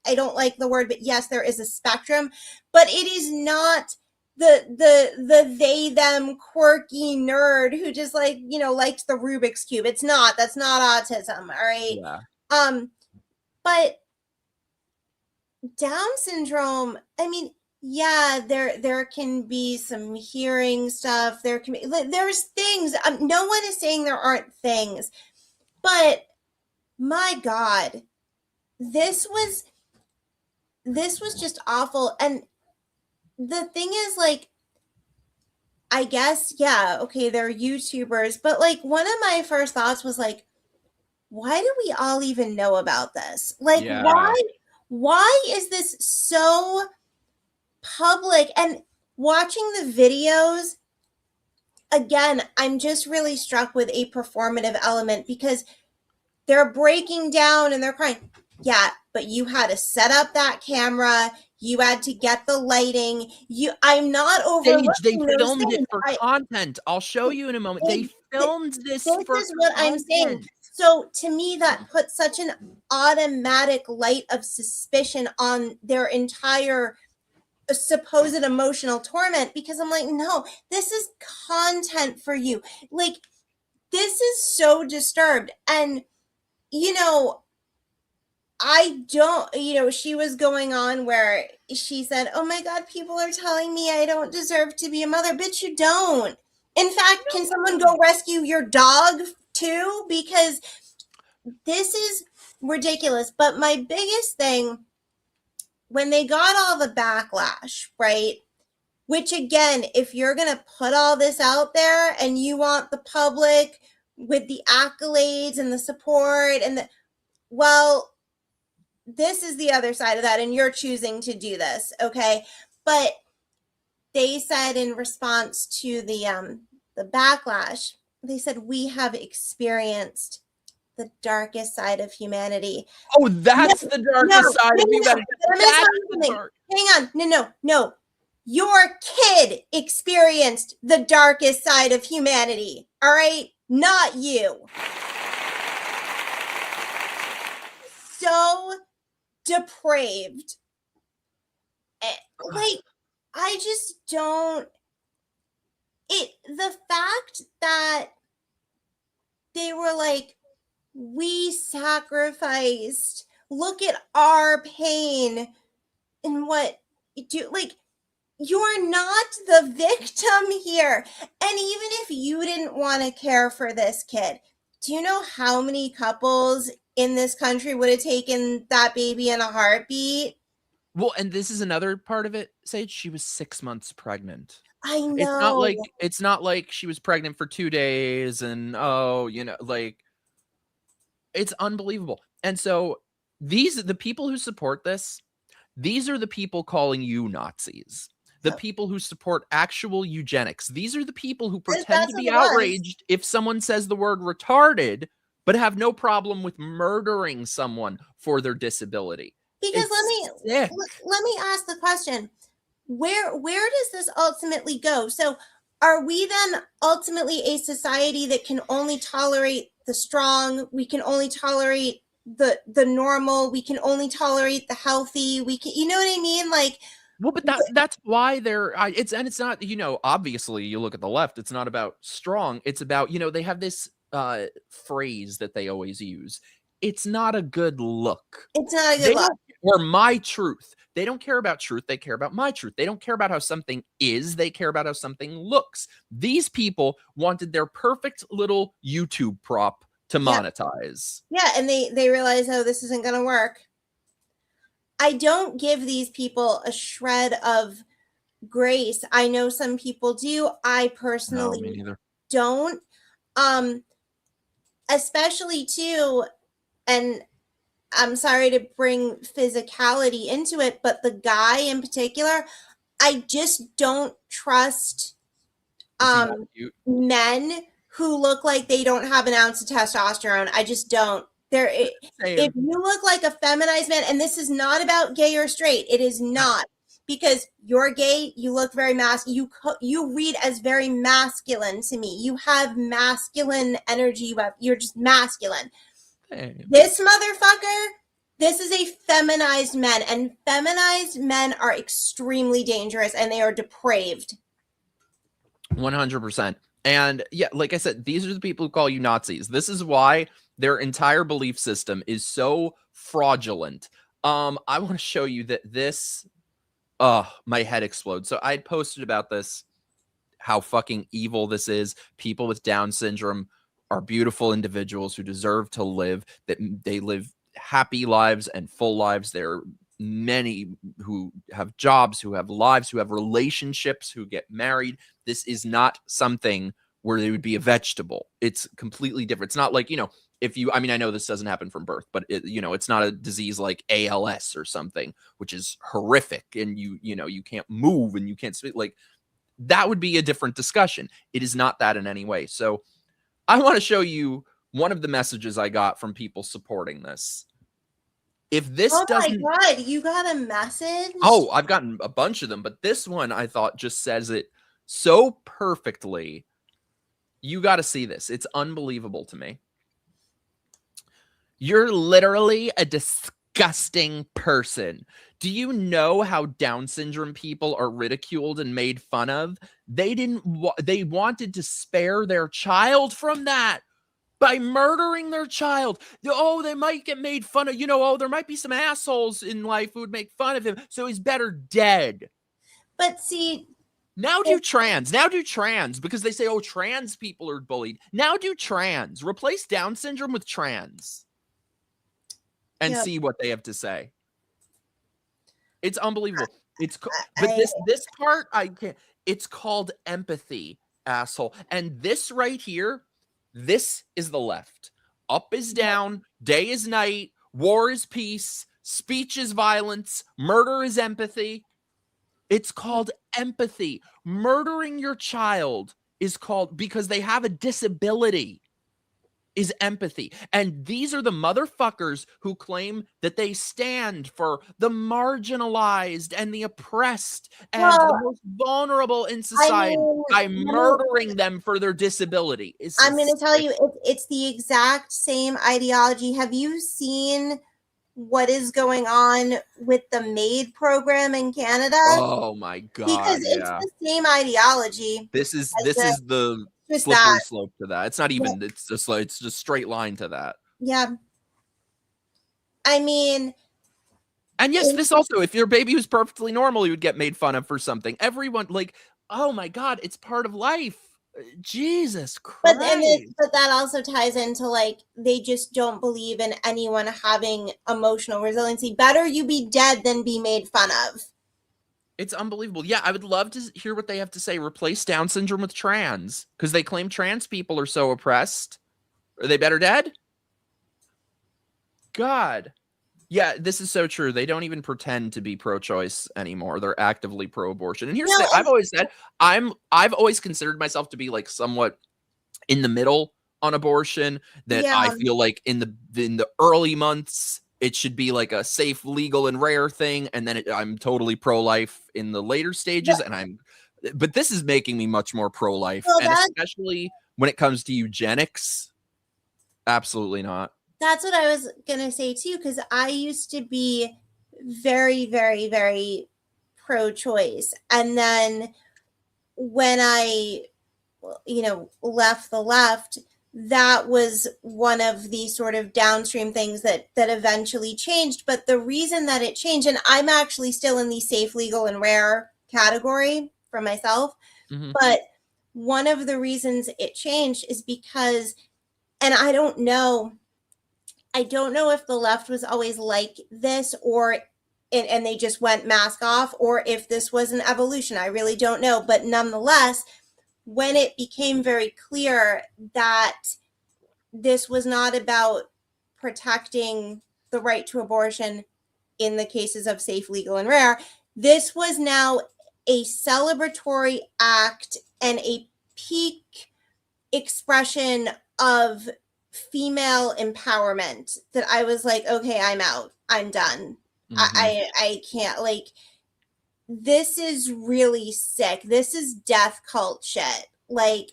I don't like the word, but yes, there is a spectrum, but it is not the they them quirky nerd who just like, you know, likes the Rubik's Cube. That's not autism. All right. Yeah. But Down syndrome, I mean, yeah, there can be some hearing stuff. There's things. No one is saying there aren't things, but my God, this was just awful. And the thing is, like, I guess, yeah, okay, they're YouTubers, but like one of my first thoughts was like, why do we all even know about this? Like, Yeah. why is this so public? And watching the videos, again, I'm just really struck with a performative element because they're breaking down and they're crying. Yeah, but you had to set up that camera. You had to get the lighting. I'm not overlooking They those filmed things. it for content. I'll show you in a moment. They filmed this This for is what I'm saying. content. So to me, that puts such an automatic light of suspicion on their entire supposed emotional torment because I'm like, no, this is content for you. Like, this is so disturbed. And, you know, she was going on where she said, oh my God, people are telling me I don't deserve to be a mother. Bitch, you don't. In fact, can someone go rescue your dog too? Because this is ridiculous. But my biggest thing, when they got all the backlash, right? Which again, if you're going to put all this out there and you want the public with the accolades and the support well, this is the other side of that, and you're choosing to do this, okay? But they said in response to the backlash, they said, we have experienced the darkest side of humanity. Oh, that's the darkest side of humanity. Hang on. No. Your kid experienced the darkest side of humanity, all right? Not you. So depraved. Like, I just don't. The fact that they were like, we sacrificed, look at our pain and what you do. Like, you're not the victim here. And even if you didn't want to care for this kid, do you know how many couples in this country would have taken that baby in a heartbeat? Well, and this is another part of it, Sage. She was 6 months pregnant. I know. It's not like she was pregnant for 2 days and like, it's unbelievable. And so the people who support this, these are the people calling you Nazis. The people who support actual eugenics. These are the people who pretend to be outraged if someone says the word retarded, but have no problem with murdering someone for their disability. Because let me ask the question. Where does this ultimately go? So are we then ultimately a society that can only tolerate the strong? We can only tolerate the normal. We can only tolerate the healthy. We can, you know what I mean? Like, well, but that's why it's not, obviously you look at the left, it's not about strong. It's about, they have this phrase that they always use. It's not a good look. It's not a good look. Or my truth. They don't care about truth. They care about my truth. They don't care about how something is. They care about how something looks. These people wanted their perfect little YouTube prop to monetize. Yeah, and they realize, oh, this isn't going to work. I don't give these people a shred of grace. I know some people do. I personally don't. Especially too, and I'm sorry to bring physicality into it, but the guy in particular, I just don't trust men who look like they don't have an ounce of testosterone. I just don't. If you look like a feminized man, and this is not about gay or straight, it is not. because you're gay, you look very you read as very masculine to me. You have masculine energy, you're just masculine. Hey. This motherfucker, this is a feminized man, and feminized men are extremely dangerous and they are depraved. 100%. And yeah, like I said, these are the people who call you Nazis. This is why their entire belief system is so fraudulent. I want to show you that this, my head explodes. So I had posted about this, how fucking evil this is. People with Down syndrome are beautiful individuals who deserve to live, that they live happy lives and full lives. There are many who have jobs, who have lives, who have relationships, who get married. This is not something where they would be a vegetable. It's completely different. It's not like, you know, if you, I mean, I know this doesn't happen from birth, but it, you know, it's not a disease like ALS or something, which is horrific. And you know, you can't move and you can't speak. Like, that would be a different discussion. It is not that in any way. So I want to show you one of the messages I got from people supporting this. If this doesn't... Oh my God, you got a message? Oh, I've gotten a bunch of them, but this one I thought just says it so perfectly. You got to see this. It's unbelievable to me. You're literally a disgusting person. Do you know how Down syndrome people are ridiculed and made fun of? They wanted to spare their child from that by murdering their child. Oh, they might get made fun of. You know, oh, there might be some assholes in life who would make fun of him, so he's better dead. But see... Now do trans. Now do trans, because they say, oh, trans people are bullied. Now do trans. Replace Down syndrome with trans. And see what they have to say. It's unbelievable. But this part, I can't. It's called empathy, asshole. And this right here, this is the left. Up is down, day is night, war is peace, speech is violence, murder is empathy. It's called empathy. Murdering your child is called, because they have a disability, is empathy. And these are the motherfuckers who claim that they stand for the marginalized and the oppressed and the most vulnerable in society by murdering them for their disability. I'm going to tell you, it's the exact same ideology. Have you seen what is going on with the MAID program in Canada? Oh my God. Because it's the same ideology. This is the slippery slope to that. It's not even, it's just straight line to that. Yeah. I mean, and yes, this also, if your baby was perfectly normal, you would get made fun of for something. Everyone, like, oh my God, it's part of life. Jesus Christ. But that also ties into, like, they just don't believe in anyone having emotional resiliency. Better you be dead than be made fun of. It's unbelievable. Yeah, I would love to hear what they have to say. Replace Down syndrome with trans, because they claim trans people are so oppressed. Are they better dead? God. Yeah, this is so true. They don't even pretend to be pro-choice anymore. They're actively pro-abortion. And here's the thing. I've always said, I've always considered myself to be like somewhat in the middle on abortion. That I feel like in the early months, it should be like a safe, legal, and rare thing, and then I'm totally pro-life in the later stages. But this is making me much more pro-life, and especially when it comes to eugenics, absolutely not. That's what I was gonna say too, because I used to be very, very, very pro-choice, and then when I, left the left, that was one of the sort of downstream things that eventually changed. But the reason that it changed, and I'm actually still in the safe, legal, and rare category for myself, but one of the reasons it changed is because, and I don't know if the left was always like this, or and they just went mask off, or if this was an evolution. I really don't know. But nonetheless, when it became very clear that this was not about protecting the right to abortion in the cases of safe, legal, and rare, this was now a celebratory act and a peak expression of female empowerment, that I was like, okay, I'm out. I'm done. I can't, like, this is really sick. This is death cult shit. Like,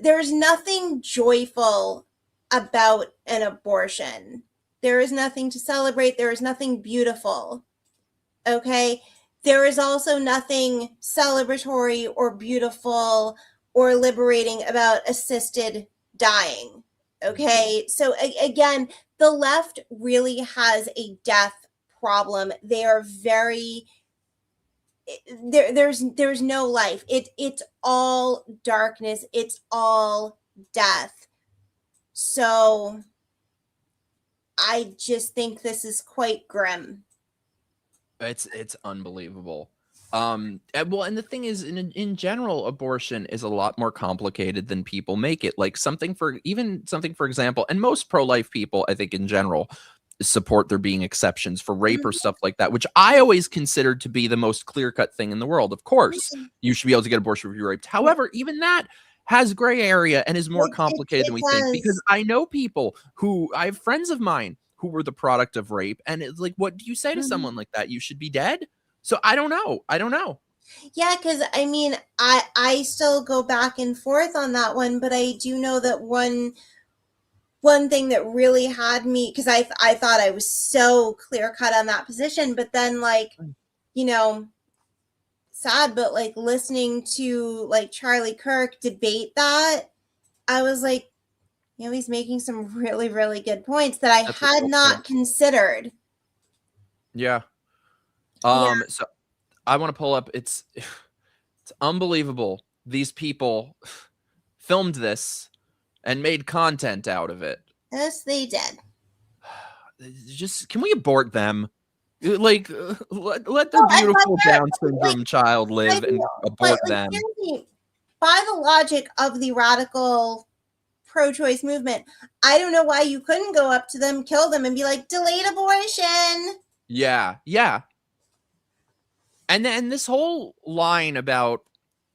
there's nothing joyful about an abortion. There is nothing to celebrate. There is nothing beautiful. Okay? There is also nothing celebratory or beautiful or liberating about assisted dying. Okay? So again, the left really has a death problem. They are very there's no life. It's all darkness. It's all death. So I just think this is quite grim. It's unbelievable. And the thing is, in general, abortion is a lot more complicated than people make it. Like something for example, and most pro-life people, I think in general, support there being exceptions for rape or stuff like that, which I always considered to be the most clear-cut thing in the world. Of course, you should be able to get abortion if you're raped. However, even that has gray area and is more complicated than we think, because I know people I have friends of mine who were the product of rape, and it's like, what do you say to someone like that? You should be dead? So I don't know. Yeah, because I mean, I still go back and forth on that one, but I do know that one thing that really had me, because I thought I was so clear cut on that position, but then, like, you know, sad, but like listening to like Charlie Kirk debate that, I was like, you know, he's making some really, really good points that I had not considered. Yeah. So I want to pull up. It's unbelievable. These people filmed this and made content out of it. Yes, they did. Just, can we abort them? Like, let their beautiful Down syndrome child live and abort them. By the logic of the radical pro-choice movement, I don't know why you couldn't go up to them, kill them, and be like, delayed abortion. Yeah. And then this whole line about,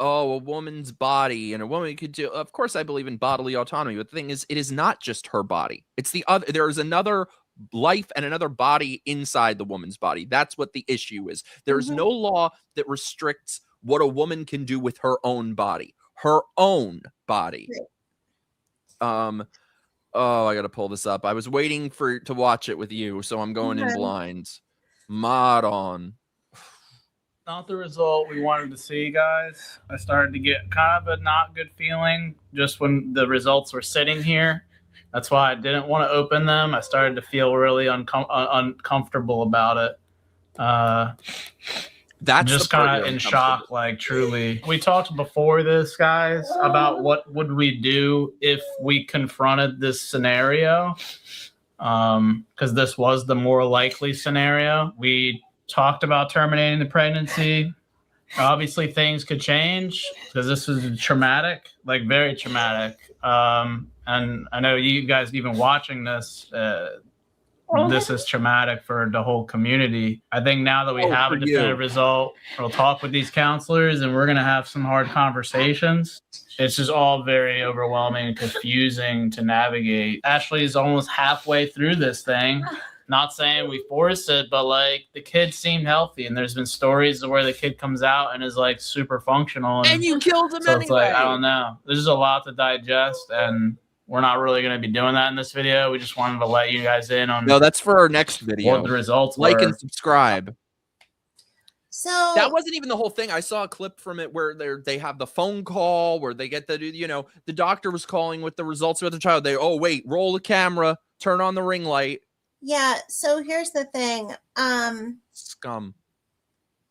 oh, a woman's body and a woman could do. Of course, I believe in bodily autonomy, but the thing is, it is not just her body. It's the other. There is another life and another body inside the woman's body. That's what the issue is. There is no law that restricts what a woman can do with her own body. Her own body. Oh, I gotta pull this up. I was waiting to watch it with you, so I'm going in blind. Mod on. Not the result we wanted to see, guys. I started to get kind of a not good feeling just when the results were sitting here. That's why I didn't want to open them. I started to feel really uncomfortable about it. That's just kind of in shock, like, truly. We talked before this, guys, about what would we do if we confronted this scenario, because this was the more likely scenario. We talked about terminating the pregnancy. Obviously, things could change because this is traumatic, like very traumatic. And I know you guys, even watching this, this is traumatic for the whole community. I think now that we have a definitive result, we'll talk with these counselors and we're going to have some hard conversations. It's just all very overwhelming and confusing to navigate. Ashley is almost halfway through this thing. Not saying we forced it, but like the kid seemed healthy, and there's been stories where the kid comes out and is like super functional. And you killed him anyway. It's like, I don't know. There's a lot to digest, and we're not really going to be doing that in this video. We just wanted to let you guys in on. No, that's for our next video. What the results like were. and subscribe. So that wasn't even the whole thing. I saw a clip from it where they have the phone call where they get the doctor was calling with the results of the child. Wait, roll the camera, turn on the ring light. Yeah, so here's the thing. Scum.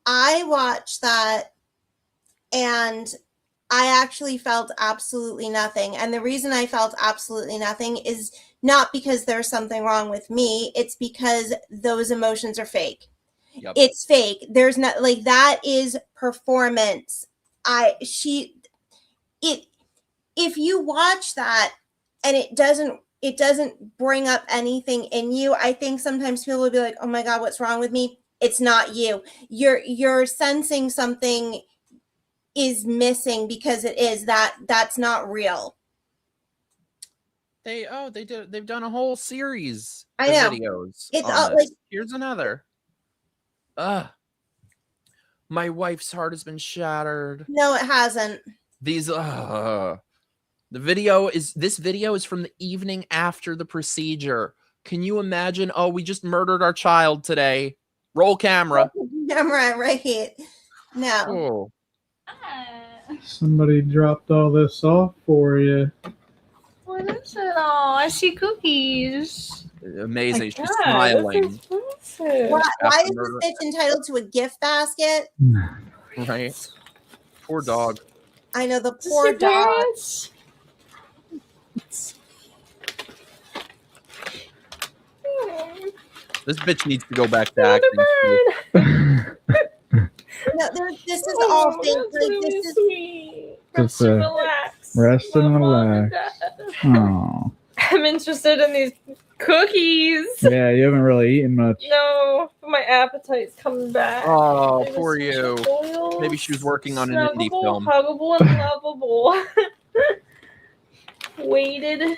I watched that and I actually felt absolutely nothing. And the reason I felt absolutely nothing is not because there's something wrong with me. It's because those emotions are fake. Yep. It's fake. There's not, like, that is performance. If you watch that and it doesn't bring up anything in you, I think sometimes people will be like, oh my God, what's wrong with me? It's not you. You're sensing something is missing because that's not real. They've done a whole series of videos. It's all, like, here's another. My wife's heart has been shattered. No, it hasn't. These this video is from the evening after the procedure. Can you imagine? Oh, we just murdered our child today. Roll camera. Camera, right? No. Oh. Somebody dropped all this off for you. What is it? Oh, I see cookies. Amazing. She's God, smiling. Why is this bitch entitled to a gift basket? Right. Poor dog. I know, the poor dog. Parents? This bitch needs to go back to acting school. No, this is all fake. Like, this is sweet. Just, Relax. Rest and relax. Oh. I'm interested in these cookies. Yeah, you haven't really eaten much. No, but my appetite's coming back. Oh, It was poor such a you. loyal, Maybe she was working on an indie snuggable, film. huggable, and lovable. Weighted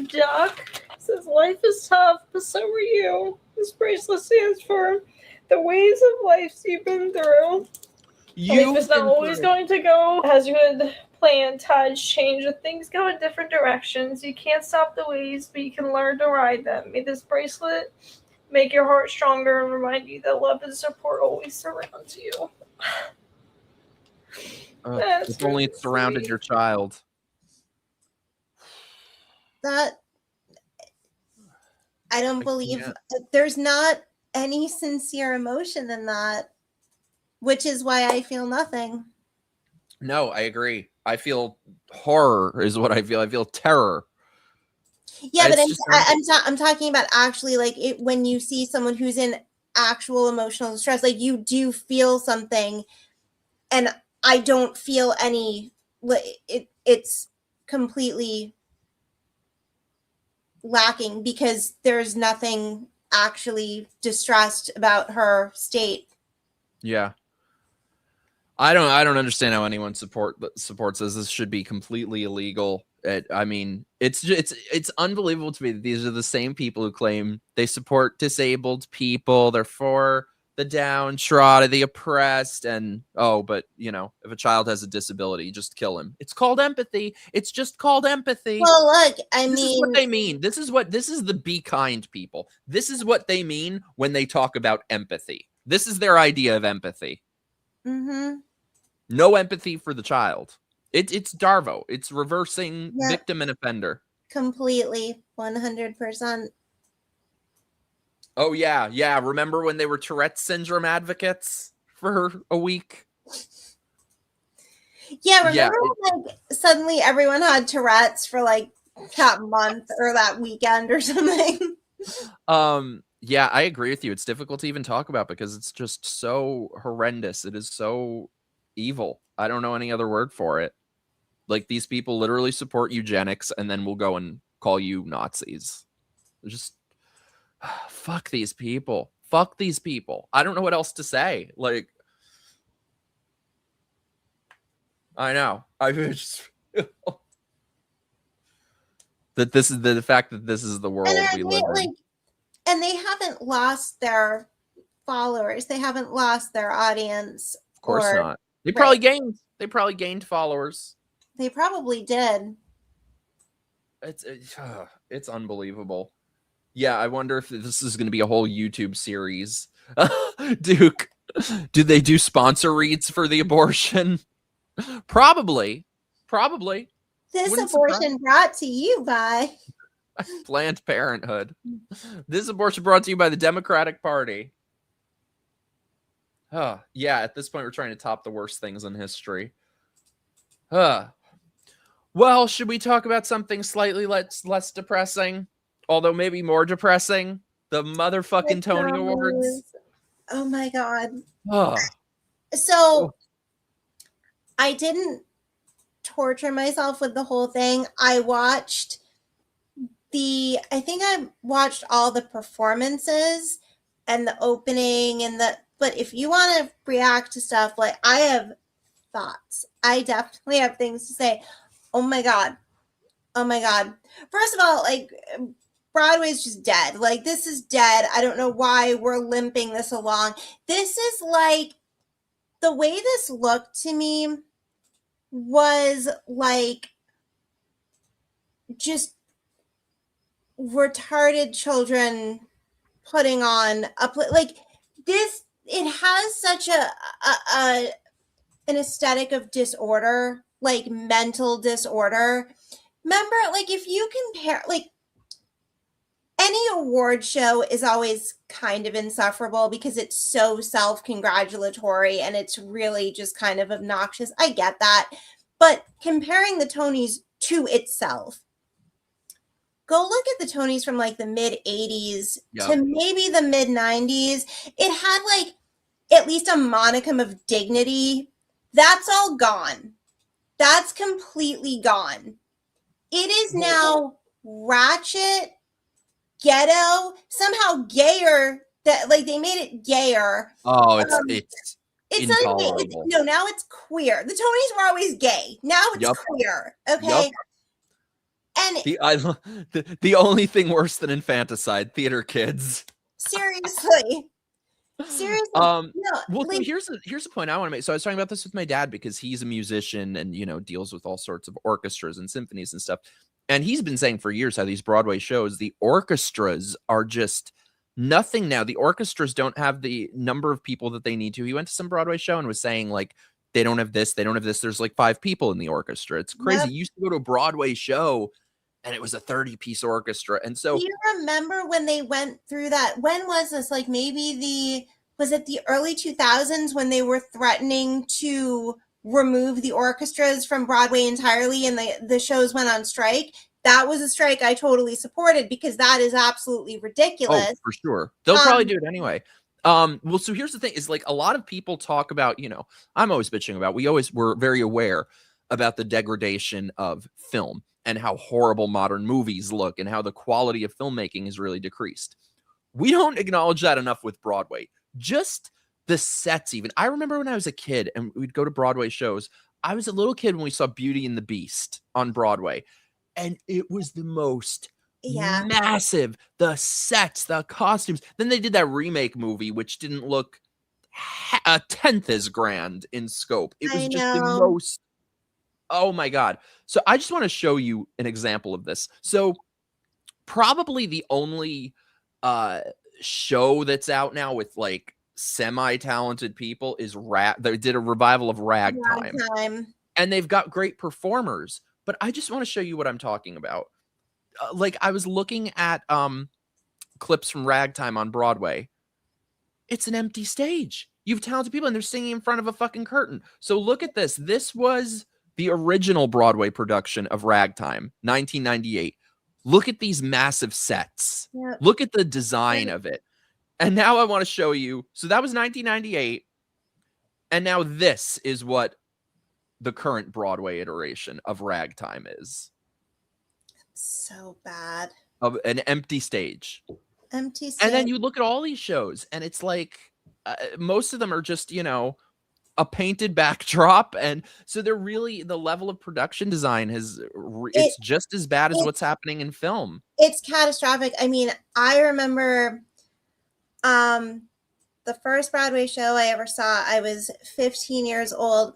duck says life is tough, but so are you. This bracelet stands for the ways of life you've been through. Life is not always going to go as you had planned. Tides change and things go in different directions. You can't stop the waves, but you can learn to ride them. May this bracelet make your heart stronger and remind you that love and support always surrounds you. If only it surrounded your child. that. I don't believe there's not any sincere emotion in that, which is why I feel nothing. No, I agree. I feel horror is what I feel. I feel terror. Yeah, but It's I'm talking about actually like it when you see someone who's in actual emotional distress, like you do feel something, and I don't feel any. It's completely lacking because there's nothing actually distressed about her state. Yeah. I don't understand how anyone supports this. This should be completely illegal. I mean, it's unbelievable to me that these are the same people who claim they support disabled people. They're for the downtrodden, the oppressed, and but you know, if a child has a disability, just kill him. It's called empathy. It's just called empathy. Well, look, This is what they mean. This is the be kind people. This is what they mean when they talk about empathy. This is their idea of empathy. Mm-hmm. No empathy for the child. It's Darvo. It's reversing victim and offender. Completely, 100%. Oh yeah. Remember when they were Tourette's syndrome advocates for a week? Yeah, remember when like suddenly everyone had Tourette's for like that month or that weekend or something? Yeah, I agree with you. It's difficult to even talk about because it's just so horrendous. It is so evil. I don't know any other word for it. Like, these people literally support eugenics and then will go and call you Nazis. They're just fuck these people. Fuck these people. I don't know what else to say. Like, I know. I just that this is the fact that this is the world we live in. And they haven't lost their followers. They haven't lost their audience. Of course not. They probably gained followers. They probably did. It's unbelievable. Yeah, I wonder if this is going to be a whole YouTube series. Duke, do they do sponsor reads for the abortion? Probably. This abortion brought to you by Planned Parenthood. This abortion brought to you by the Democratic Party. Yeah, at this point, we're trying to top the worst things in history. Well, should we talk about something slightly less depressing? Although maybe more depressing? The motherfucking Tony Awards. Oh my God. So I didn't torture myself with the whole thing. I think I watched all the performances and the opening but if you want to react to stuff, like, I have thoughts. I definitely have things to say. Oh my God. First of all, like, Broadway's just dead. Like, this is dead. I don't know why we're limping this along. This is like, the way this looked to me was like just retarded children putting on a like this. It has such an aesthetic of disorder, like mental disorder. Remember, like, if you compare, like, any award show is always kind of insufferable because it's so self-congratulatory and it's really just kind of obnoxious. I get that. But comparing the Tonys to itself, go look at the Tonys from like the mid 80s to maybe the mid 90s. It had like at least a modicum of dignity. That's all gone. That's completely gone. It is now ratchet, ghetto, somehow gayer. That like they made it gayer. Oh, it's intolerable. No, now it's queer. The Tonys were always gay. Now it's queer. Okay. And the only thing worse than infanticide, theater kids. Seriously. Well, like, here's a point I want to make. So I was talking about this with my dad because he's a musician and, you know, deals with all sorts of orchestras and symphonies and stuff. And he's been saying for years how these Broadway shows, the orchestras are just nothing now. The orchestras don't have the number of people that they need to. He went to some Broadway show and was saying, like, they don't have this, they don't have this. There's like 5 people in the orchestra. It's crazy. Yep. You used to go to a Broadway show and it was a 30-piece orchestra. And so, do you remember when they went through that? When was this? Like maybe was it the early 2000s when they were threatening to remove the orchestras from Broadway entirely and the shows went on strike? That was a strike I totally supported because that is absolutely ridiculous. Oh, for sure. They'll probably do it anyway. Well, so here's the thing is like a lot of people talk about, you know, I'm always bitching about, we're very aware about the degradation of film and how horrible modern movies look and how the quality of filmmaking is really decreased. We don't acknowledge that enough with Broadway. Just the sets even. I remember when I was a kid and we'd go to Broadway shows. I was a little kid when we saw Beauty and the Beast on Broadway. And it was the most massive, the sets, the costumes. Then they did that remake movie, which didn't look a tenth as grand in scope. It was just the most, oh my God. So I just want to show you an example of this. So probably the only show that's out now with like semi-talented people is they did a revival of Ragtime. And they've got great performers. But I just want to show you what I'm talking about. Like I was looking at clips from Ragtime on Broadway. It's an empty stage. You have talented people and they're singing in front of a fucking curtain. So look at this. This was the original Broadway production of Ragtime, 1998. Look at these massive sets. Yep. Look at the design of it. And now I want to show you. So that was 1998. And now this is what the current Broadway iteration of Ragtime is. So bad. Of an empty stage. Empty stage. And then you look at all these shows and it's like most of them are just, you know, a painted backdrop. And so they're really, the level of production design it's just as bad as what's happening in film. It's catastrophic. I mean, I remember the first Broadway show I ever saw, I was 15 years old.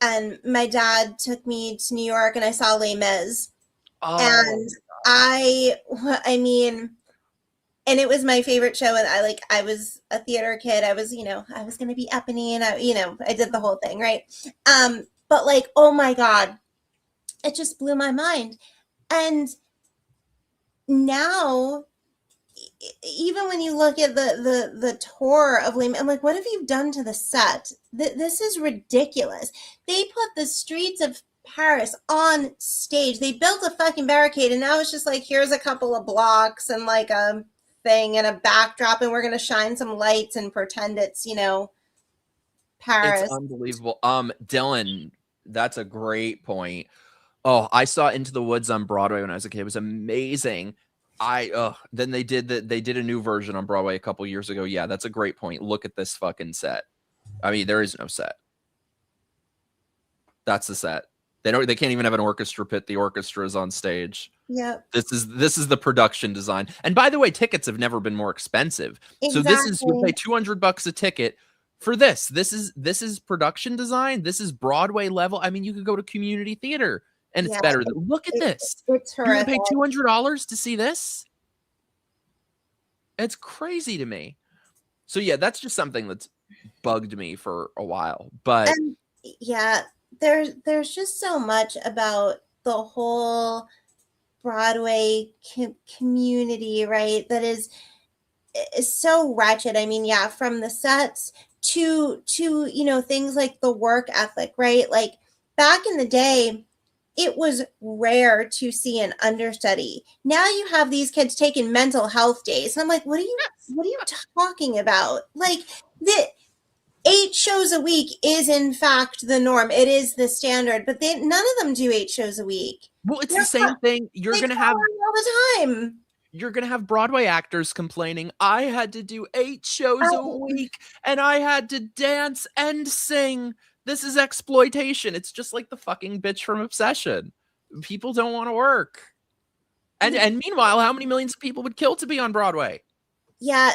And my dad took me to New York and I saw Les Mis. Oh, and I mean, and it was my favorite show. And I was a theater kid. I was going to be Eponine and I did the whole thing. Right. But like, oh my God, it just blew my mind. And now, even when you look at the tour of Les Mis, I'm like, what have you done to the set? This is ridiculous. They put the streets of Paris on stage. They built a fucking barricade, and now it's just like, here's a couple of blocks and like a thing and a backdrop, and we're gonna shine some lights and pretend it's, Paris. It's unbelievable. Dylan, that's a great point. Oh, I saw Into the Woods on Broadway when I was a kid. It was amazing. Then they did a new version on Broadway a couple years ago. Yeah, that's a great point. Look at this fucking set. I mean, there is no set. That's the set. They can't even have an orchestra pit. The orchestra is on stage. Yep. This is the production design. And by the way, tickets have never been more expensive. So this is, you pay $200 a ticket for this. This is production design. This is Broadway level. I mean, you could go to community theater and it's better than, look at this. It's You're gonna horrific. pay $200 to see this? It's crazy to me. So yeah, that's just something that's bugged me for a while. But And yeah, there's just so much about the whole Broadway community, right? That is so wretched. I mean, yeah, from the sets to things like the work ethic, right? Like back in the day, it was rare to see an understudy. Now you have these kids taking mental health days, and I'm like, what are you talking about? Like the 8 shows a week is in fact the norm. It is the standard, but none of them do 8 shows a week. well, it's the same thing. You're gonna have all the time. You're going to have Broadway actors complaining, I had to do 8 shows a week and I had to dance and sing. This is exploitation. It's just like the fucking bitch from Obsession. People don't want to work. And meanwhile, how many millions of people would kill to be on Broadway? Yeah,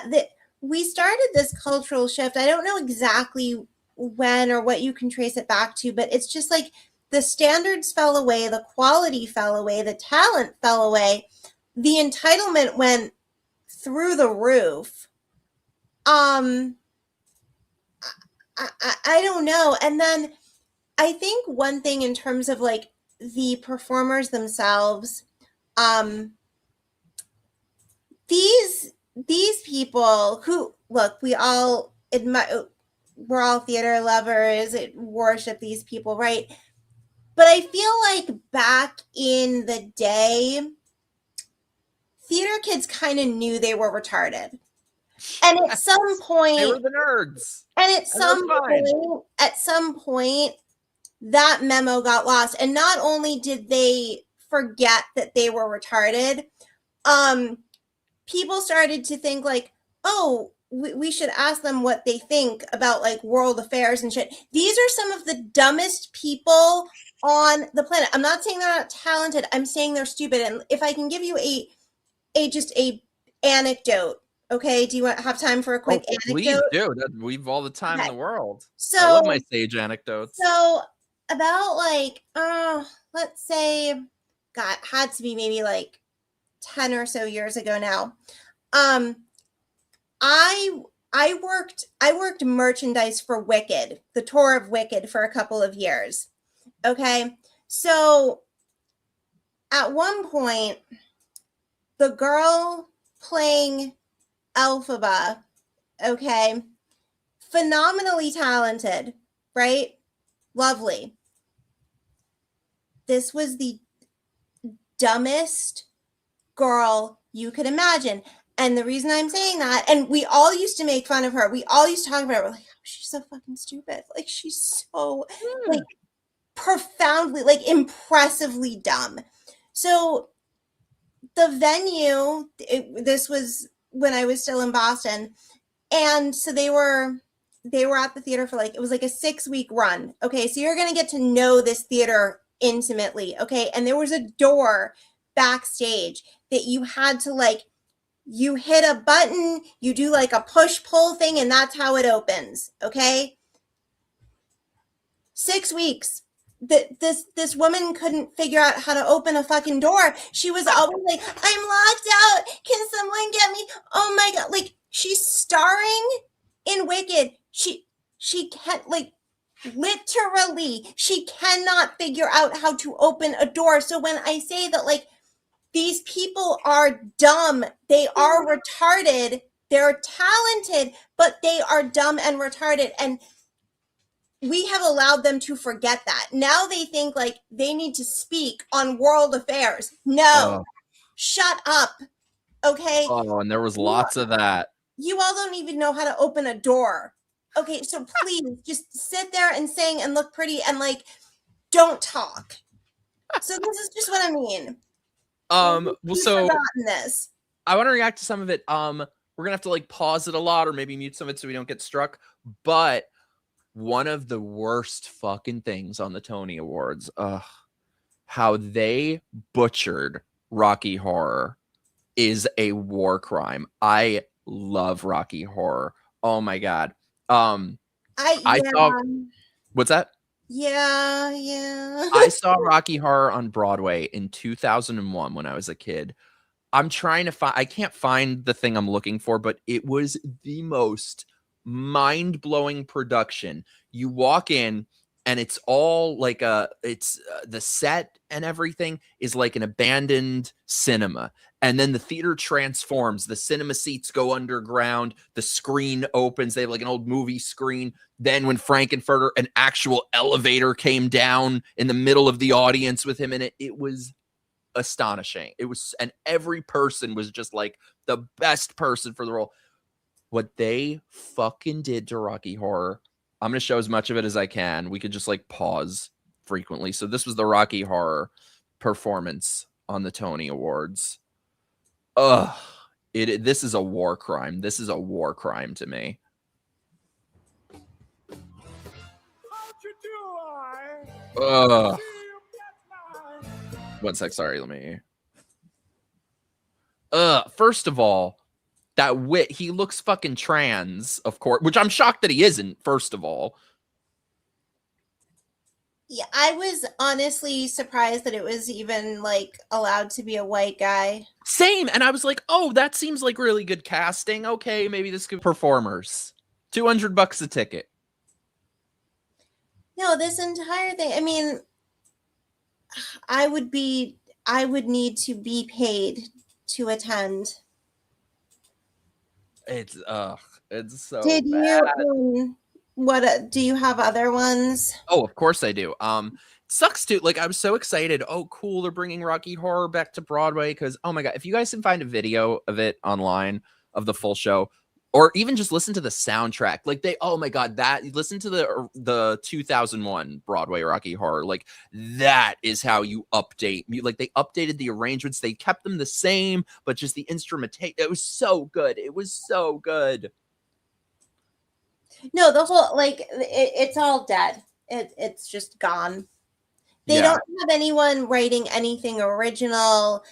we started this cultural shift. I don't know exactly when or what you can trace it back to, but it's just like the standards fell away, the quality fell away, the talent fell away. The entitlement went through the roof. I don't know. And then I think one thing in terms of like the performers themselves, these people who, look, we all admire, we're all theater lovers, worship these people, right? But I feel like back in the day, theater kids kind of knew they were retarded. And at some point, they were the nerds. And at some point, that memo got lost. And not only did they forget that they were retarded, people started to think like, oh, we should ask them what they think about like world affairs and shit. These are some of the dumbest people on the planet. I'm not saying they're not talented. I'm saying they're stupid. And if I can give you a anecdote, okay? Do you have time for a quick anecdote? Please do. We've all the time in the world. So I love my sage anecdotes. So about like, let's say, God, had to be maybe like 10 or so years ago now. I worked merchandise for Wicked, the tour of Wicked, for a couple of years. Okay, so at one point, the girl playing Elphaba, okay, phenomenally talented, right? Lovely. This was the dumbest girl you could imagine. And the reason I'm saying that, and we all used to make fun of her. We all used to talk about her. We're like, oh, she's so fucking stupid. Like, she's so, like, profoundly, like, impressively dumb. So the venue, this was when I was still in Boston. And so they were at the theater for like, it was like a 6-week run. Okay, so you're going to get to know this theater intimately. Okay, and there was a door backstage that you had to like, you hit a button, you do like a push-pull thing, and that's how it opens, okay? 6 weeks. This woman couldn't figure out how to open a fucking door. She was always like, I'm locked out. Can someone get me? Oh my God. Like, she's starring in Wicked. She can't, like, literally, she cannot figure out how to open a door. So when I say that, like, these people are dumb, they are retarded, they're talented, but they are dumb and retarded. And we have allowed them to forget that. Now they think like they need to speak on world affairs. No, shut up. Okay. Oh, and there was lots of that. You all don't even know how to open a door. Okay, so please just sit there and sing and look pretty and like don't talk. So this is just what I mean. Well, so this. I want to react to some of it. We're gonna have to like pause it a lot or maybe mute some of it so we don't get struck. But one of the worst fucking things on the Tony Awards. How they butchered Rocky Horror is a war crime. I love Rocky Horror. Oh my god. I saw. What's that? Yeah. I saw Rocky Horror on Broadway in 2001 when I was a kid. I'm trying to find. I can't find the thing I'm looking for, but it was the most mind-blowing production. You walk in and it's all like the set and everything is like an abandoned cinema. And then the theater transforms. The cinema seats go underground. The screen opens. They have like an old movie screen. Then when Frankenfurter, an actual elevator came down in the middle of the audience with him in it, it was astonishing. It was, and every person was just like the best person for the role. What they fucking did to Rocky Horror, I'm going to show as much of it as I can. We could just like pause frequently. So this was the Rocky Horror performance on the Tony Awards. This is a war crime. This is a war crime to me. One sec, sorry, let me. First of all, that wit, he looks fucking trans, of course, which I'm shocked that he isn't, first of all. Yeah, I was honestly surprised that it was even like allowed to be a white guy. Same, and I was like, oh, that seems like really good casting. Okay, maybe this could performers. $200 a ticket. No, this entire thing, I mean, I would need to be paid to attend. It's so Did bad. Do you have other ones? Oh, of course I do. Sucks too. Like, I was so excited. Oh, cool, they're bringing Rocky Horror back to Broadway, because oh my god, if you guys can find a video of it online of the full show, or even just listen to the soundtrack, like oh my god, that listen to the 2001 Broadway Rocky Horror, like that is how you update. Like, they updated the arrangements, they kept them the same, but just the instrumentation. It was so good. It was so good. No, the whole, like, it's all dead. It's just gone. They don't have anyone writing anything original.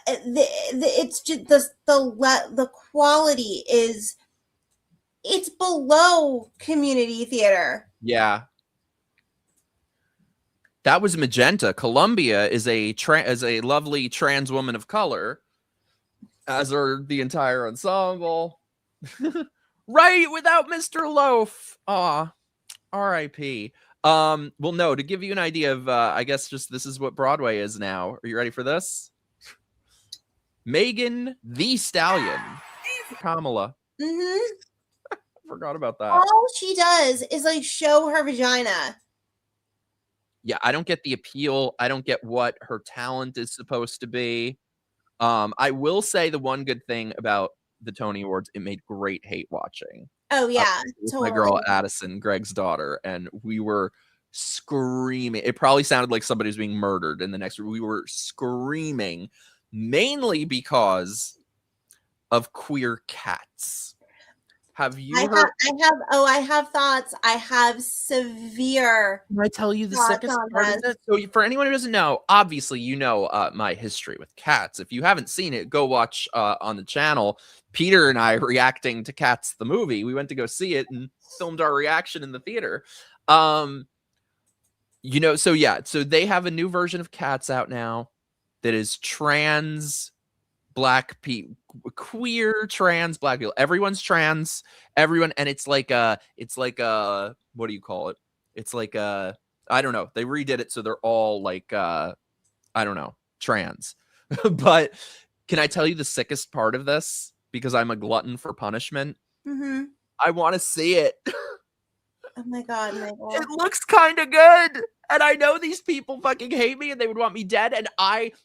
It's just the quality is, it's below community theater. Yeah. That was Magenta. Columbia is a lovely trans woman of color, as are the entire ensemble. Right, without Mr. Loaf. Aw, R.I.P. Well, no, to give you an idea of, I guess just this is what Broadway is now. Are you ready for this? Megan Thee Stallion. Kamala. Forgot about that. All she does is like show her vagina. Yeah, I don't get the appeal. I don't get what her talent is supposed to be. I will say the one good thing about the Tony Awards, it made great hate watching. Oh yeah, totally. My girl Addison, Greg's daughter, and we were screaming. It probably sounded like somebody was being murdered in the next room. We were screaming, mainly because of queer cats. Have you heard? I have thoughts. I have severe. Can I tell you the sickest part of this? So for anyone who doesn't know, obviously you know my history with cats. If you haven't seen it, go watch on the channel. Peter and I reacting to Cats the movie. We went to go see it and filmed our reaction in the theater. You know, so yeah, so they have a new version of Cats out now that is trans black people, queer trans black people. Everyone's trans, everyone, and it's like a what do you call it? It's like I don't know. They redid it so they're all like I don't know, trans. But can I tell you the sickest part of this? Because I'm a glutton for punishment. I want to see it. Oh my god, Michael. It looks kind of good. And I know these people fucking hate me and they would want me dead. And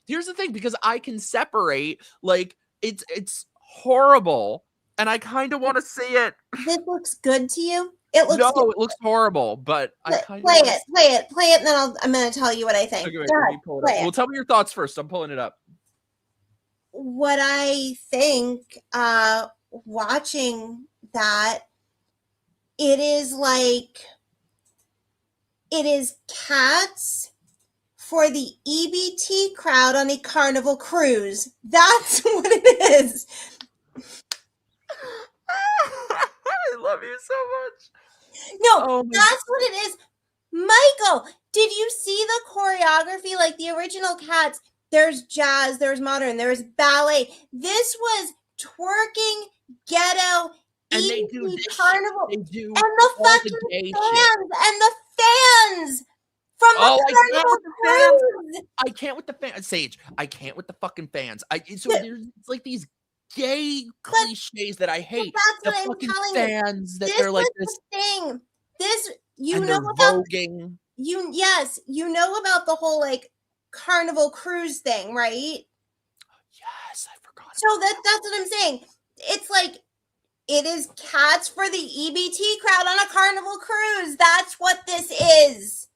here's the thing, because I can separate, like, it's horrible. And I kind of want to see it. This looks good to you? It looks No, good. it looks horrible, but I kind of play it, and then I'm going to tell you what I think. Okay, wait, let me pull it up. Well, tell me your thoughts first. I'm pulling it up. What I think, watching that, it is like It is cats for the EBT crowd on a Carnival cruise. That's what it is. I love you so much. No, that's what it is. Michael, did you see the choreography? Like the original Cats, there's jazz, there's modern, there's ballet. This was twerking, ghetto, and they do this Carnival, shit. They do and the fucking fans, and the fans from the Carnival cruise. I can't with the fans, Sage. I can't with the fucking fans. It's like these gay cliches that I hate. That's the what fucking I'm telling fans you. that This they're like was this. the thing. This you and know they're about voguing. you know about the whole like Carnival cruise thing, right? Yes, I forgot. So that's what I'm saying. It's like it is Cats for the EBT crowd on a Carnival cruise. That's what this is.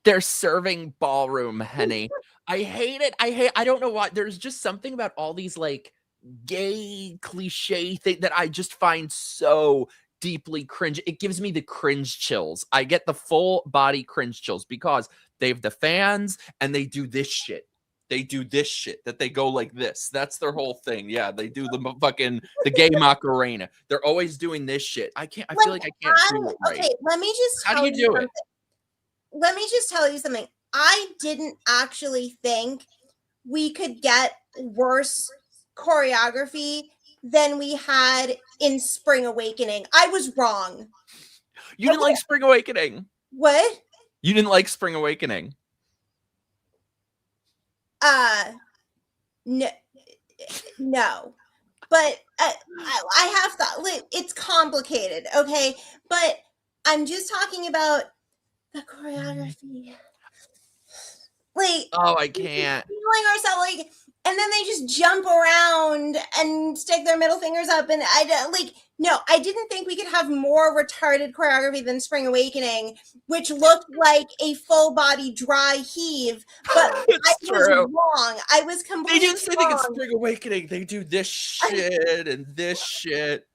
They're serving ballroom, Henny. I hate it. I don't know why. There's just something about all these like gay cliche thing that I just find so deeply cringe. It gives me the cringe chills. I get the full body cringe chills because they have the fans and they do this shit. They do this shit that they go like this. That's their whole thing. Yeah, they do the gay Macarena. They're always doing this shit. I feel like I can't do it right. Okay, let me just How do you do it? Let me just tell you something. I didn't actually think we could get worse choreography than we had in Spring Awakening. I was wrong. You didn't like Spring Awakening. What? You didn't like Spring Awakening. No. But I have thought it's complicated, okay? But I'm just talking about the choreography. Like, oh, I can't. Feeling ourselves like, and then they just jump around and stick their middle fingers up, and I didn't think we could have more retarded choreography than Spring Awakening, which looked like a full body dry heave. But I was wrong. I was completely They didn't think it's Spring Awakening. They do this shit and this shit.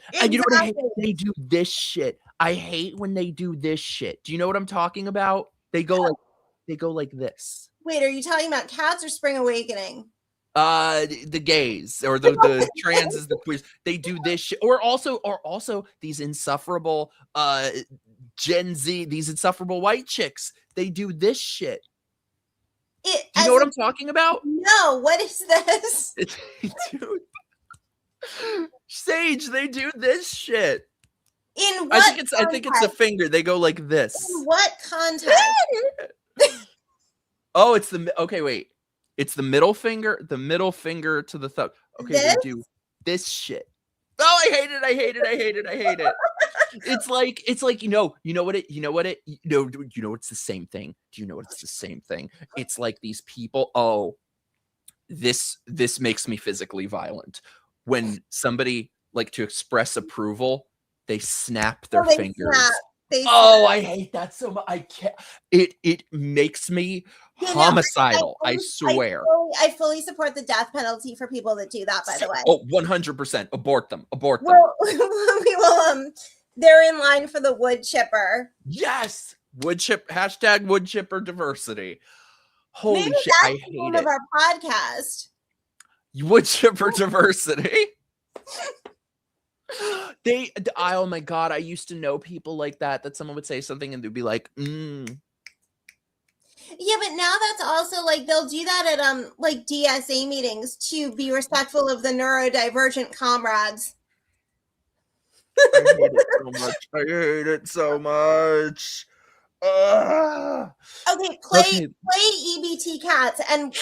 Exactly. And you know what I hate? They do this shit. I hate when they do this shit. Do you know what I'm talking about? They go like this. Wait, are you talking about Cats or Spring Awakening? The gays or the transes, the queers. They do this shit, or also these insufferable Gen Z, these insufferable white chicks. They do this shit. Do you know what I'm talking about? No, what is this? Dude. Sage, they do this shit. In what I think it's a finger. They go like this. In what context? Oh, wait. It's the middle finger to the thumb. Okay, they do this shit. Oh, I hate it. It's like you know it's the same thing. Do you know it's the same thing? It's like these people, this makes me physically violent. When somebody like to express approval, they snap their fingers. I hate that so much. I can't. It makes me homicidal. I swear. I fully support the death penalty for people that do that. By the way. Oh, 100%. Abort them. Well, we will. They're in line for the wood chipper. Yes, wood chipper diversity. Holy Maybe shit! That's I hate the name it. Of our podcast. Wood chipper diversity. Oh my god, I used to know people like that someone would say something and they'd be like, Yeah, but now that's also like they'll do that at like DSA meetings to be respectful of the neurodivergent comrades. I hate it so much. Okay, play EBT Cats, and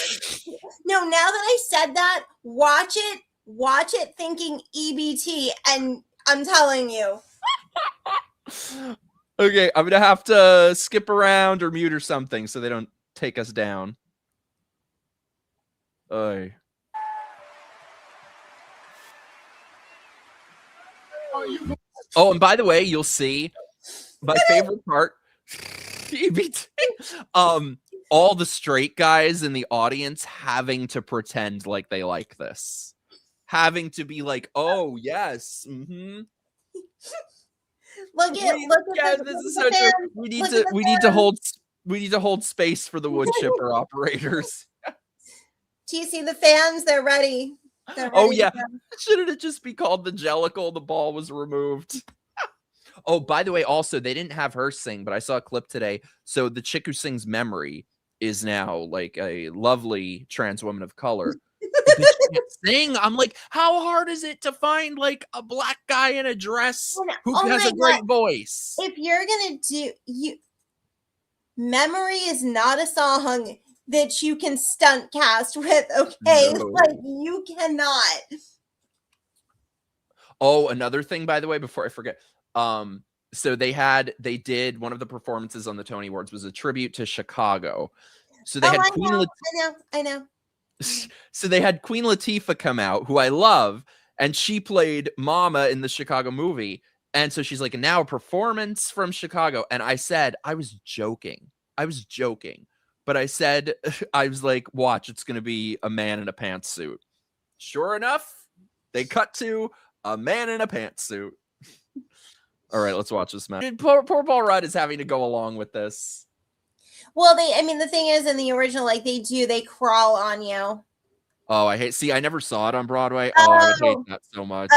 no, now that I said that, watch it thinking EBT, and I'm telling you. Okay, I'm gonna have to skip around or mute or something so they don't take us down. Oy. Oh, and by the way, you'll see my favorite part. EBT. All the straight guys in the audience having to pretend like they like this. Having to be like, oh yes, Look at this is so true. We need to hold space for the wood chipper operators. Do you see the fans? They're ready. Oh yeah, shouldn't it just be called the Jellicle? The ball was removed. Oh, by the way, also they didn't have her sing, but I saw a clip today. So the chick who sings "Memory" is now like a lovely trans woman of color. She can't sing. I'm like, how hard is it to find like a black guy in a dress who has a great voice? If you're gonna "Memory" is not a song that you can stunt cast with, okay? No. Like, you cannot. Oh, another thing, by the way, before I forget. So they did one of the performances on the Tony Awards was a tribute to Chicago. So they had I know. So they had Queen Latifah come out, who I love, and she played Mama in the Chicago movie. And so she's like, now a performance from Chicago. And I said, I was joking. But I said, I was like, watch, it's going to be a man in a pantsuit. Sure enough, they cut to a man in a pantsuit. All right, let's watch this, man. Poor Paul Rudd is having to go along with this. Well, the thing is, in the original, like, they crawl on you. Oh, I never saw it on Broadway. Oh, I would hate that so much.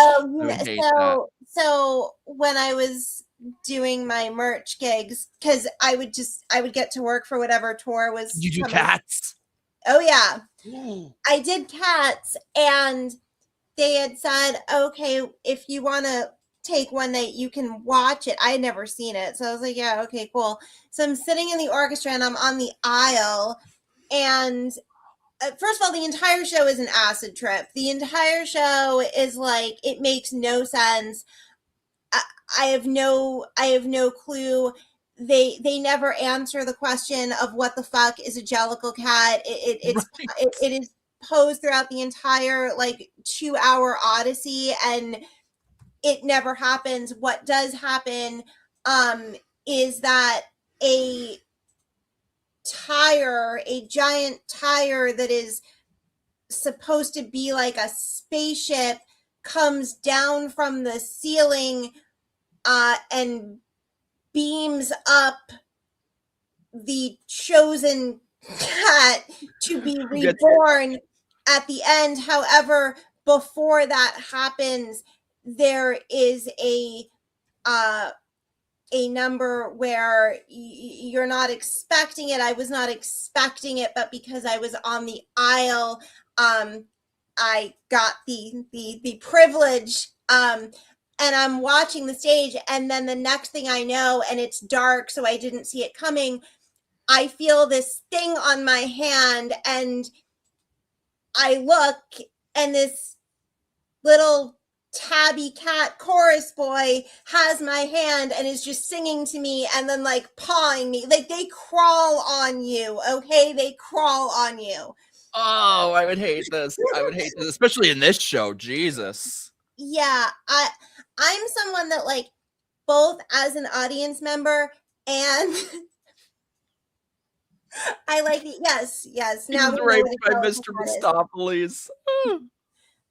So when I was doing my merch gigs, because I would get to work for whatever tour was. Did you do Cats? Oh yeah. I did Cats, and they had said, okay, if you want to take one night, you can watch it. I had never seen it, so I was like, yeah, okay, cool. So I'm sitting in the orchestra and I'm on the aisle, and first of all, the entire show is an acid trip. The entire show is like, it makes no sense. I have no clue. They never answer the question of what the fuck is a Jellicle cat. It is posed throughout the entire like 2-hour odyssey, and it never happens. What does happen is that a giant tire that is supposed to be like a spaceship comes down from the ceiling and beams up the chosen cat to be reborn at the end. However, before that happens, there is a number where you're not expecting it. I was not expecting it, but because I was on the aisle, I got the privilege, and I'm watching the stage, and then the next thing I know, and it's dark, so I didn't see it coming, I feel this thing on my hand, and I look, and this little tabby cat chorus boy has my hand and is just singing to me and then like pawing me. Like, they crawl on you, okay? They crawl on you. Oh, I would hate this. Especially in this show. Jesus. Yeah, I'm someone that, like, both as an audience member and I like it. Yes. Now he was raped by Mr. Mistopheles.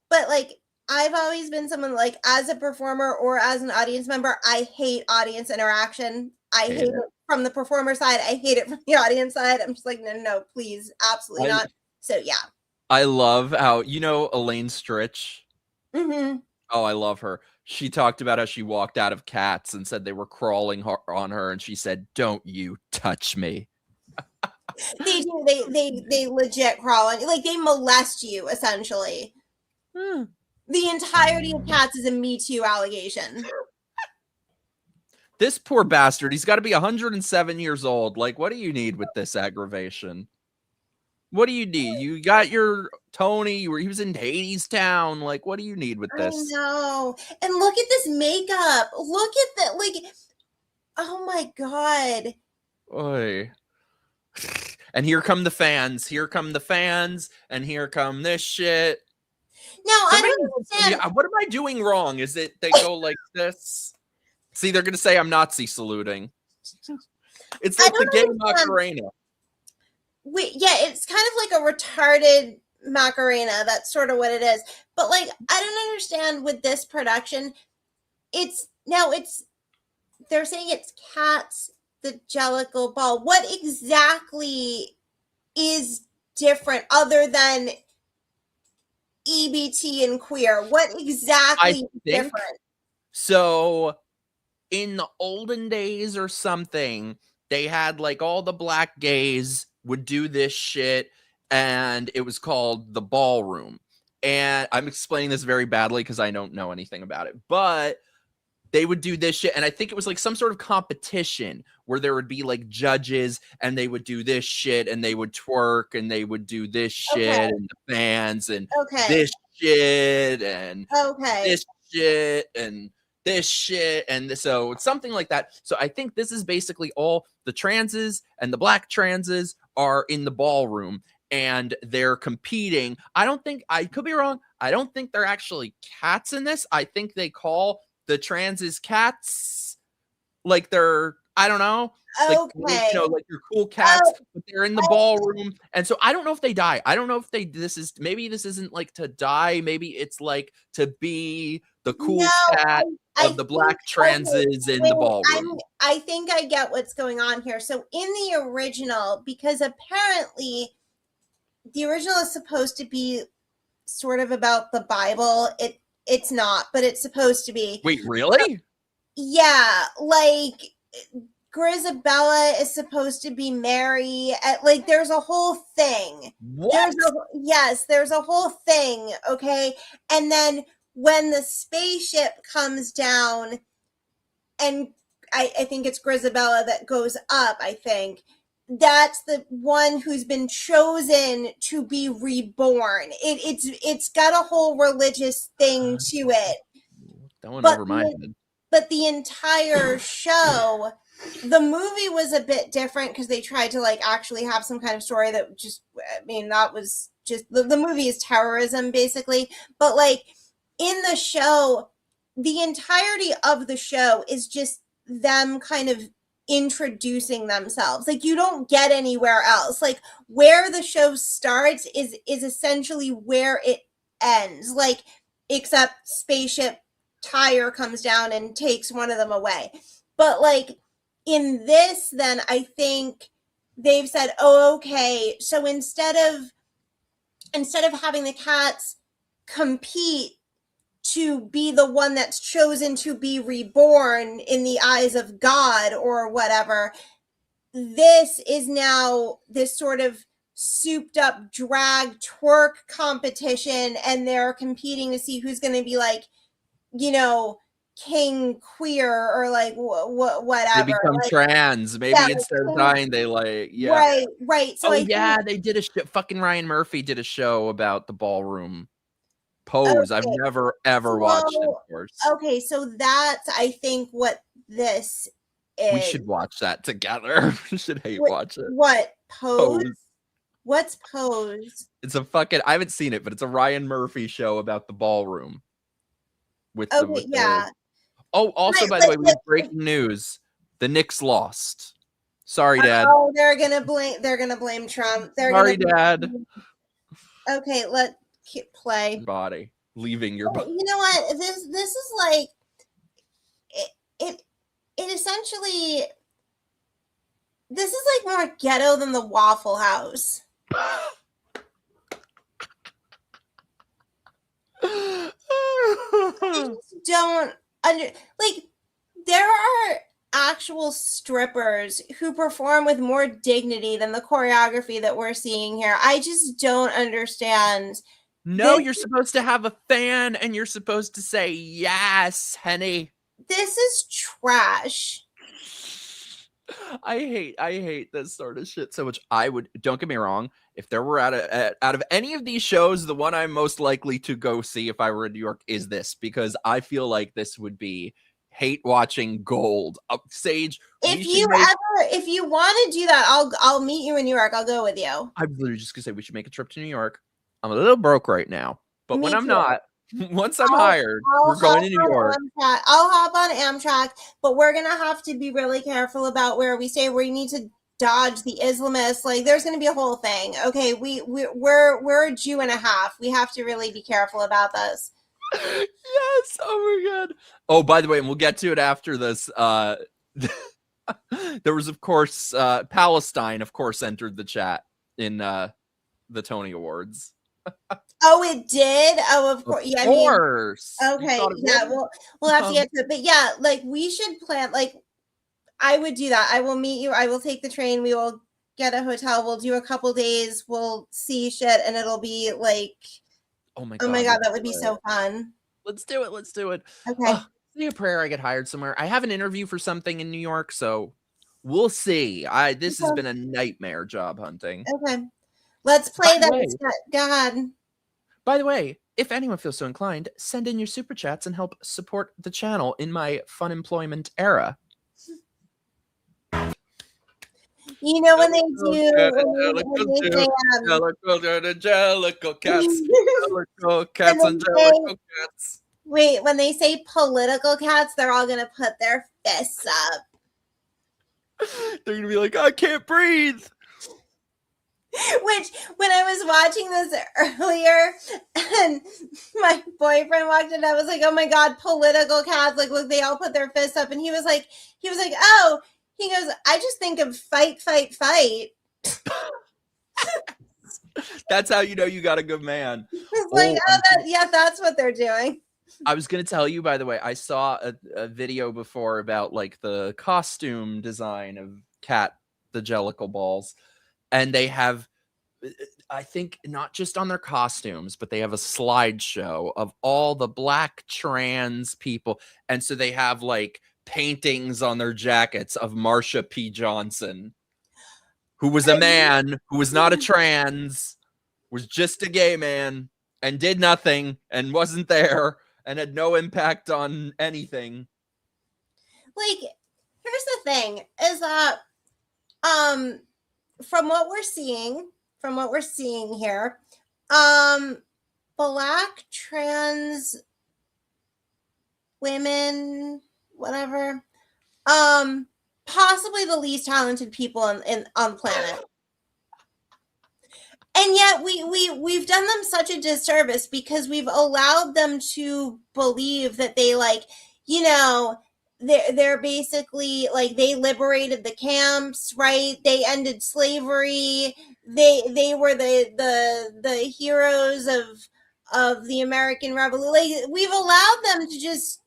But like, I've always been someone, like, as a performer or as an audience member, I hate audience interaction. I hate it from the performer side. I hate it from the audience side. I'm just like, no, please, absolutely not. So yeah. I love how, Elaine Stritch. Mm-hmm. Oh, I love her. She talked about how she walked out of Cats and said they were crawling on her, and she said, "Don't you touch me." They do. They legit crawl on you. Like, they molest you, essentially. The entirety of Cats is a Me Too allegation. This poor bastard, he's got to be 107 years old. Like, what do you need with this aggravation? What do you need? You got your Tony, he was in Hades Town. Like, what do you need with this? I know. And look at this makeup. Look at that. Like, oh my God. Oy. And here come the fans. And here come this shit. No, I don't understand. Yeah, what am I doing wrong? Is it they go like this? See, they're going to say I'm Nazi saluting. It's like the gay Macarena. It's kind of like a retarded Macarena. That's sort of what it is. But, like, I don't understand with this production. It's they're saying it's Cats the Jellicle Ball. What exactly is different other than EBT and queer? What exactly is different? So in the olden days or something, they had like all the black gays would do this shit, and it was called the ballroom. And I'm explaining this very badly because I don't know anything about it, but they would do this shit. And I think it was like some sort of competition where there would be like judges, and they would do this shit, and they would twerk, and they would do this shit, and the fans, and this shit, and this shit, and this shit. And so it's something like that. So I think this is basically all the transes and the black transes are in the ballroom, and they're competing. I don't think, I could be wrong, I don't think they're actually cats in this. I think they call the transes cats, like they're, I don't know, like, you know, like they're cool cats, but they're in the ballroom. And so I don't know if they die. I don't know if they, maybe this isn't like to die. Maybe it's like to be the cool cat of the black transes in the ballroom. I think I get what's going on here. So in the original, because apparently the original is supposed to be sort of about the Bible. It's not, but it's supposed to be. Wait, really? Yeah, like Grisabella is supposed to be Mary. Like there's a whole thing. What? There's a whole thing. Okay, and then when the spaceship comes down, and I think it's Grisabella that goes up. I think that's the one who's been chosen to be reborn. It's got a whole religious thing to it. That went over my head. But the entire show, the movie was a bit different because they tried to like actually have some kind of story that just, I mean, that was just, the movie is terrorism basically. But like in the show, the entirety of the show is just them kind of introducing themselves. Like you don't get anywhere else. Like where the show starts is essentially where it ends. Like except spaceship tire comes down and takes one of them away. But like in this, then I think they've said, oh, okay, so instead of having the cats compete to be the one that's chosen to be reborn in the eyes of God or whatever, this is now this sort of souped up drag twerk competition, and they're competing to see who's going to be like, you know, king queer or like whatever. They become like, trans. Maybe instead of dying, they like, right. So they did a shit. Fucking Ryan Murphy did a show about the ballroom pose. I've never ever watched it, of course. Okay, so that's I think what this is. We should watch that together. We should watch it. What pose? What's Pose? It's a fucking, I haven't seen it, but it's a Ryan Murphy show about the ballroom. Oh, also, by the way, we have breaking news. The Knicks lost. Sorry, Dad. Oh, they're gonna blame Trump. Sorry, Dad. Okay, let play. Body leaving your body. You know what? This is like it essentially, this is like more ghetto than the Waffle House. I just don't like, there are actual strippers who perform with more dignity than the choreography that we're seeing here. I just don't understand. No, you're supposed to have a fan and you're supposed to say yes, honey. This is trash. I hate this sort of shit so much. Don't get me wrong, if there were out of any of these shows, the one I'm most likely to go see if I were in New York is this, because I feel like this would be hate watching gold. Sage, if you want to do that, I'll meet you in New York. I'll go with you. I'm literally just gonna say we should make a trip to New York. I'm a little broke right now, but when I'm not, once I'm hired, we're going to New York. I'll hop on Amtrak, but we're gonna have to be really careful about where we stay. We need to dodge the Islamists. Like, there's gonna be a whole thing. Okay, we're a Jew and a half. We have to really be careful about this. Yes. Oh my god. Oh, by the way, and we'll get to it after this. There was, of course, Palestine, of course, entered the chat in the Tony Awards. Oh, it did? Oh, of course. Yeah, Of course. I mean, okay. Yeah, we'll have to get to it. But yeah, like we should plan, like I would do that. I will meet you. I will take the train. We will get a hotel. We'll do a couple days. We'll see shit. And it'll be like, oh my God, that would be so fun. Let's do it. Let's do it. Okay. Say a prayer I get hired somewhere. I have an interview for something in New York, so we'll see. This has been a nightmare job hunting. Okay. Let's play that. God. By the way, if anyone feels so inclined, send in your super chats and help support the channel in my fun employment era. You know when they do Jellicle cats, Jellicle cats, and Jellicle cats. Wait, when they say political cats, they're all gonna put their fists up. They're gonna be like, I can't breathe. Which, when I was watching this earlier, and my boyfriend walked in, I was like, "Oh my god, political cats!" Like, look, they all put their fists up, and he was like, "Oh." He goes, I just think of fight, fight, fight. That's how you know you got a good man. It's like, that's what they're doing. I was going to tell you, by the way, I saw a video before about like the costume design of the Jellicle balls. And they have, I think, not just on their costumes, but they have a slideshow of all the black trans people. And so they have like paintings on their jackets of Marsha P. Johnson, who was a man who was not a trans, was just a gay man and did nothing and wasn't there and had no impact on anything. Like, here's the thing is that from what we're seeing here, black trans women, whatever, possibly the least talented people on planet. And yet we've done them such a disservice because we've allowed them to believe that they, like, you know, they're basically like, they liberated the camps, right? They ended slavery. They were the heroes of the American Revolution. Like, we've allowed them to just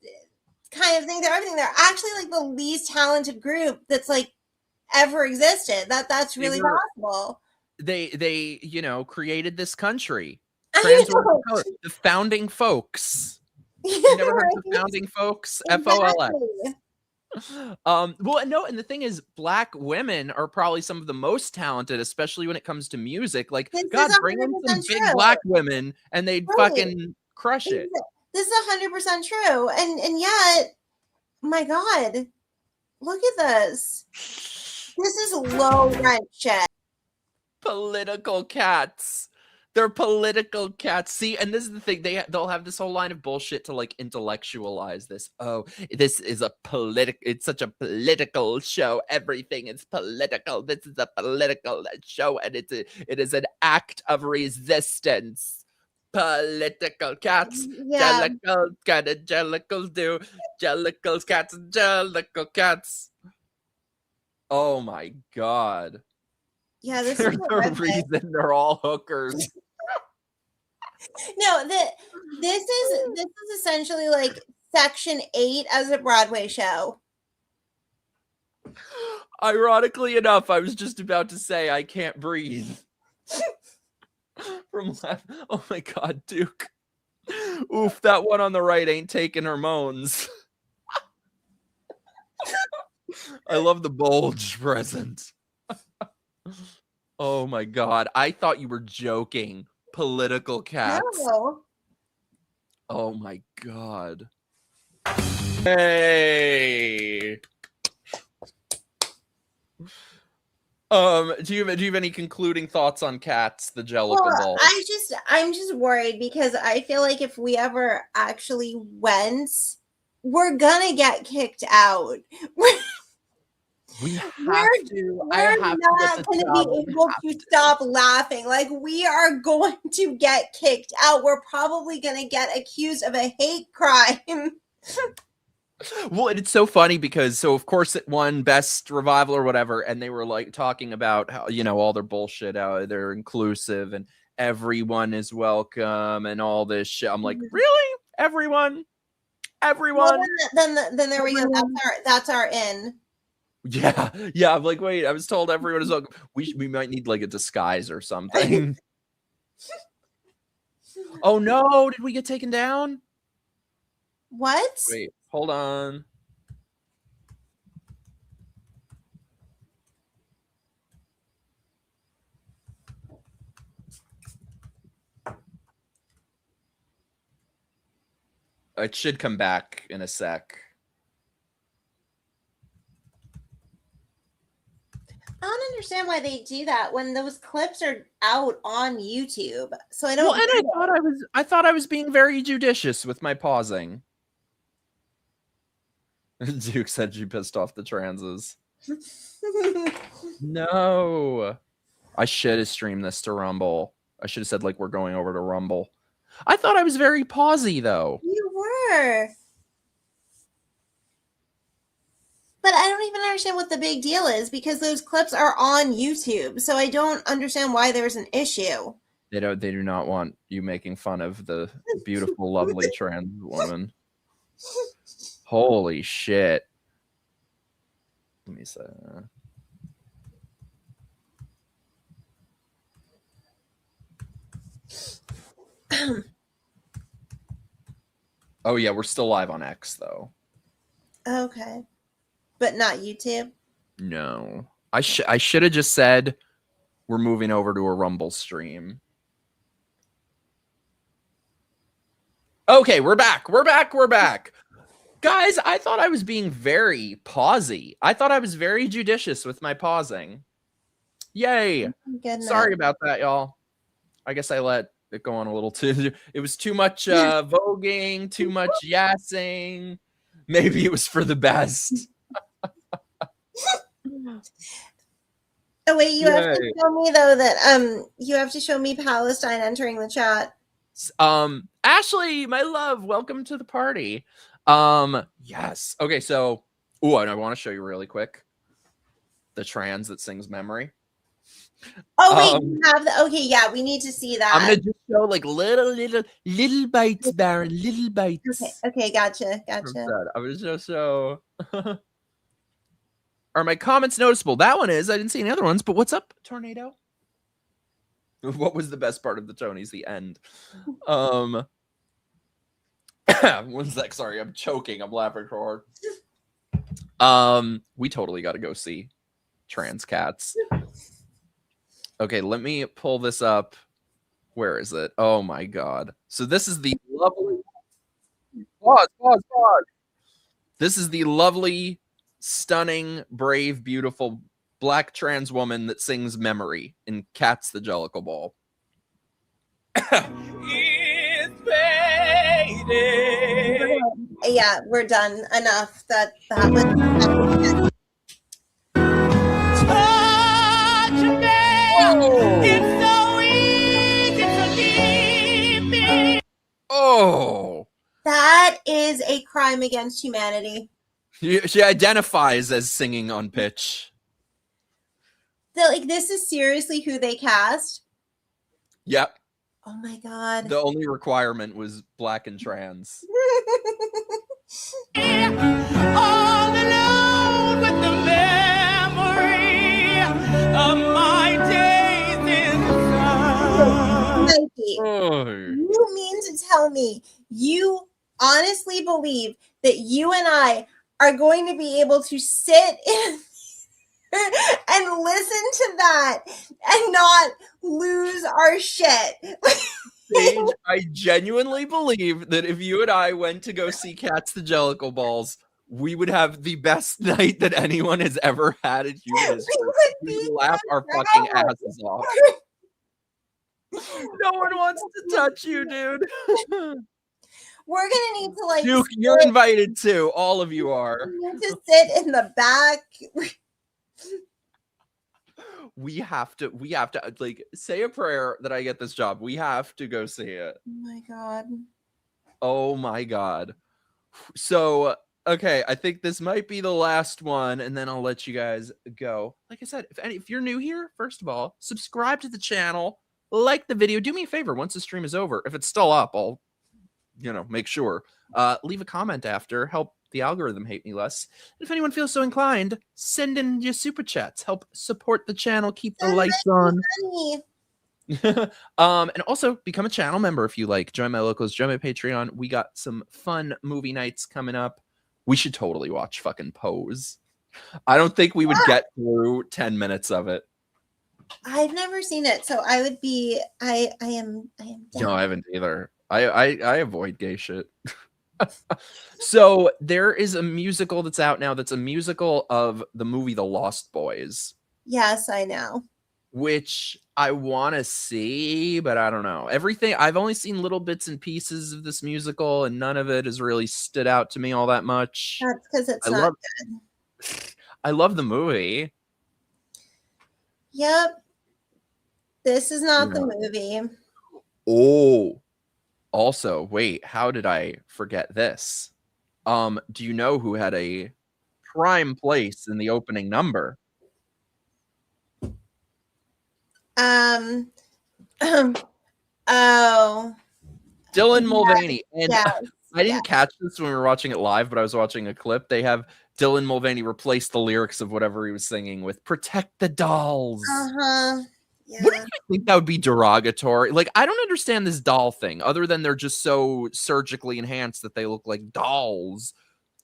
kind of think they're everything. They're actually like the least talented group that's like ever existed. That's really possible. They you know, created this country. The founding folks. You never heard of the founding folks? FOLX. Well, no, and the thing is, black women are probably some of the most talented, especially when it comes to music. Like, God, bring in some big black women and they'd fucking crush it. This is 100% true. And yet, my God, look at this. This is low rent shit. Political cats. They're political cats. See, and this is the thing. They'll have this whole line of bullshit to like intellectualize this. Oh, this is it's such a political show. Everything is political. This is a political show, and it is an act of resistance. Political cats. Yeah. Jellicle, gotta jellicle do. Jellicles, cats, and jellicle cats. Oh my God. Yeah, this There's is the reason they're all hookers. No, this is essentially like Section 8 as a Broadway show. Ironically enough, I was just about to say I can't breathe. Oh my God, Duke. Oof, that one on the right ain't taking her moans. I love the bulge present. Oh my God. I thought you were joking. Political cats. No. Oh my God. Hey. Do you have any concluding thoughts on cats, the Jellicle ball? I'm just worried because I feel like if we ever actually went, we're gonna get kicked out. We have to. We're not going to be able to stop laughing. Like, we are going to get kicked out. We're probably going to get accused of a hate crime. Well, and it's so funny because of course it won best revival or whatever, and they were like talking about how, you know, all their bullshit, how they're inclusive and everyone is welcome and all this shit. I'm like, really? Everyone? Well, then there we go. That's our in. Yeah. Yeah. I'm like, wait, I was told everyone is welcome. We might need like a disguise or something. Oh no, did we get taken down? What? Wait, hold on. It should come back in a sec. I don't understand why they do that when those clips are out on YouTube. So I don't. Well, and I thought I was being very judicious with my pausing. Duke said you pissed off the transes. No. I should have streamed this to Rumble. I should have said, like, we're going over to Rumble. I thought I was very pausy, though. You were. But I don't even understand what the big deal is because those clips are on YouTube. So I don't understand why there's an issue. They do not want you making fun of the beautiful, lovely trans woman. Holy shit. Let me say. Oh yeah, we're still live on X though. Okay. But not YouTube? No. I should have just said we're moving over to a Rumble stream. Okay, we're back. We're back. We're back. Guys, I thought I was being very pausy. I thought I was very judicious with my pausing. Yay. Sorry about that, y'all. I guess I let it go on a little too. It was too much voguing, too much yassing. Maybe it was for the best. Oh wait, you have to show me though that you have to show me Palestine entering the chat. Ashley, my love, welcome to the party. Yes. Okay, so and I want to show you really quick the trans that sings Memory. Oh wait, you have the okay, yeah, we need to see that. I'm gonna just show like little bites, Baron, little bites. Okay, gotcha. I was just so Are my comments noticeable? That one is. I didn't see any other ones, but what's up, Tornado? What was the best part of the Tonys? The end. 1 sec, sorry, I'm choking. I'm laughing so hard. We totally got to go see Trans Cats. Okay, let me pull this up. Where is it? Oh my god. So this is the lovely pause. This is the lovely, stunning, brave, beautiful black trans woman that sings Memory in Cats the Jellicle Ball. Yeah, we're done. Enough. That was It's so easy to leave me. Oh, that is a crime against humanity. She identifies as singing on pitch. This is seriously who they cast? Yep. Oh my god. The only requirement was black and trans. All alone with the memory of my days in the sun. Mikey, you mean to tell me you honestly believe that you and I are going to be able to sit in and listen to that and not lose our shit? Paige, I genuinely believe that if you and I went to go see Cats the Jellicle Balls, we would have the best night that anyone has ever had in human history. We would laugh our fucking asses off. No one wants to touch you, dude. We're gonna need to Duke, you're invited too. All of you are. We need to sit in the back. We have to like say a prayer that I get this job. We have to go see it. Oh my god. Oh my god. So Okay, I think this might be the last one, and then I'll let you guys go. Like I said, if you're new here, first of all, subscribe to the channel, like the video. Do me a favor once the stream is over. If it's still up, I'll, make sure. Leave a comment after. Help the algorithm hate me less. And if anyone feels so inclined, send in your super chats. Help support the channel. Keep the lights on. And also become a channel member if you like. Join my locals. Join my Patreon. We got some fun movie nights coming up. We should totally watch fucking Pose. I don't think we would get through 10 minutes of it. I've never seen it, so I would be. I am. Down. No, I haven't either. I avoid gay shit. So there is a musical that's out now. That's a musical of the movie The Lost Boys. Yes, I know. Which I want to see, but I don't know. Everything I've only seen little bits and pieces of this musical, and none of it has really stood out to me all that much. That's because it's not good. I love the movie. Yep. This is not the movie. Oh, also, wait, how did I forget this? Do you know who had a prime place in the opening number? Oh. Dylan Mulvaney. And yes, I didn't catch this when we were watching it live, but I was watching a clip. They have Dylan Mulvaney replace the lyrics of whatever he was singing with "Protect the Dolls." Uh-huh. Yeah. Wouldn't you think that would be derogatory? Like, I don't understand this doll thing, other than they're just so surgically enhanced that they look like dolls.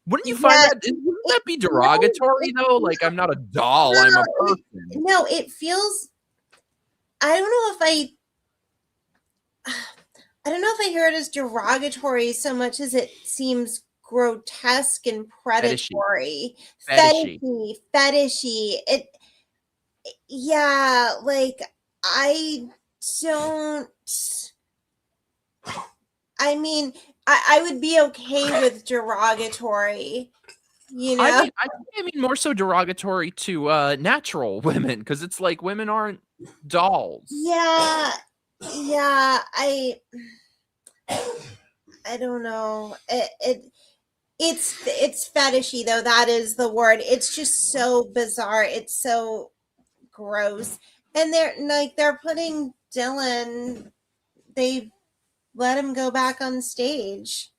Wouldn't you find that? Wouldn't that be derogatory though? Like, I'm not a doll, I'm a person. No, it feels. I don't know if I hear it as derogatory so much as it seems grotesque and predatory. Fetishy. It. Yeah, like I don't. I mean, I would be okay with derogatory. I mean more so derogatory to natural women, because it's like women aren't dolls. Yeah, I don't know. It's fetishy though. That is the word. It's just so bizarre. It's so gross. And they're putting Dylan. They let him go back on stage.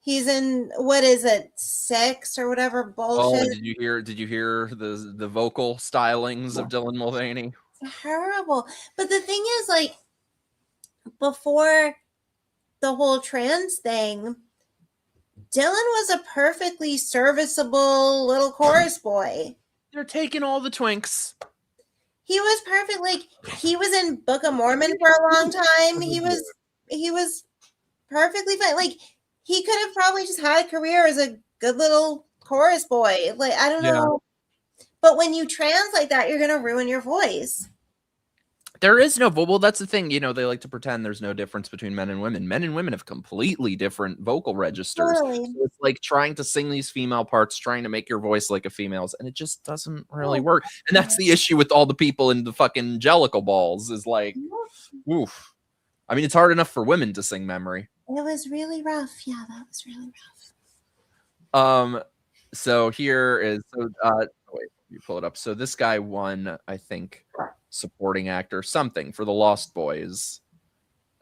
He's in, what is it, 6 or whatever bullshit. Oh, did you hear the vocal stylings of Dylan Mulvaney? It's terrible. But the thing is, like, before the whole trans thing, Dylan was a perfectly serviceable little chorus boy. They're taking all the twinks. He was perfect. Like, he was in Book of Mormon for a long time. He was perfectly fine. Like, he could have probably just had a career as a good little chorus boy. Like, I don't know. But when you trans like that, you're going to ruin your voice. There is no, well, that's the thing. They like to pretend there's no difference between men and women. Men and women have completely different vocal registers. Totally. So it's like trying to sing these female parts, trying to make your voice like a female's, and it just doesn't really work. And that's the issue with all the people in the fucking Jellicle balls is like, oof. I mean, it's hard enough for women to sing Memory. It was really rough. Yeah, that was really rough. So here is wait, you pull it up. So this guy won, I think, supporting actor something for The Lost Boys,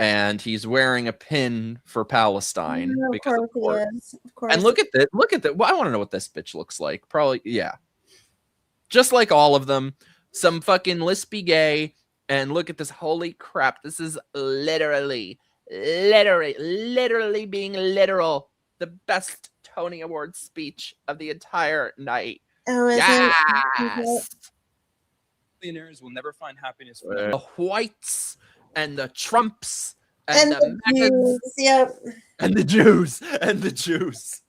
and he's wearing a pin for Palestine. Of course he is. Of course. And look at that. Well, I want to know what this bitch looks like. Probably, yeah. Just like all of them, some fucking lispy gay. And look at this. Holy crap. This is literally being literal. The best Tony Award speech of the entire night. Oh, is yes. Billionaires will never find happiness for The whites and the Trumps and the Jews. Yep. And the Jews.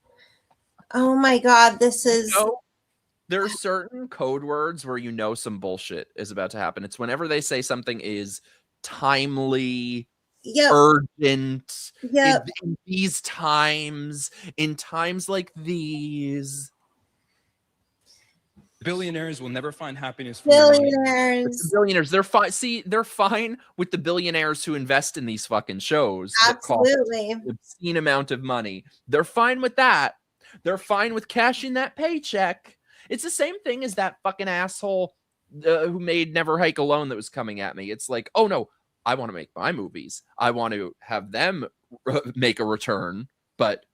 Oh my God, this is. There are certain code words where some bullshit is about to happen. It's whenever they say something is timely, urgent, in these times, in times like these. Billionaires will never find happiness. Billionaires. They're fine. See, they're fine with the billionaires who invest in these fucking shows. Absolutely. That cost an obscene amount of money. They're fine with that. They're fine with cashing that paycheck. It's the same thing as that fucking asshole who made Never Hike Alone that was coming at me. It's like, oh no, I want to make my movies. I want to have them make a return, but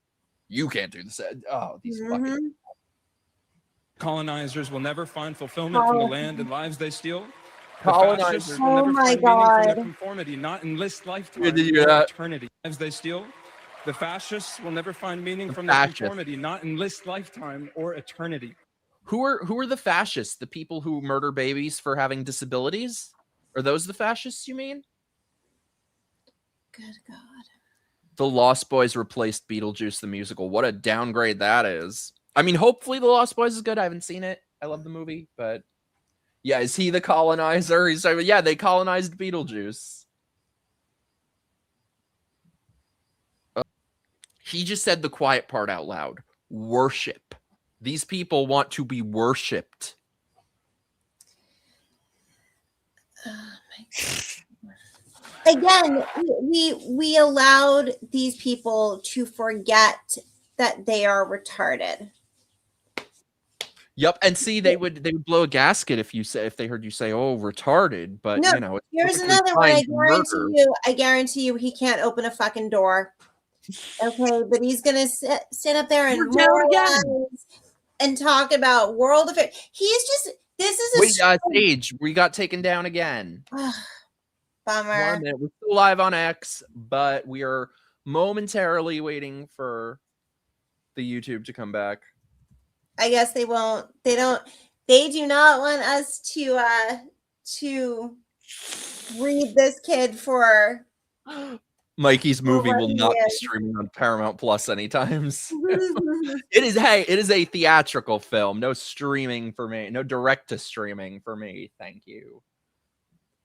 you can't do this. Oh, these fucking colonizers will never find fulfillment from the land and lives they steal. The Colonizers. fascists will never find meaning from their conformity, not in this lifetime, Did you hear or that? eternity. Lives they steal. The fascists will never find meaning from their conformity, not in this lifetime or eternity. Who are the fascists? The people who murder babies for having disabilities? Are those the fascists you mean? Good God. The Lost Boys replaced Beetlejuice the musical. What a downgrade that is. I mean, hopefully The Lost Boys is good. I haven't seen it. I love the movie, but yeah, is he the colonizer? He's like, yeah, they colonized Beetlejuice. He just said the quiet part out loud. Worship. These people want to be worshipped. Again, we allowed these people to forget that they are retarded. Yep, and see, they would blow a gasket if they heard you say, "Oh, retarded." But No, you know, it's here's perfectly another one. fine I guarantee you, he can't open a fucking door. Okay, but he's gonna sit up there and moralize and talk about world affairs. He's just this is Sage, we got taken down again. Bummer. 1 minute. We're still live on X, but we are momentarily waiting for the YouTube to come back. I guess they won't. They do not want us to read this kid for. Mikey's movie will not be streaming on Paramount Plus anytime soon. It is a theatrical film. No streaming for me. No direct to streaming for me. Thank you.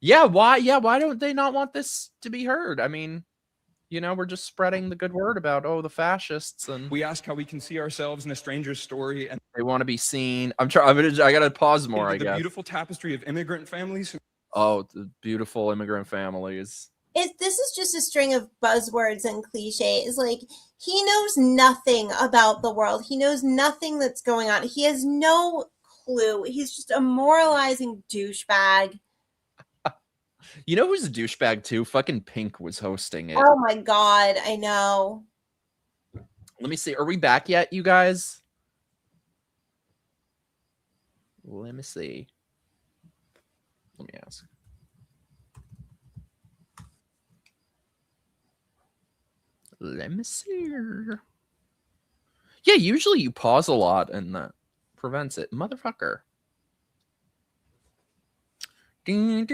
Yeah, why don't they not want this to be heard? I mean, you know, we're just spreading the good word about the fascists, and we ask how we can see ourselves in a stranger's story, and they want to be seen. I gotta pause more. I guess the beautiful tapestry of immigrant families. Oh, the beautiful immigrant families. This is just a string of buzzwords and cliches. Like, he knows nothing about the world. He knows nothing that's going on. He has no clue. He's just a moralizing douchebag. You know who's a douchebag too? Fucking Pink was hosting it. Oh my God, I know. Let me see. Are we back yet, you guys? Let me see. Let me ask. Let me see. Yeah, usually you pause a lot and that prevents it. Motherfucker. These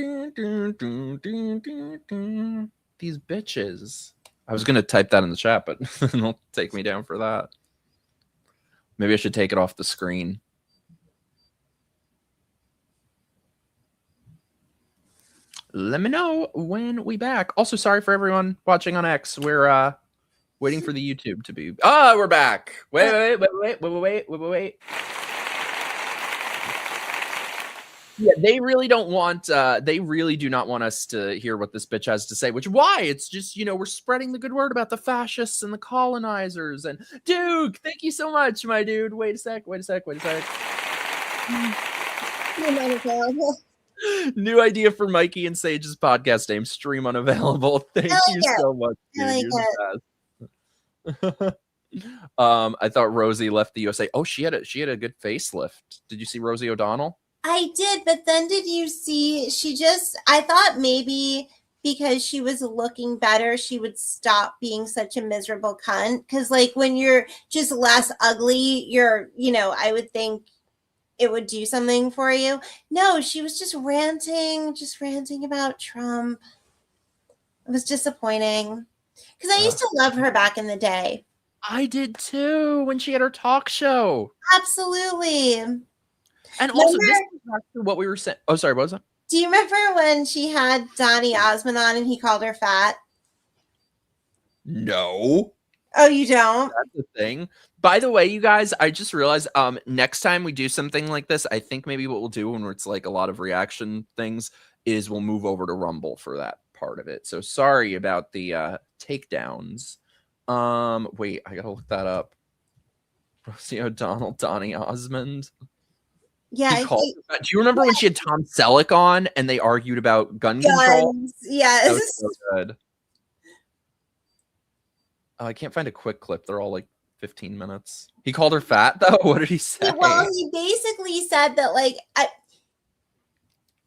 bitches. I was going to type that in the chat, but don't take me down for that. Maybe I should take it off the screen. Let me know when we back. Also, sorry for everyone watching on X. We're waiting for the YouTube to be. Ah, we're back. Wait. Yeah, they really don't want. They really do not want us to hear what this bitch has to say. Which why? It's just, you know, we're spreading the good word about the fascists and the colonizers. And Duke, thank you so much, my dude. Wait a sec. New idea for Mikey and Sage's podcast name: Stream Unavailable. Thank you so much, dude. You're the best. I thought Rosie left the USA. Oh, she had a good facelift. Did you see Rosie O'Donnell? I did, but then did you see, I thought maybe because she was looking better, she would stop being such a miserable cunt. Because, like, when you're just less ugly, I would think it would do something for you. No, she was just ranting about Trump. It was disappointing. Because I used to love her back in the day. I did too, when she had her talk show. Absolutely. And also, this is back to what we were saying. Oh, sorry, what was that? Do you remember when she had Donny Osmond on and he called her fat? No. Oh, you don't? That's the thing. By the way, you guys, I just realized next time we do something like this, I think maybe what we'll do when it's like a lot of reaction things is we'll move over to Rumble for that part of it. So sorry about the takedowns. Wait, I gotta look that up. Rosie O'Donnell, Donny Osmond. Yeah, He called her fat. Do you remember when she had Tom Selleck on and they argued about gun control? Yes. That was so good. Oh, I can't find a quick clip. They're all like 15 minutes. He called her fat though. What did he say? Well, he basically said that like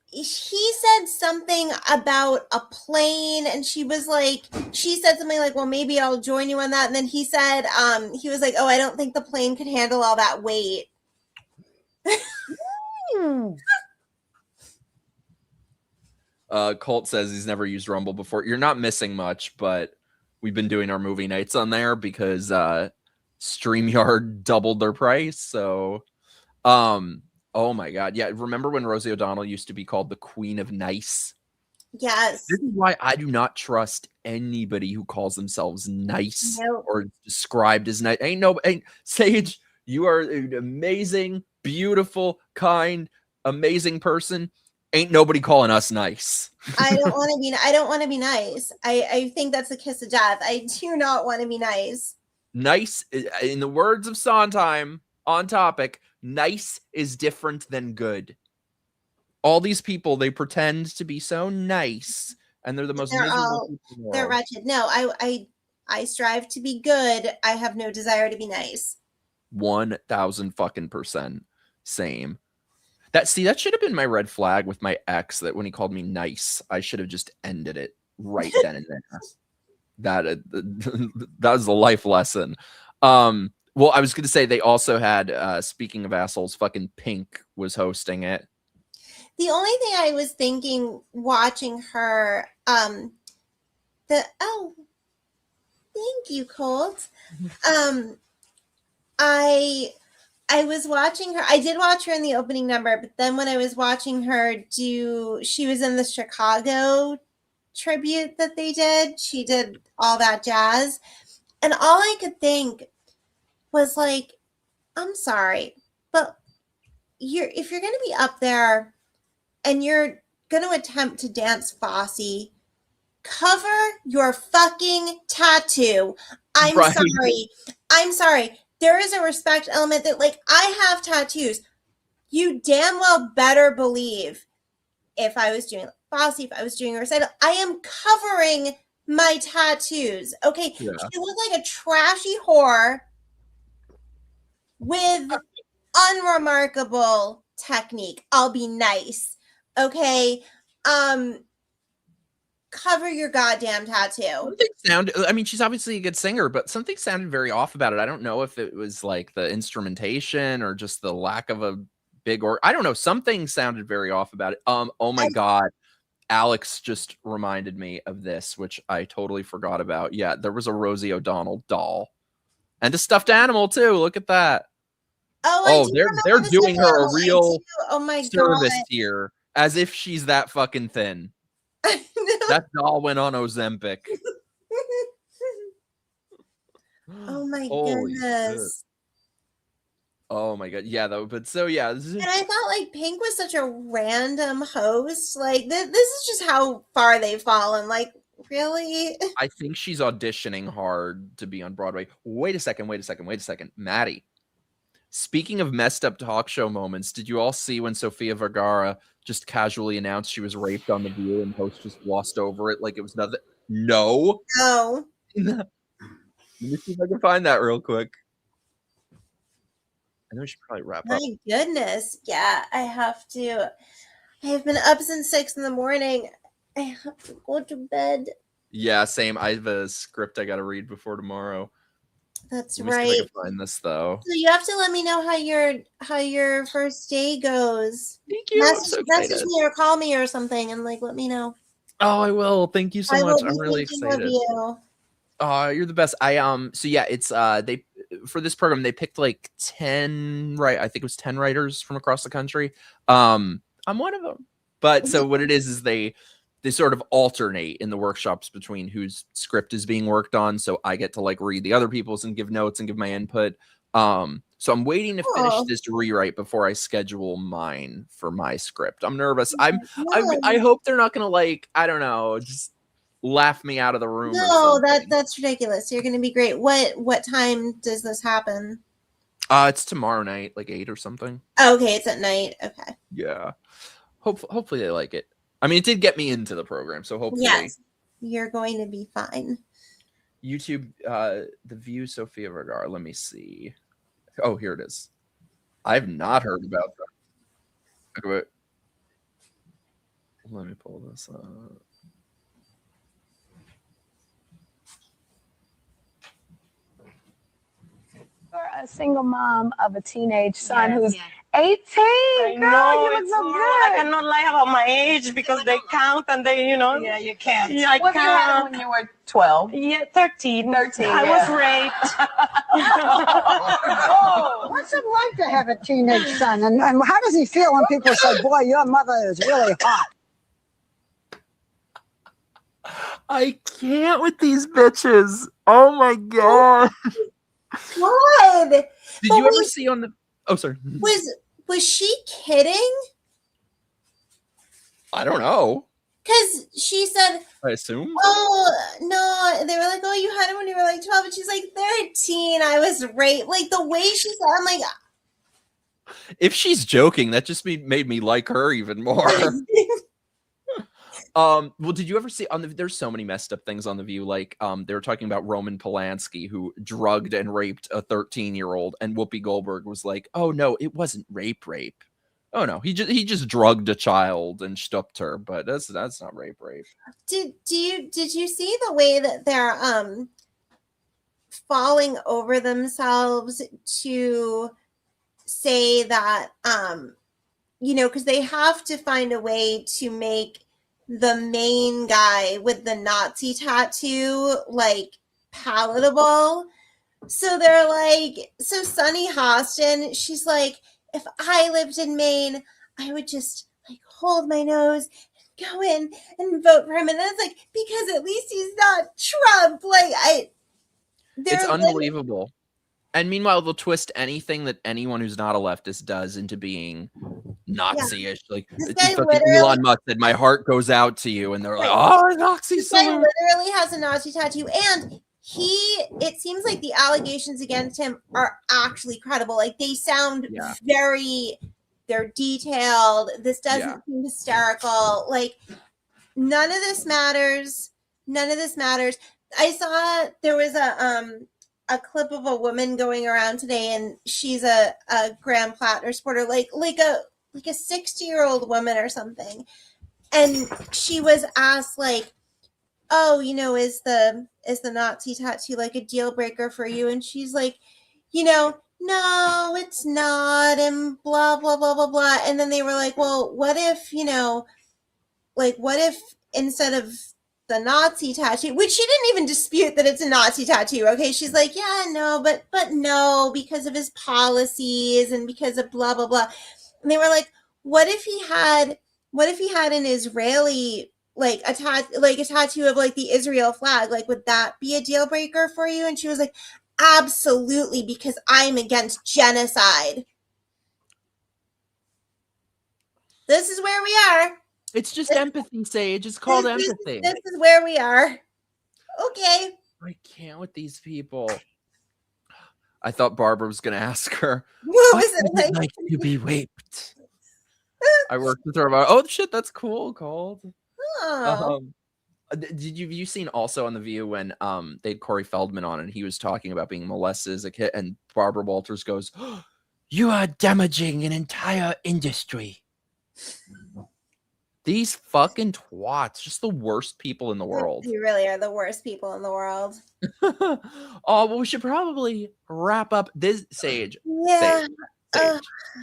he said something about a plane, and she said something like, well, maybe I'll join you on that. And then he said, he was like, oh, I don't think the plane could handle all that weight. Colt says he's never used Rumble before. You're not missing much, but we've been doing our movie nights on there because StreamYard doubled their price. So, oh my God. Yeah. Remember when Rosie O'Donnell used to be called the Queen of Nice? Yes. This is why I do not trust anybody who calls themselves nice or described as nice. Sage, you are an amazing, beautiful, kind, amazing person. Ain't nobody calling us nice. I don't want to be nice. I think that's a kiss of death. I do not want to be nice. Nice, in the words of Sondheim, on topic, nice is different than good. All these people, they pretend to be so nice, and they're the most miserable people in the world. They're wretched. No, I strive to be good. I have no desire to be nice. 1000% same. That should have been my red flag with my ex, that when he called me nice, I should have just ended it right then and there. That was the life lesson. Well, I was going to say they also had, speaking of assholes, fucking Pink was hosting it. The only thing I was thinking watching her, thank you, Colt. I was watching her. I did watch her in the opening number, but then when I was watching her she was in the Chicago tribute that they did. She did all that jazz. And all I could think was like, I'm sorry, but if you're going to be up there and you're going to attempt to dance Fosse, cover your fucking tattoo. I'm sorry. There is a respect element that, like, I have tattoos. You damn well better believe if I was doing Fosse, if I was doing a recital, I am covering my tattoos. Okay. Yeah. You look like a trashy whore with unremarkable technique. I'll be nice. Okay. Cover your goddamn tattoo. She's obviously a good singer, but something sounded very off about it. I don't know if it was like the instrumentation or just the lack of a big I don't know. Something sounded very off about it. Oh my God. Alex just reminded me of this, which I totally forgot about. Yeah, there was a Rosie O'Donnell doll and a stuffed animal too. Look at that. They're doing her a real service here, as if she's that fucking thin. That doll went on Ozempic. Oh my goodness. Shit. Oh my God. Yeah, though. But so yeah. And I thought like Pink was such a random host. Like this is just how far they've fallen. Like, really? I think she's auditioning hard to be on Broadway. Wait a second. Maddie. Speaking of messed up talk show moments, did you all see when Sofia Vergara just casually announced she was raped on The View and host just glossed over it like it was nothing? No. Let me see if I can find that real quick. I know we should probably wrap up. My goodness. Yeah, I have to. I have been up since 6 a.m. I have to go to bed. Yeah, same. I have a script I got to read before tomorrow. That's right. Let me see if I can find this though. So you have to let me know how your first day goes. Thank you. Message me or call me or something and like let me know. Oh, I will. Thank you so much. I'm really excited. Oh, you're the best. So yeah, it's they for this program they picked like 10 I think it was 10 writers from across the country. I'm one of them. But so what it is they sort of alternate in the workshops between whose script is being worked on. So I get to like read the other people's and give notes and give my input. So I'm waiting to finish this rewrite before I schedule mine for my script. I'm nervous. I hope they're not going to like, I don't know, just laugh me out of the room. No, that's ridiculous. You're going to be great. What time does this happen? It's tomorrow night, like 8 or something. Okay, it's at night. Okay. Yeah. Hopefully they like it. I mean, it did get me into the program, so hopefully. Yes, you're going to be fine. YouTube, The View, Sofia Vergara. Let me see. Oh, here it is. I've not heard about that. Let me pull this up. For a single mom of a teenage son who's 18. I Girl, know, you it's look so hard. good. I cannot lie about my age because they count and they, you know. Yeah, you can't. Yeah, I What you had can't. when you were 12? Yeah, 13. 13, I was raped. Oh, what's it like to have a teenage son? And how does he feel when people say, boy, your mother is really hot? I can't with these bitches. Oh my god. God. Did you ever see on the? Oh, sorry. Was she kidding? I don't know. Because she said, I assume. "Oh no," they were like, "Oh, you had it when you were like 12," and she's like 13. I was raped. Like the way she said, I'm like, If she's joking, that just made me like her even more. Well, did you ever see on the? There's so many messed up things on The View. Like, they were talking about Roman Polanski, who drugged and raped a 13-year-old, and Whoopi Goldberg was like, "Oh no, it wasn't rape. Oh no, he just drugged a child and stooped her, but that's not rape. Did you see the way that they're falling over themselves to say that because they have to find a way to make the main guy with the Nazi tattoo like palatable. So they're like, so Sunny Hostin, she's like, if I lived in Maine, I would just like hold my nose and go in and vote for him. And then it's like, because at least he's not Trump. Like It's unbelievable. And meanwhile, they'll twist anything that anyone who's not a leftist does into being Nazi-ish. Like Elon Musk said, "My heart goes out to you," and they're like, "Oh, Nazi This guy salute." literally has a Nazi tattoo, and it seems like the allegations against him are actually credible. Like they sound they're detailed. This doesn't seem hysterical. Like none of this matters. I saw there was a clip of a woman going around today, and she's a Graham Plattner supporter, like a 60-year-old woman or something. And she was asked, like, "Oh, is the Nazi tattoo like a deal breaker for you?" And she's like, "No, it's not," and blah blah blah blah blah. And then they were like, "Well, what if what if instead of the Nazi tattoo," which she didn't even dispute that it's a Nazi tattoo. Okay. She's like, "Yeah, no, but no, because of his policies and because of blah, blah, blah." And they were like, what if he had an Israeli, like a tattoo of like the Israel flag? Like, would that be a deal breaker for you? And she was like, absolutely, because I'm against genocide. This is where we are. It's just empathy, Sage. It's called empathy. This is where we are. Okay. I can't with these people. I thought Barbara was going to ask her, what was it like to be raped? I worked with her about, oh, shit, that's cool, called. Oh. Did you seen also on The View when they had Corey Feldman on and he was talking about being molested as a kid, and Barbara Walters goes, "Oh, you are damaging an entire industry." These fucking twats, just the worst people in the world. You really are the worst people in the world. Oh, well, we should probably wrap up this, Sage. Yeah.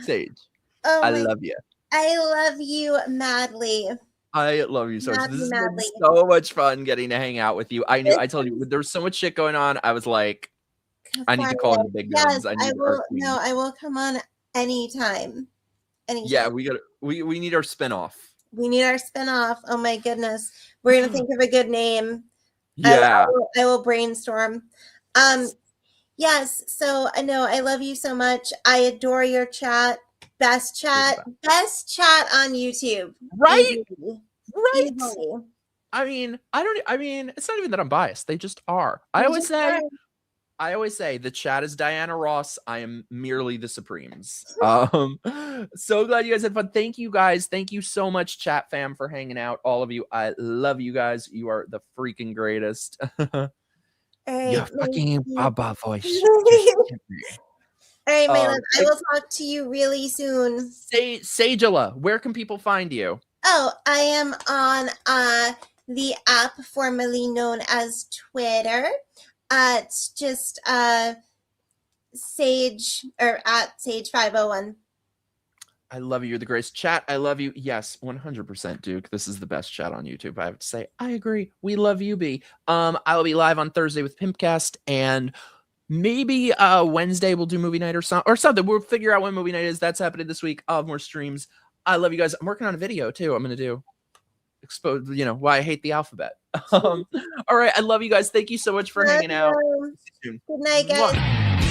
Sage. Oh, I love you. I love you madly. I love you so much. This has been Madly. so much fun getting to hang out with you. I told you there was so much shit going on. I was like, I need to call in the big guns. I will. No, I will come on anytime. Yeah, we need our spinoff. We need our spinoff. Oh my goodness. We're gonna think of a good name. Yeah. I will brainstorm. Yes, so I know I love you so much. I adore your chat. Best chat on YouTube. Right? Easily. Right. Easily. I mean, it's not even that I'm biased. They just are. I always say I always say the chat is Diana Ross. I am merely the Supremes. So glad you guys had fun. Thank you guys. Thank you so much, chat fam, for hanging out. All of you. I love you guys. You are the freaking greatest. Your fucking Baba voice. All right, my love. I will talk to you really soon. Sagela, where can people find you? Oh, I am on the app formerly known as Twitter. It's just Sage or at Sage501. I love you. You're the greatest. Chat, I love you. Yes, 100%, Duke. This is the best chat on YouTube. I have to say, I agree. We love you, B. I will be live on Thursday with Pimpcast, and maybe Wednesday we'll do movie night or something. We'll figure out when movie night is. That's happening this week. I'll have more streams. I love you guys. I'm working on a video too. I'm gonna do expose, why I hate the alphabet. All right, I love you guys. Thank you so much for hanging out. Good night, guys.